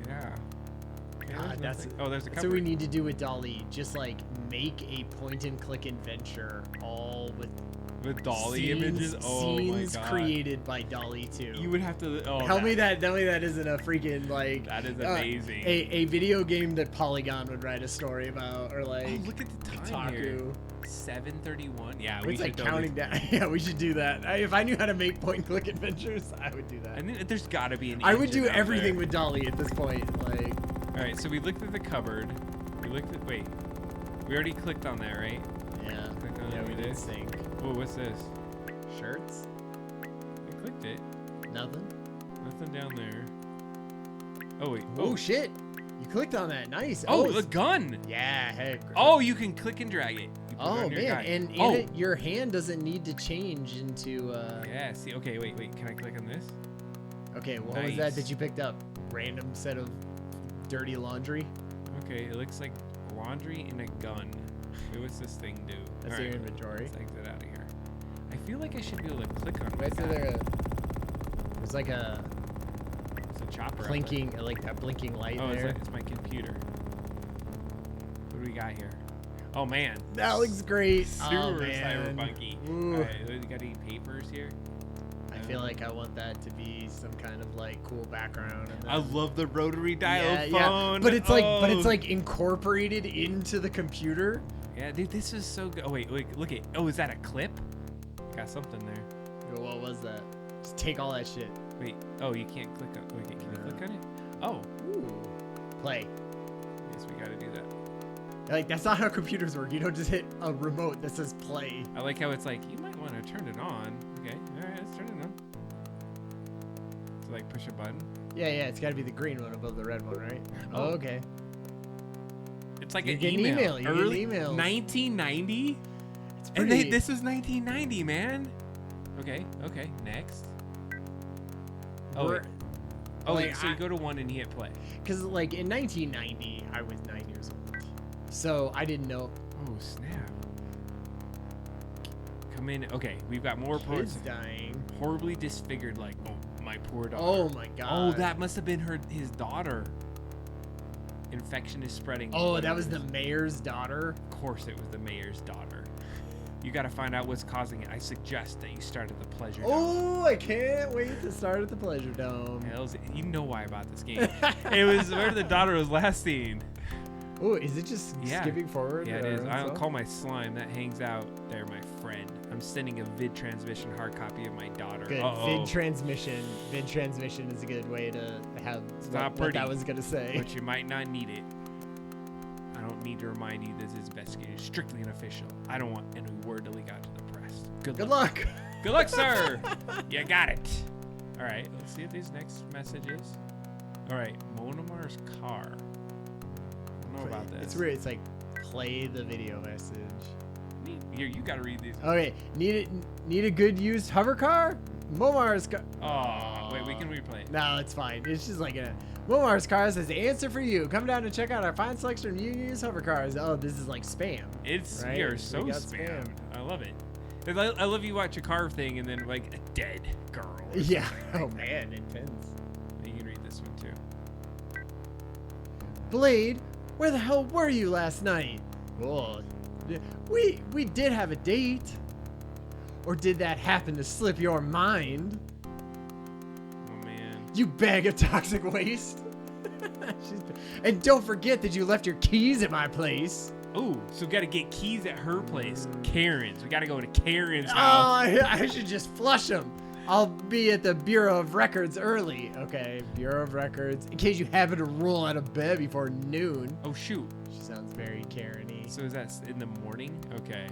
Yeah. Okay, God, there's that's nothing. Oh, there's a That's cupboard. what we need to do with Dali. Just like make a point and click adventure all with With dolly scenes, images. Oh scenes my god. created by Dali too. You would have to. Oh. Tell me that isn't a freaking like That is amazing. a video game that Polygon would write a story about, or like Oh, look at the time here. Kotaku. 7:31. Yeah, we It's should like totally- counting down. Yeah, we should do that. If I knew how to make point and click adventures, I would do that. I think there's got to be an. I would engine do out everything there. with Dolly at this point. Like, All right, so we looked at the cupboard. We looked at. Wait, we already clicked on that, right? yeah, Click on yeah, it, we we did did. sync. Oh, what's this? Shirts? We clicked it. Nothing. Nothing down there. Oh wait. Oh shit! You clicked on that. Nice. Oh, it's- a gun. yeah. Heck. Oh, you can click and drag it. You put it Oh on your man, guy. and oh. your hand doesn't need to change into. Yeah. See. Okay. Wait. Can I click on this? Okay, what was that that you picked up? Random set of dirty laundry. Okay. It looks like laundry and a gun. Wait, what's this thing do? That's All your right, inventory. Let's exit out of here. I feel like I should be able to click on. my Right guy. there. There's like a It's a chopper. out there. blinking, like that blinking light Oh, there. it's my computer. What do we got here? Oh man. That looks great. Super Oh, man. cyberpunky. Ooh. All right, we got any papers here? I feel like I want that to be some kind of like cool background. And I then- love the rotary dial yeah, phone. But it's Oh. like incorporated into the computer. Yeah, dude, this is so good. Oh, wait, look at. Oh, is that a clip? Got something there. What was that? Just take all that shit. Wait, oh, you can't click on. Wait, can you click on it? Oh, Ooh. Play. yes, we gotta do that. Like, that's not how computers work. You don't just hit a remote that says play. I like how it's like, you might want to turn it on. Okay, all right, let's turn it on. So, like, push a button. Yeah, it's got to be the green one above the red one, right? Oh. Okay. It's like You an get an email. email, you get Early emails. 1990? It's And pretty. this was 1990, man. Okay, next. Oh, We're- wait. Oh, like, wait, so you go to 1 and you hit play. Because, like, in 1990, I was 9 years old. So I didn't know. Oh, snap. Come in. Okay, we've got more reports. Kids dying. Horribly disfigured, like, oh, my poor daughter. Oh, my God. Oh, that must have been his daughter. Infection is spreading. Oh, that was the mayor's daughter? Of course it was the mayor's daughter. You got to find out what's causing it. I suggest that you start at the pleasure dome. Oh, I can't wait to start at the Pleasure Dome. Hells, you know why I bought this game. It was where the daughter was last seen. Oh, is it just Yeah. skipping forward? Yeah, it or is. I don't so? call my slime. That hangs out there, my friend. I'm sending a vid transmission hard copy of my daughter. Good. Uh-oh. Vid transmission. Vid transmission is a good way to have Stop what pretty. I was going to say. But you might not need it. I don't need to remind you this is investigated, strictly unofficial. I don't want any word to leak out to the press. Good luck. Good luck, sir. You got it. All right, let's see what these next messages. All right, Monomar's car. I don't know about this. It's weird. It's like play the video message. Here, you got to read these. Okay, need a good used hover car? Momar's car. Oh, wait, we can replay it. No, it's fine. It's just like Momar's car says the answer for you. Come down and check out our fine selection of new used hover cars. Oh, this is like spam. It's Right? you're We so got spammed. spam. I love it. And I love you watch a car thing and then like a dead girl. or Yeah. something Oh like that. man, intense. You can read this one too. Blade, where the hell were you last night? Oh, we did have a date. Or did that happen to slip your mind? Oh man. You bag of toxic waste. And don't forget that you left your keys at my place. Oh, so we gotta get keys at her place. Karen's. We gotta go to Karen's Oh, house. I should just flush them. I'll be at the Bureau of Records early. Okay, Bureau of Records. In case you happen to roll out of bed before noon. Oh shoot. She sounds very Karen-y. So is that in the morning? Okay.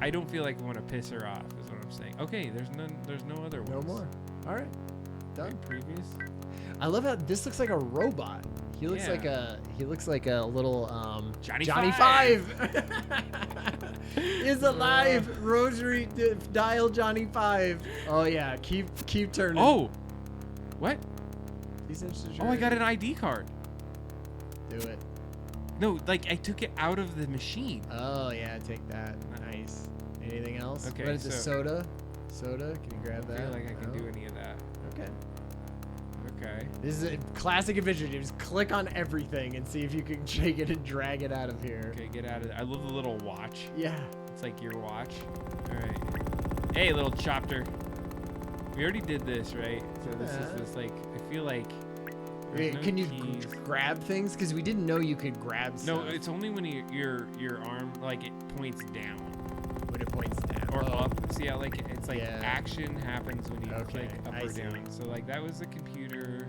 I don't feel like I want to piss her off. Is what I'm saying. Okay. There's no other ones. No more. All right. Okay, Done. previous. I love how this looks like a robot. He looks Yeah. like a little Johnny Five. Is alive. Rosary dial Johnny Five. Oh yeah, keep turning. Oh. What? He's interested. Oh, I got an ID card. Do it. No, like I took it out of the machine. Oh yeah, take that. Nice. Anything else? Okay, What is the so- soda? Soda? Can you grab I that? feel like I can No? do any of that. Okay. Okay. This is a classic adventure. You just click on everything and see if you can shake it and drag it out of here. Okay, get out of there. I love the little watch. Yeah. It's like your watch. All right. Hey, little chopper. We already did this, right? So this Yeah. is just like I feel like. there's Wait, no can you keys. grab things? Because we didn't know you could grab No, stuff. it's only when your arm like it points down when it points down. or Oh. up. See how like it's like Yeah. action happens when you Okay, click up I or see. down. So like that was the computer.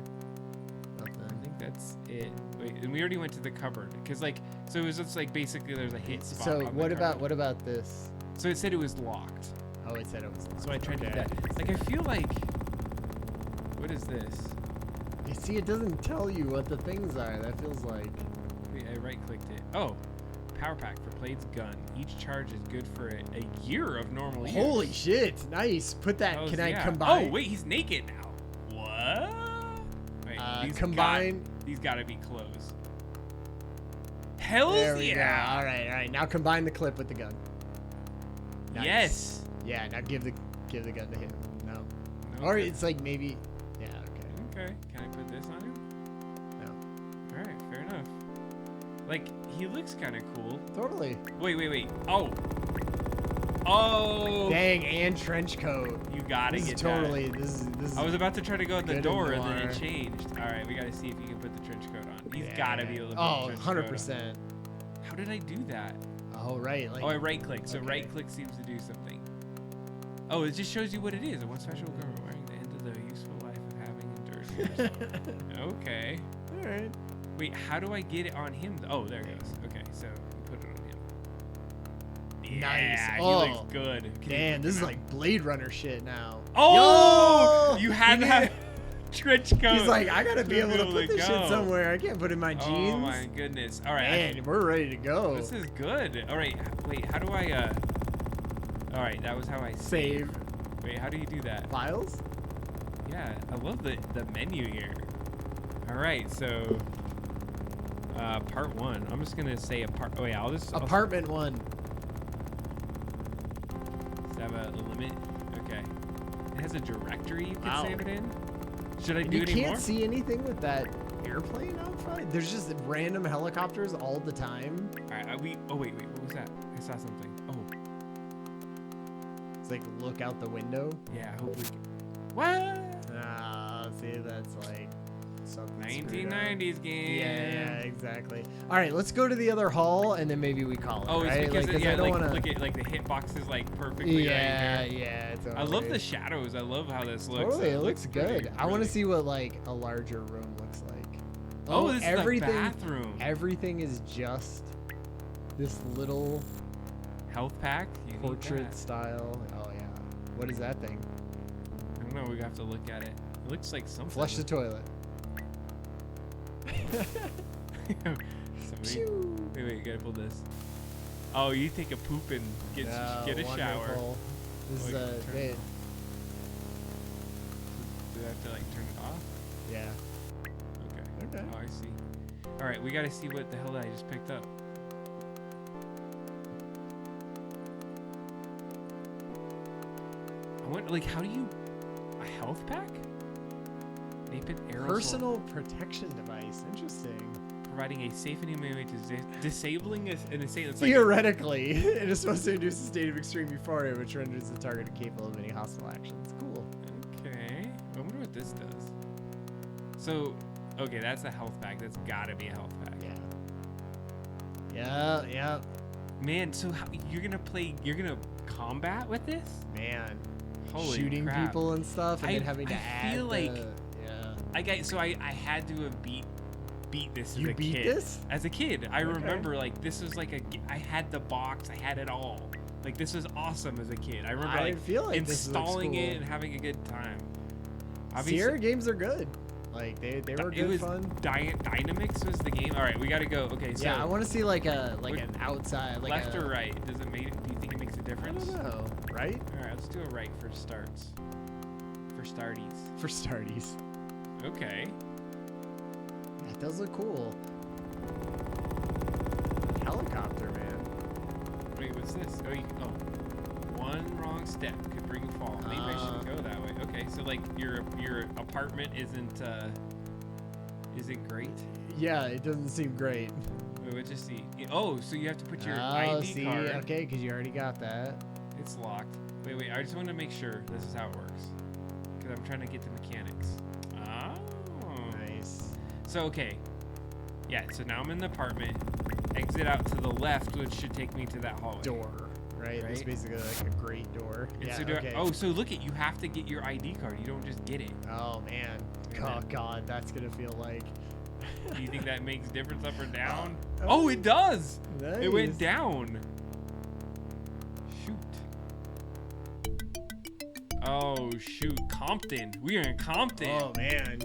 I Nothing. think that's it. Wait, and we already went to the cupboard because like so it was just like basically there's a hit spot. So on the what about cupboard. this? So it said it was locked. Oh, it said it was. So I tried to do Okay. that. Like I feel like what is this? You see, it doesn't tell you what the things are. That feels like. Wait, I right clicked it. Oh, power pack for Blade's gun. Each charge is good for a year of normal use. Holy shit! Nice. Put that. That was- Can I yeah. combine? Oh wait, he's naked now. What? Wait, combine. These gotta be clothes. Hells There we yeah! go. All right. Now combine the clip with the gun. Nice. Yes. Yeah. Now give the gun to him. No. No, Or okay. it's like maybe. Yeah. Okay. Okay. Can I put this on him? No. All right. Fair enough. Like he looks kind of cool. Totally. Wait. Oh. Oh. Dang, and trench coat. You gotta This get is totally. This is. I was about to try to go in the Good door in and then noir. it changed. All right, we gotta see if you can put the trench coat on. He's Yeah. gotta be able to put Oh, the trench coat on. 100%. How did I do that? Oh, Oh, right. Like, Oh, I right click. So okay. right click seems to do something. Oh, it just shows you what it is. What special government wearing the end of the useful life of having endured. Okay. All right. Wait, how do I get it on him? Oh, there it goes. Okay, so put it on him. Nice. Yeah, he Oh, looks good. Can you Man, put this is him like Blade Runner shit now. Oh, Yo! you had He that trench coat. He's like, I gotta be to able to put this shit go. somewhere. I can't put it in my jeans. Oh my goodness. All right. Man, we're ready to go. This is good. All right. Wait, how do I all right, that was how I Save Wait, how do you do that? files. Yeah, I love the menu here. All right, so part 1. I'm just gonna say oh yeah, I'll Apartment 1. have a limit. Okay. It has a directory you can Wow. save it in. Should I And do you it can't anymore? see anything with that airplane out front. There's just random helicopters all the time. All right, oh wait, what was that? I saw something. Oh, It's like look out the window. yeah. Hopefully. What? See, that's like something. 1990s game. Yeah, exactly. All right, let's go to the other hall and then maybe we call it. Oh, it's right? because like, yeah, I don't like wanna... look at like the hitbox is like perfectly Yeah, right here. yeah. Totally. I love the shadows. I love how this looks. Totally, it looks pretty, good. I want really. to see what like a larger room looks like. Oh, this everything, is the bathroom. Everything is just this little Health pack. You need portrait that. style. Oh yeah. What is that thing? I don't know. We have to look at it. It looks like something. Flush the toilet. Somebody, wait, you gotta pull this. Oh, you take a poop and get a shower. Wonderful. This is Oh, you can turn it man, off. Do I have to like turn it off? yeah. Okay. Okay. Oh, I see. All right, we gotta see what the hell I just picked up. I wonder, like, how do you a health pack? Vapid aerosol. Personal protection device. Interesting. Providing a safe and humane way to disabling an assailant. It's like, Theoretically, it is supposed to induce a state of extreme euphoria, which renders the target incapable of any hostile actions. Cool. okay. I wonder what this does. So, okay, that's a health pack. That's gotta be a health pack. Yeah. Yeah. Man, so how, you're gonna combat with this? Man. Holy Shooting crap. people and stuff, and then having to I add. feel like yeah. So I had to have beat this as You a beat kid. this? As a kid, I Okay. remember like this was like I had the box, I had it all. Like this was awesome as a kid. I remember I like feel like this looks installing it cool. and having a good time. Sierra games are good. Like they were it good was fun. Dynamix was the game. All right, we gotta go. Okay, so Yeah, I want to see like an Which- outside, like left a, or right? Does it make? Do you think it makes a I difference? don't know, right? All right, let's do a right for starts. For starties. For starties. Okay. That does look cool. Helicopter, man. Wait, what's this? Oh, one wrong step could bring a fall. Maybe I shouldn't go that way. Okay, so like your apartment isn't great. Yeah, it doesn't seem great. Wait, let's just see. Oh, so you have to put your Oh, ID see, card. okay, because you already got that. It's locked. Wait. I just want to make sure this is how it works. Because I'm trying to get the mechanics. Oh. Nice. So, okay. Yeah, so now I'm in the apartment. Exit out to the left, which should take me to that hallway. Door, right? It's Right? basically like a great door. And Yeah, so okay. so look at, you have to get your ID card. You don't just get it. Oh, man. And Oh, then- God, that's going to feel like... Do you think that makes a difference up or down? Oh. Oh, it does! It went Nice. down. Shoot. Oh, shoot. Compton. We are in Compton. Oh, man.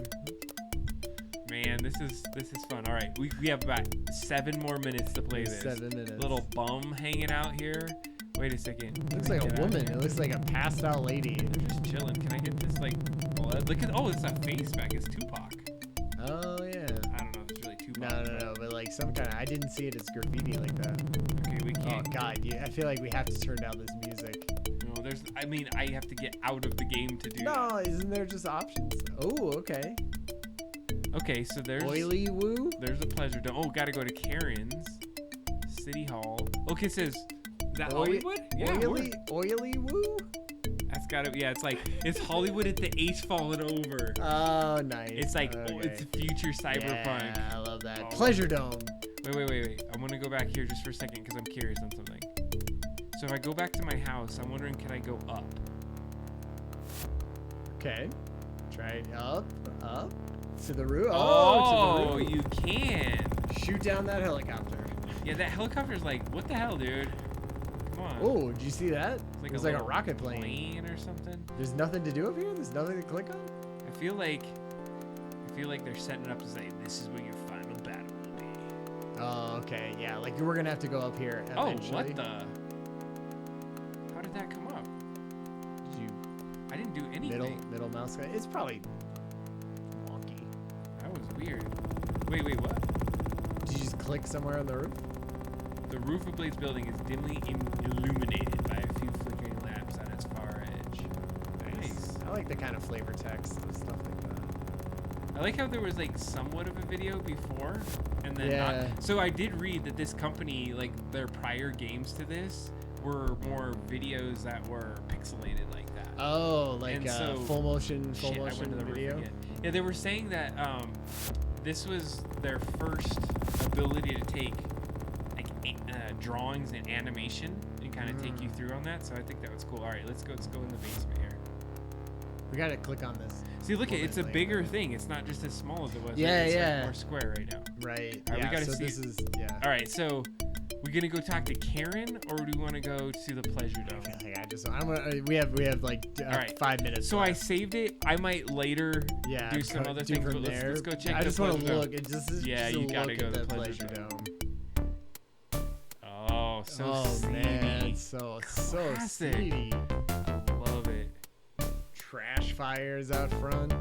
Man, this is fun. All right, we have about 7 more minutes to play this. 7 minutes. Little bum hanging out here. Wait a second. Looks like a woman. It looks like a passed out lady. They're just chilling. Can I get this like blood? Look at it's a face back. It's Tupac. Oh, yeah. I don't know if it's really Tupac. No, but like some kind of... I didn't see it as graffiti like that. Okay, we Oh, can't. God. Yeah, I feel like we have to turn down this music. No, I have to get out of the game to do No, isn't there just options? Oh, okay. that. Okay, so there's Oily woo? there's a pleasure dome. Oh, gotta go to Karen's. City Hall. Okay, it says, is that Hollywood? Yeah, Oily woo? that's gotta, yeah, it's Hollywood at the H falling over. Oh, nice. It's like, okay. it's future cyberpunk. Yeah, I love that. Oh. Pleasure Dome. Wait. I want to go back here just for a second because I'm curious on something. So if I go back to my house, I'm wondering, can I go up? Okay. Try it up. To the roof. Oh, to the roof. you can. Shoot down that helicopter. Yeah, that helicopter's like, what the hell, dude? Come on. Oh, did you see that? It's It was like a little rocket plane. or something. There's nothing to do up here? There's nothing to click on? I feel like they're setting it up to say this is where your final battle will be. Oh, okay. Yeah, like we're going to have to go up here eventually. Oh, what the? How did that come up? Did you I didn't do anything. middle mouse guy? It's probably wonky. That was weird. Wait, what? Did you just click somewhere on the roof? The roof of Blade's building is dimly illuminated by a few flickering lamps on its far edge. Nice. I like the kind of flavor text and stuff like that. I like how there was like somewhat of a video before and then Yeah. not. So I did read that this company, like their prior games to this, were more videos that were pixelated like that. Oh, like And so- full motion Shit, I went to the roof video? again. Yeah, they were saying that this was their first ability to take like drawings and animation and kind of take you through on that. So I think that was cool. All right, let's go in the basement here. We got to click on this. See, look, it's a Later. bigger thing. It's not just as small as it was. Yeah, right? It's yeah. like more square right now. Right. All right, yeah, we gotta so see. this is, yeah. All right, so we gonna go talk to Karen, or do we want to go to the pleasure dome? We have like All right. 5 minutes. So I left. saved it. I might later yeah, do some other things, from but there. let's go check I the just want pleasure to dome. look. It just is Yeah, just a you gotta look go at to the the pleasure dome. Oh, so oh seedy. man, so Classic. seedy. I love it. Trash fires out front.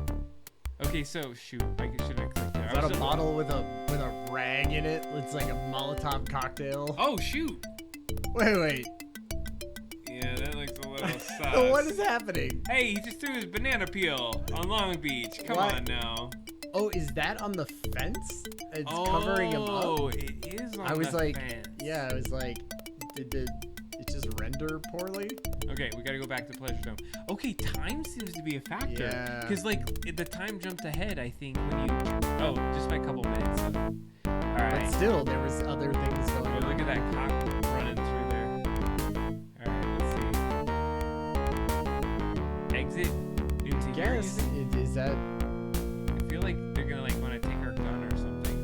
Okay, so shoot, I should have clicked there. Is that a bottle with a rag in it? It's like a Molotov cocktail. Oh shoot! Wait. Yeah, that looks a little sus. What is happening? Hey, he just threw his banana peel on Long Beach. Come What? on now. Oh, is that on the fence? It's covering him up. Oh, it is on I was the like, fence. yeah, I was like, did it just render poorly? Okay, we gotta go back to Pleasure Dome. Okay, time seems to be a factor. Yeah. Because, like, the time jumped ahead, I think, when you... Oh, just by a couple minutes. So. All But right. still, there was other things going Oh, on. look at that cock running through there. All right, let's see. Exit into here, you Guess think? is that? I feel like they're gonna, like, want to take our gun or something.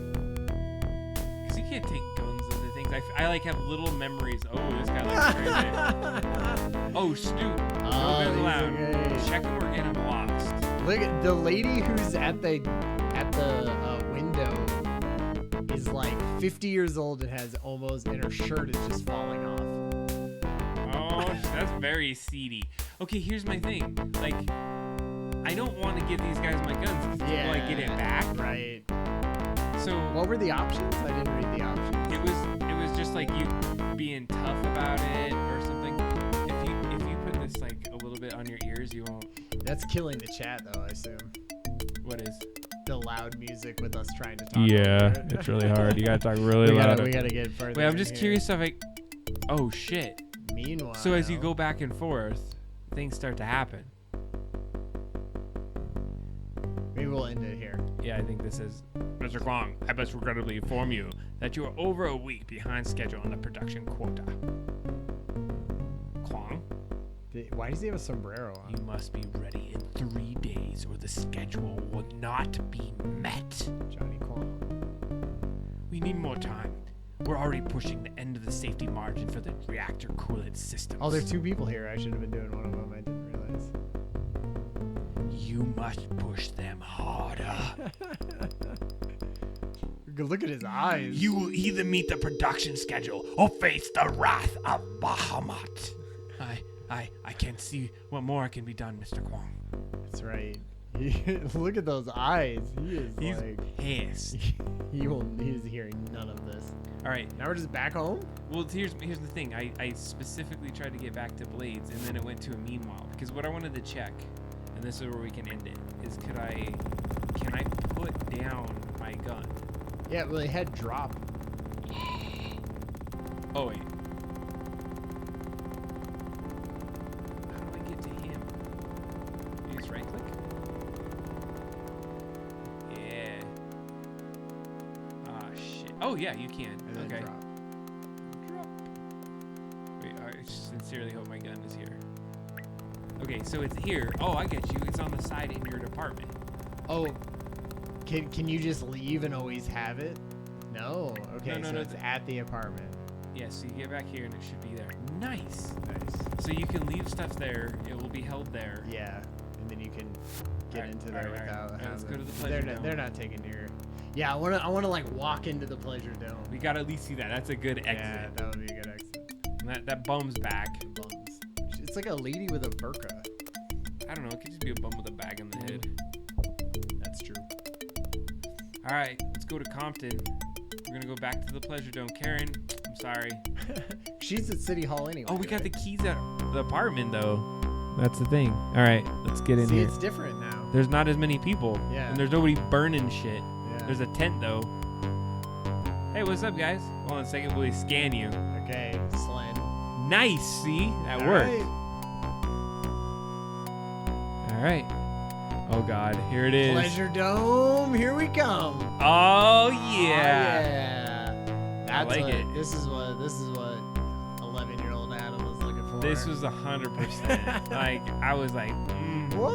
Because you can't take guns into things. I like, have little memories. Oh, this guy likes crazy. Oh, Snoop. Oh, Go these are loud. great. Check or we're getting lost. Look at the lady who's at the window is like 50 years old and has almost, and her shirt is just falling off. Oh, that's very seedy. Okay, here's my thing. Like, I don't want to give these guys my guns. Will I get it back? Right. So What were the options? I didn't read the options. it was just like you being tough about it or something. If you put this like a little bit on your ears, you won't. That's killing the chat, though. I assume What is? the loud music with us trying to talk. Yeah, over it. it's really hard. You gotta talk really we loud. gotta get further. Wait, I'm in just here. curious if I. Oh shit! Meanwhile, So as you go back and forth, things start to happen. maybe we'll end it here. Yeah, I think this is. Mr. Kwong, I must regrettably inform you that you are over a week behind schedule on the production quota. Kwong, Why does he have a sombrero on? you must be ready in 3 days or the schedule will not be met. Johnny Kwong. We need more time. We're already pushing the end of the safety margin for the reactor coolant systems. Oh, there's 2 people here. I should have been doing one of them. I didn't realize. You must push them harder. Look at his eyes. You will either meet the production schedule or face the wrath of Bahamut. I can't see what more can be done, Mr. Kwong. That's right. Look at those eyes. He is like pissed. he's hearing none of this. All right. Now we're just back home. Well, here's the thing. I specifically tried to get back to Blades, and then it went to a meanwhile because what I wanted to check, and this is where we can end it, is can I put down my gun? Yeah, well, it had drop. Oh wait. How do I get to him? You just right click? Yeah. Ah shit. Oh Oh yeah, you can. And then Okay. drop. Wait, I sincerely hope my gun is here. Okay, so it's here. Oh, I get you. It's on the side in your department. Oh, can you just leave and always have it? No. Okay, No, so no, it's at the apartment. Yeah, so you get back here and it should be there. Nice. Nice. So you can leave stuff there. It will be held there. Yeah, and then you can get Alright, into there alright, without. alright. Let's go having- to the pleasure dome. They're not taking your. Yeah, I wanna like walk into the pleasure dome. We gotta at least see that. That's a good exit. Yeah, that would be a good exit. And that bum's back. Bums. It's like a lady with a burqa. I don't know. It could just be a bum with a bag on the head. That's true. All right, let's go to Compton. We're gonna go back to the pleasure dome. Karen, I'm sorry. She's at City Hall anyway. Oh, we got the right? keys at the apartment though. That's the thing. All right, let's get in See, here. it's different now. There's not as many people. Yeah. And there's nobody burning shit. Yeah. There's a tent though. Hey, what's up, guys? Hold on a second. Will we scan you? Okay, Slen. Nice. See, that All worked. right. All right. Oh God, here it is. Pleasure Dome, here we come. Oh Oh, yeah. yeah. That's like what, it. This is what 11-year-old Adam was looking for. This was 100%. Like I was like, what?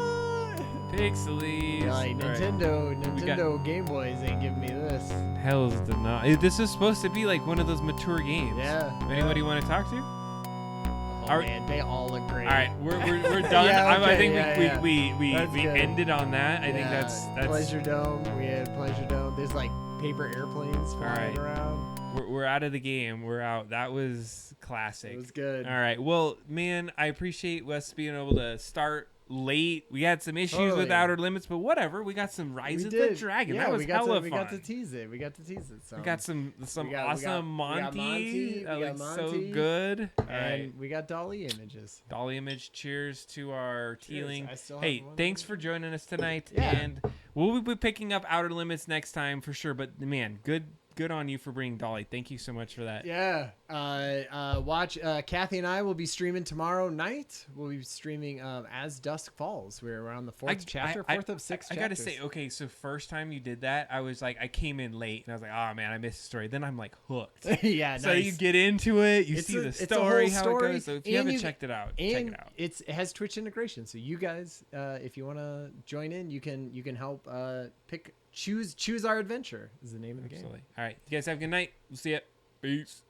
Pixelies. You're like All right. Nintendo Game Boys ain't giving me this. Hell's the not. This is supposed to be like one of those mature games. Yeah. Anybody want to talk to? Oh Are- man, they all look great. All right, we're done. Yeah, I okay, think yeah. we That's good. ended on that. I think Yeah, that's Pleasure Dome. We had Pleasure Dome. There's like paper airplanes flying right. around. we're out of the game. We're out. That was classic. It was good. All right. Well, man, I appreciate us being able to start late. We had some issues with Totally. Outer Limits, but whatever. We got some Rise We of did. the Dragon. Yeah, that was we got hella to, we fun. got to tease it. So. We got some we awesome got Monty. Monty, That we got looks so Monty, good. All And right. we got Dolly images. Dolly Image, cheers to our tealing. I still have Hey, one. thanks for joining us tonight. Yeah. And we'll be picking up Outer Limits next time for sure. But man, good on you for bringing Dolly. Thank you so much for that. Yeah. Watch. Kathy and I will be streaming tomorrow night. We'll be streaming As Dusk Falls. We're on the fourth chapter, fourth of six. I gotta chapters. say, okay, so first time you did that, I was like, I came in late and I was like, oh man, I missed the story. Then I'm like hooked. yeah. So nice. you get into it, you It's see a- the it's a story, whole how story, it goes. So if you and haven't you- checked it out, check and it out. it has Twitch integration, so you guys, if you want to join in, you can help choose our adventure is the name of the game. Absolutely. All right, you guys have a good night. We'll see ya. Peace.